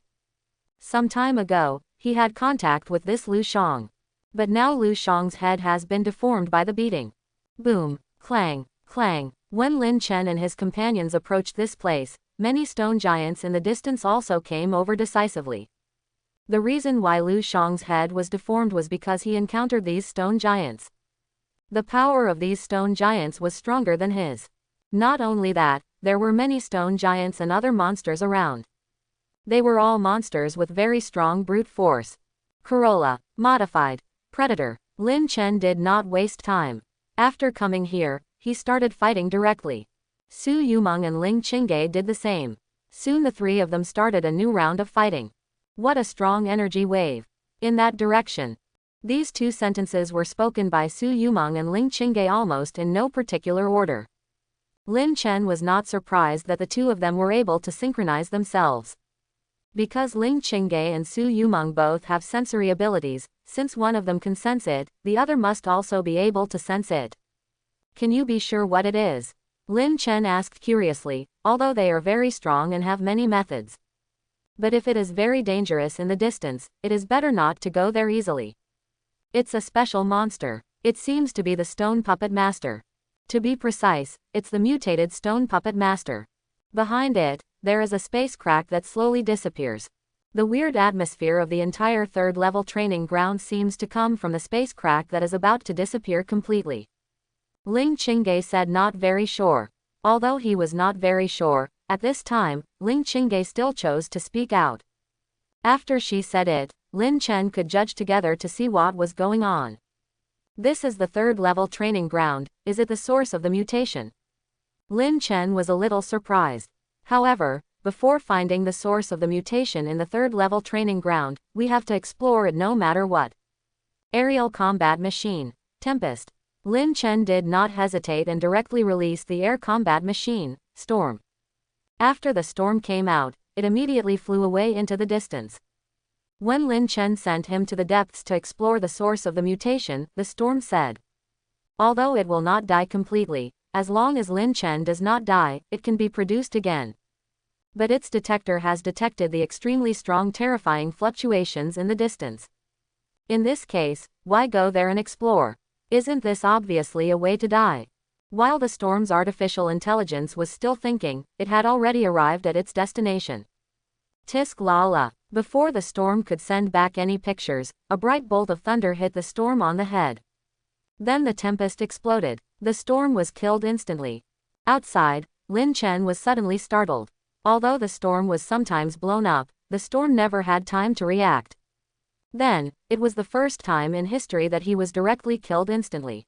Some time ago, he had contact with this Lu Shang. But now Lu Shang's head has been deformed by the beating. Boom, clang, clang. When Lin Chen and his companions approached this place, many stone giants in the distance also came over decisively. The reason why Lu Shang's head was deformed was because he encountered these stone giants. The power of these stone giants was stronger than his. Not only that, there were many stone giants and other monsters around. They were all monsters with very strong brute force. Corolla, modified, predator. Lin Chen did not waste time. After coming here, he started fighting directly. Su Yumeng and Ling Qingge did the same. Soon the three of them started a new round of fighting. What a strong energy wave. In that direction. These two sentences were spoken by Su Yumeng and Ling Qingge almost in no particular order. Lin Chen was not surprised that the two of them were able to synchronize themselves. Because Ling Qingge and Su Yumeng both have sensory abilities, since one of them can sense it, the other must also be able to sense it. Can you be sure what it is? Lin Chen asked curiously, although they are very strong and have many methods. But if it is very dangerous in the distance, it is better not to go there easily. It's a special monster. It seems to be the Stone Puppet Master. To be precise, it's the mutated Stone Puppet Master. Behind it, there is a space crack that slowly disappears. The weird atmosphere of the entire third-level training ground seems to come from the space crack that is about to disappear completely. Ling Qingge said not very sure. Although he was not very sure, at this time, Ling Qingge still chose to speak out. After she said it, Lin Chen could judge together to see what was going on. This is the third-level training ground. Is it the source of the mutation? Lin Chen was a little surprised. However, before finding the source of the mutation in the third-level training ground, we have to explore it no matter what. Aerial combat machine. Tempest. Lin Chen did not hesitate and directly released the air combat machine, Storm. After the storm came out, it immediately flew away into the distance. When Lin Chen sent him to the depths to explore the source of the mutation, the storm said. Although it will not die completely, as long as Lin Chen does not die, it can be produced again. But its detector has detected the extremely strong terrifying fluctuations in the distance. In this case, why go there and explore? Isn't this obviously a way to die? While the storm's artificial intelligence was still thinking, it had already arrived at its destination. Tisk la la. Before the storm could send back any pictures, a bright bolt of thunder hit the storm on the head. Then the tempest exploded. The storm was killed instantly. Outside, Lin Chen was suddenly startled. Although the storm was sometimes blown up, the storm never had time to react. Then, it was the first time in history that he was directly killed instantly.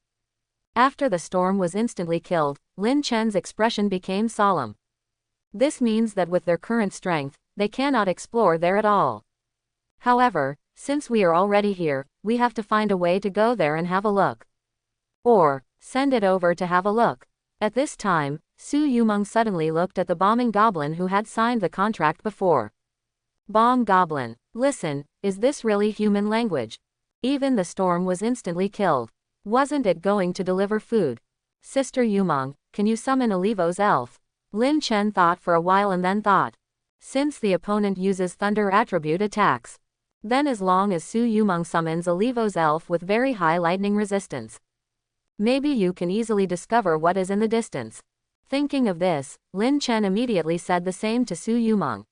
After the storm was instantly killed, Lin Chen's expression became solemn. This means that with their current strength, they cannot explore there at all. However, since we are already here, we have to find a way to go there and have a look. Or, send it over to have a look. At this time, Su Yumeng suddenly looked at the bombing goblin who had signed the contract before. Bomb goblin, listen, is this really human language? Even the storm was instantly killed. Wasn't it going to deliver food? Sister Yumeng, can you summon Alivo's elf? Lin Chen thought for a while and then thought. Since the opponent uses thunder attribute attacks, then as long as Su Yumeng summons Alivo's elf with very high lightning resistance, maybe you can easily discover what is in the distance. Thinking of this, Lin Chen immediately said the same to Su Yumeng.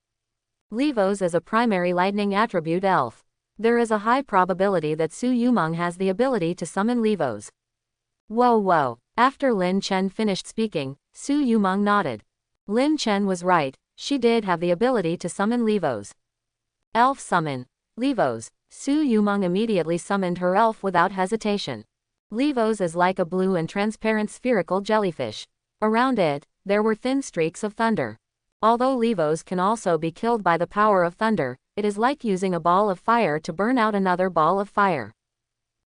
Livos is a primary lightning attribute elf. There is a high probability that Su Yumeng has the ability to summon Livos. Whoa. After Lin Chen finished speaking, Su Yumeng nodded. Lin Chen was right, she did have the ability to summon Livos. Elf summon. Livos. Su Yumeng immediately summoned her elf without hesitation. Livos is like a blue and transparent spherical jellyfish. Around it, there were thin streaks of thunder. Although Livos can also be killed by the power of thunder, it is like using a ball of fire to burn out another ball of fire.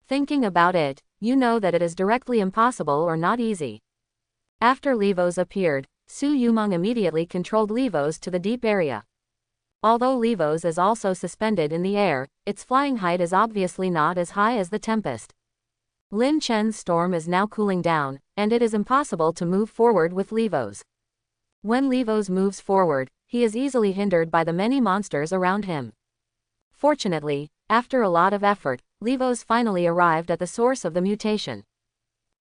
Thinking about it, you know that it is directly impossible or not easy. After Livos appeared, Su Yumeng immediately controlled Livos to the deep area. Although Livos is also suspended in the air, its flying height is obviously not as high as the tempest. Lin Chen's storm is now cooling down, and it is impossible to move forward with Livos. When Livos moves forward, he is easily hindered by the many monsters around him. Fortunately, after a lot of effort, Livos finally arrived at the source of the mutation.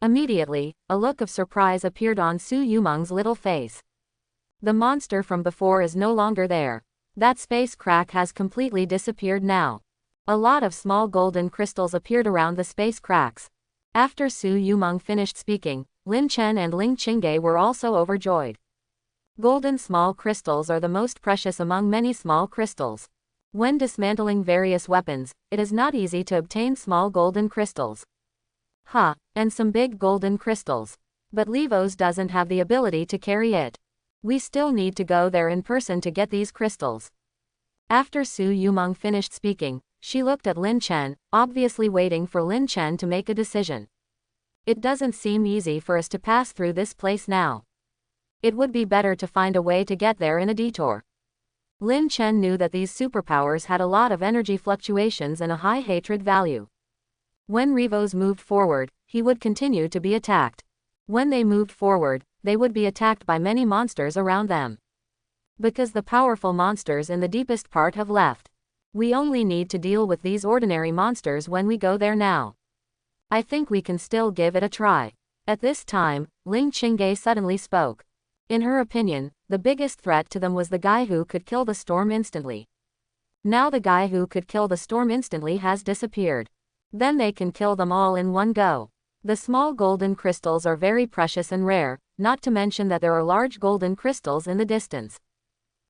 Immediately, a look of surprise appeared on Su Yumeng's little face. The monster from before is no longer there. That space crack has completely disappeared now. A lot of small golden crystals appeared around the space cracks. After Su Yumeng finished speaking, Lin Chen and Ling Qingge were also overjoyed. Golden small crystals are the most precious among many small crystals. When dismantling various weapons, it is not easy to obtain small golden crystals. And some big golden crystals. But Levos doesn't have the ability to carry it. We still need to go there in person to get these crystals. After Su Yumeng finished speaking, she looked at Lin Chen, obviously waiting for Lin Chen to make a decision. It doesn't seem easy for us to pass through this place now. It would be better to find a way to get there in a detour. Lin Chen knew that these superpowers had a lot of energy fluctuations and a high hatred value. When Revos moved forward, he would continue to be attacked. When they moved forward, they would be attacked by many monsters around them. Because the powerful monsters in the deepest part have left. We only need to deal with these ordinary monsters when we go there now. I think we can still give it a try. At this time, Ling Qingge suddenly spoke. In her opinion, the biggest threat to them was the guy who could kill the storm instantly. Now the guy who could kill the storm instantly has disappeared. Then they can kill them all in one go. The small golden crystals are very precious and rare, not to mention that there are large golden crystals in the distance.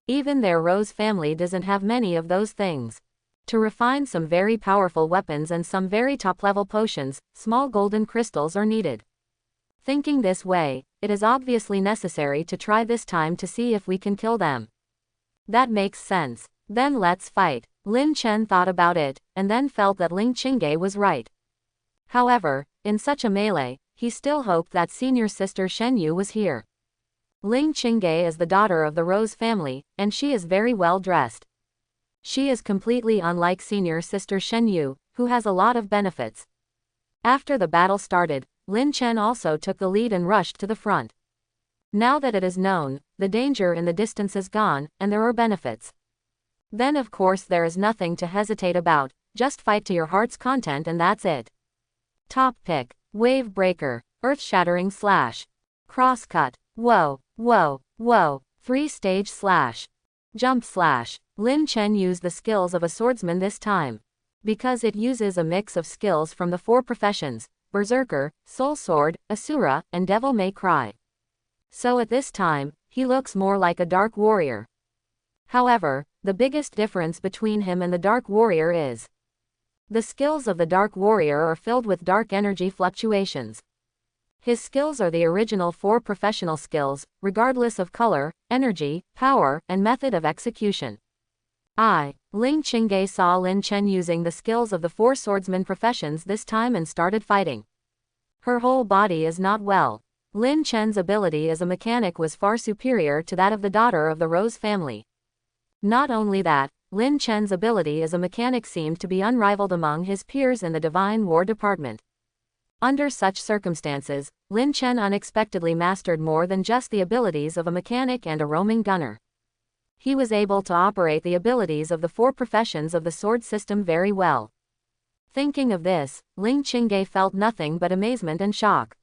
Even their Rose family doesn't have many of those things. To refine some very powerful weapons and some very top-level potions, small golden crystals are needed. Thinking this way, it is obviously necessary to try this time to see if we can kill them. That makes sense. Then let's fight. Lin Chen thought about it, and then felt that Ling Qingge was right. However, in such a melee, he still hoped that senior sister Shen Yu was here. Ling Qingge is the daughter of the Rose family, and she is very well dressed. She is completely unlike senior sister Shen Yu, who has a lot of benefits. After the battle started, Lin Chen also took the lead and rushed to the front. Now that it is known, the danger in the distance is gone, and there are benefits. Then of course there is nothing to hesitate about, just fight to your heart's content and that's it. Top pick, Wave Breaker, Earth-Shattering Slash. Crosscut, Whoa, 3-stage slash. Jump slash. Lin Chen used the skills of a swordsman this time. Because it uses a mix of skills from the 4 professions, Berserker, Soul Sword, Asura, and Devil May Cry. So at this time, he looks more like a Dark Warrior. However, the biggest difference between him and the Dark Warrior is the skills of the Dark Warrior are filled with dark energy fluctuations. His skills are the original 4 professional skills, regardless of color, energy, power, and method of execution. Ling Qingge saw Lin Chen using the skills of the 4 swordsman professions this time and started fighting. Her whole body is not well. Lin Chen's ability as a mechanic was far superior to that of the daughter of the Rose family. Not only that, Lin Chen's ability as a mechanic seemed to be unrivaled among his peers in the Divine War Department. Under such circumstances, Lin Chen unexpectedly mastered more than just the abilities of a mechanic and a roaming gunner. He was able to operate the abilities of the 4 professions of the sword system very well. Thinking of this, Ling Qingge felt nothing but amazement and shock.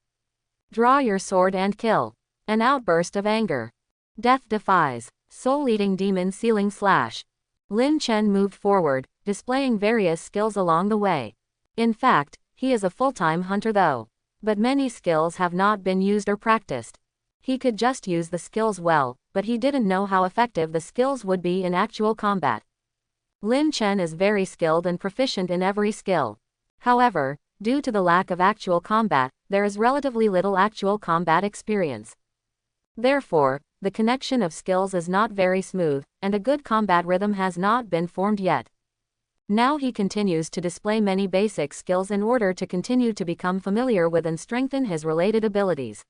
Draw your sword and kill. An outburst of anger. Death defies. Soul-eating demon ceiling slash. Lin Chen moved forward, displaying various skills along the way. In fact, he is a full-time hunter though. But many skills have not been used or practiced. He could just use the skills well, but he didn't know how effective the skills would be in actual combat. Lin Chen is very skilled and proficient in every skill. However, due to the lack of actual combat, there is relatively little actual combat experience. Therefore, the connection of skills is not very smooth, and a good combat rhythm has not been formed yet. Now he continues to display many basic skills in order to continue to become familiar with and strengthen his related abilities.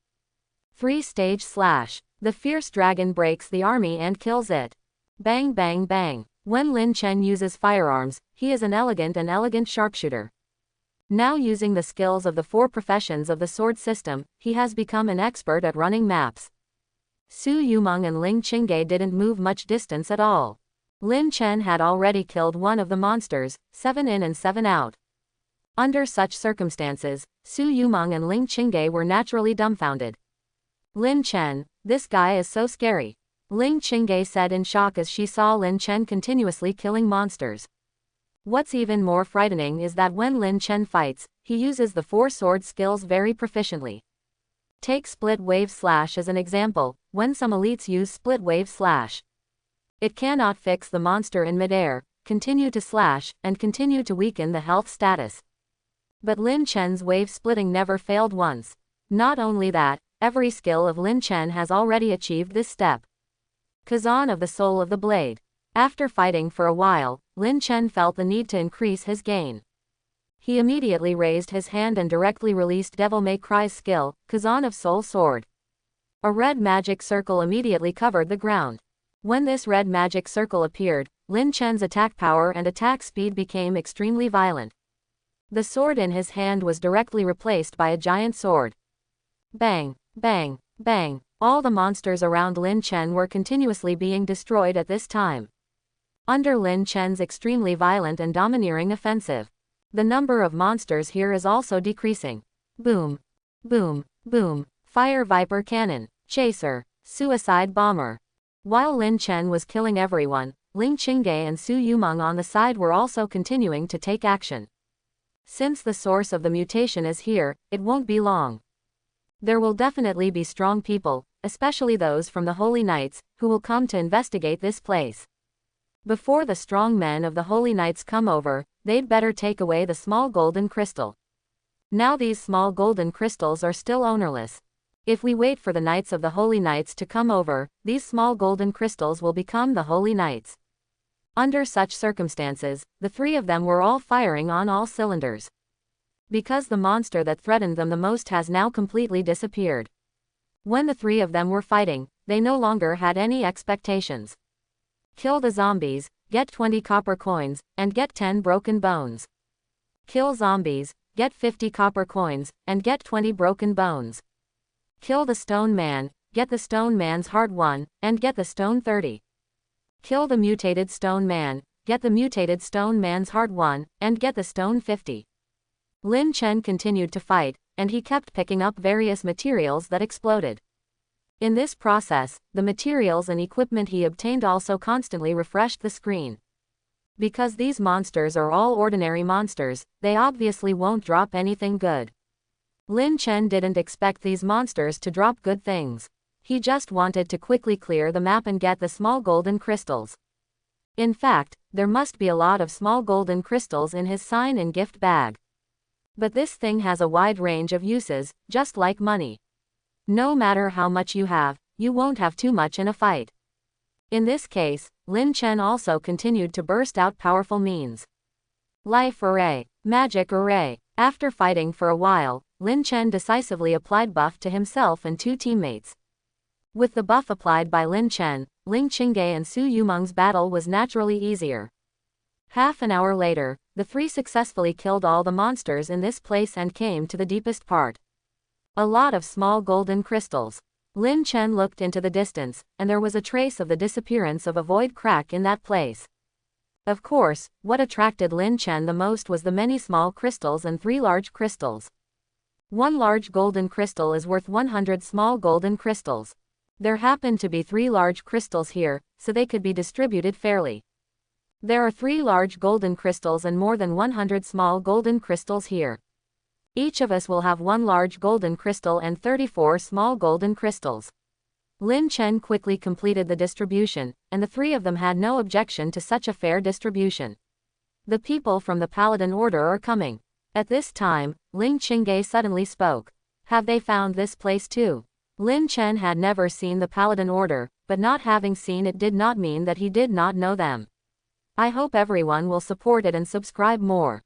3-stage slash. The fierce dragon breaks the army and kills it. Bang bang bang. When Lin Chen uses firearms, he is an elegant sharpshooter. Now using the skills of the 4 professions of the sword system, he has become an expert at running maps. Su Yumeng and Ling Qingge didn't move much distance at all. Lin Chen had already killed one of the monsters, 7 in and 7 out. Under such circumstances, Su Yumeng and Ling Qingge were naturally dumbfounded. Lin Chen, this guy is so scary. Ling Qingge said in shock as she saw Lin Chen continuously killing monsters. What's even more frightening is that when Lin Chen fights, he uses the 4 sword skills very proficiently. Take Split Wave Slash as an example. When some elites use Split Wave Slash, it cannot fix the monster in midair, continue to slash, and continue to weaken the health status. But Lin Chen's wave splitting never failed once. Not only that, every skill of Lin Chen has already achieved this step. Kazan of the Soul of the Blade. After fighting for a while, Lin Chen felt the need to increase his gain. He immediately raised his hand and directly released Devil May Cry's skill, Kazan of Soul Sword. A red magic circle immediately covered the ground. When this red magic circle appeared, Lin Chen's attack power and attack speed became extremely violent. The sword in his hand was directly replaced by a giant sword. Bang, bang, bang. All the monsters around Lin Chen were continuously being destroyed at this time. Under Lin Chen's extremely violent and domineering offensive, the number of monsters here is also decreasing. Boom, boom, boom. Fire Viper Cannon, Chaser, Suicide Bomber. While Lin Chen was killing everyone, Ling Qingge and Su Yumeng on the side were also continuing to take action. Since the source of the mutation is here, it won't be long. There will definitely be strong people, especially those from the Holy Knights, who will come to investigate this place. Before the strong men of the Holy Knights come over, they'd better take away the small golden crystal. Now these small golden crystals are still ownerless. If we wait for the Knights of the Holy Knights to come over, these small golden crystals will become the Holy Knights. Under such circumstances, the 3 of them were all firing on all cylinders. Because the monster that threatened them the most has now completely disappeared. When the 3 of them were fighting, they no longer had any expectations. Kill the zombies, get 20 copper coins, and get 10 broken bones. Kill zombies, get 50 copper coins, and get 20 broken bones. Kill the stone man, get the stone man's heart 1, and get the stone 30. Kill the mutated stone man, get the mutated stone man's heart 1, and get the stone 50. Lin Chen continued to fight, and he kept picking up various materials that exploded. In this process, the materials and equipment he obtained also constantly refreshed the screen. Because these monsters are all ordinary monsters, they obviously won't drop anything good. Lin Chen didn't expect these monsters to drop good things. He just wanted to quickly clear the map and get the small golden crystals. In fact, there must be a lot of small golden crystals in his sign and gift bag. But this thing has a wide range of uses, just like money. No matter how much you have, you won't have too much in a fight. In this case, Lin Chen also continued to burst out powerful means. Life Array, Magic Array. After fighting for a while, Lin Chen decisively applied buff to himself and 2 teammates. With the buff applied by Lin Chen, Ling Qingge and Su Yumeng's battle was naturally easier. Half an hour later, the 3 successfully killed all the monsters in this place and came to the deepest part. A lot of small golden crystals. Lin Chen looked into the distance, and there was a trace of the disappearance of a void crack in that place. Of course, what attracted Lin Chen the most was the many small crystals and 3 large crystals. 1 large golden crystal is worth 100 small golden crystals. There happened to be 3 large crystals here, so they could be distributed fairly. There are 3 large golden crystals and more than 100 small golden crystals here. Each of us will have 1 large golden crystal and 34 small golden crystals. Lin Chen quickly completed the distribution, and the 3 of them had no objection to such a fair distribution. The people from the Paladin Order are coming. At this time, Ling Qingge suddenly spoke. Have they found this place too? Lin Chen had never seen the Paladin Order, but not having seen it did not mean that he did not know them. I hope everyone will support it and subscribe more.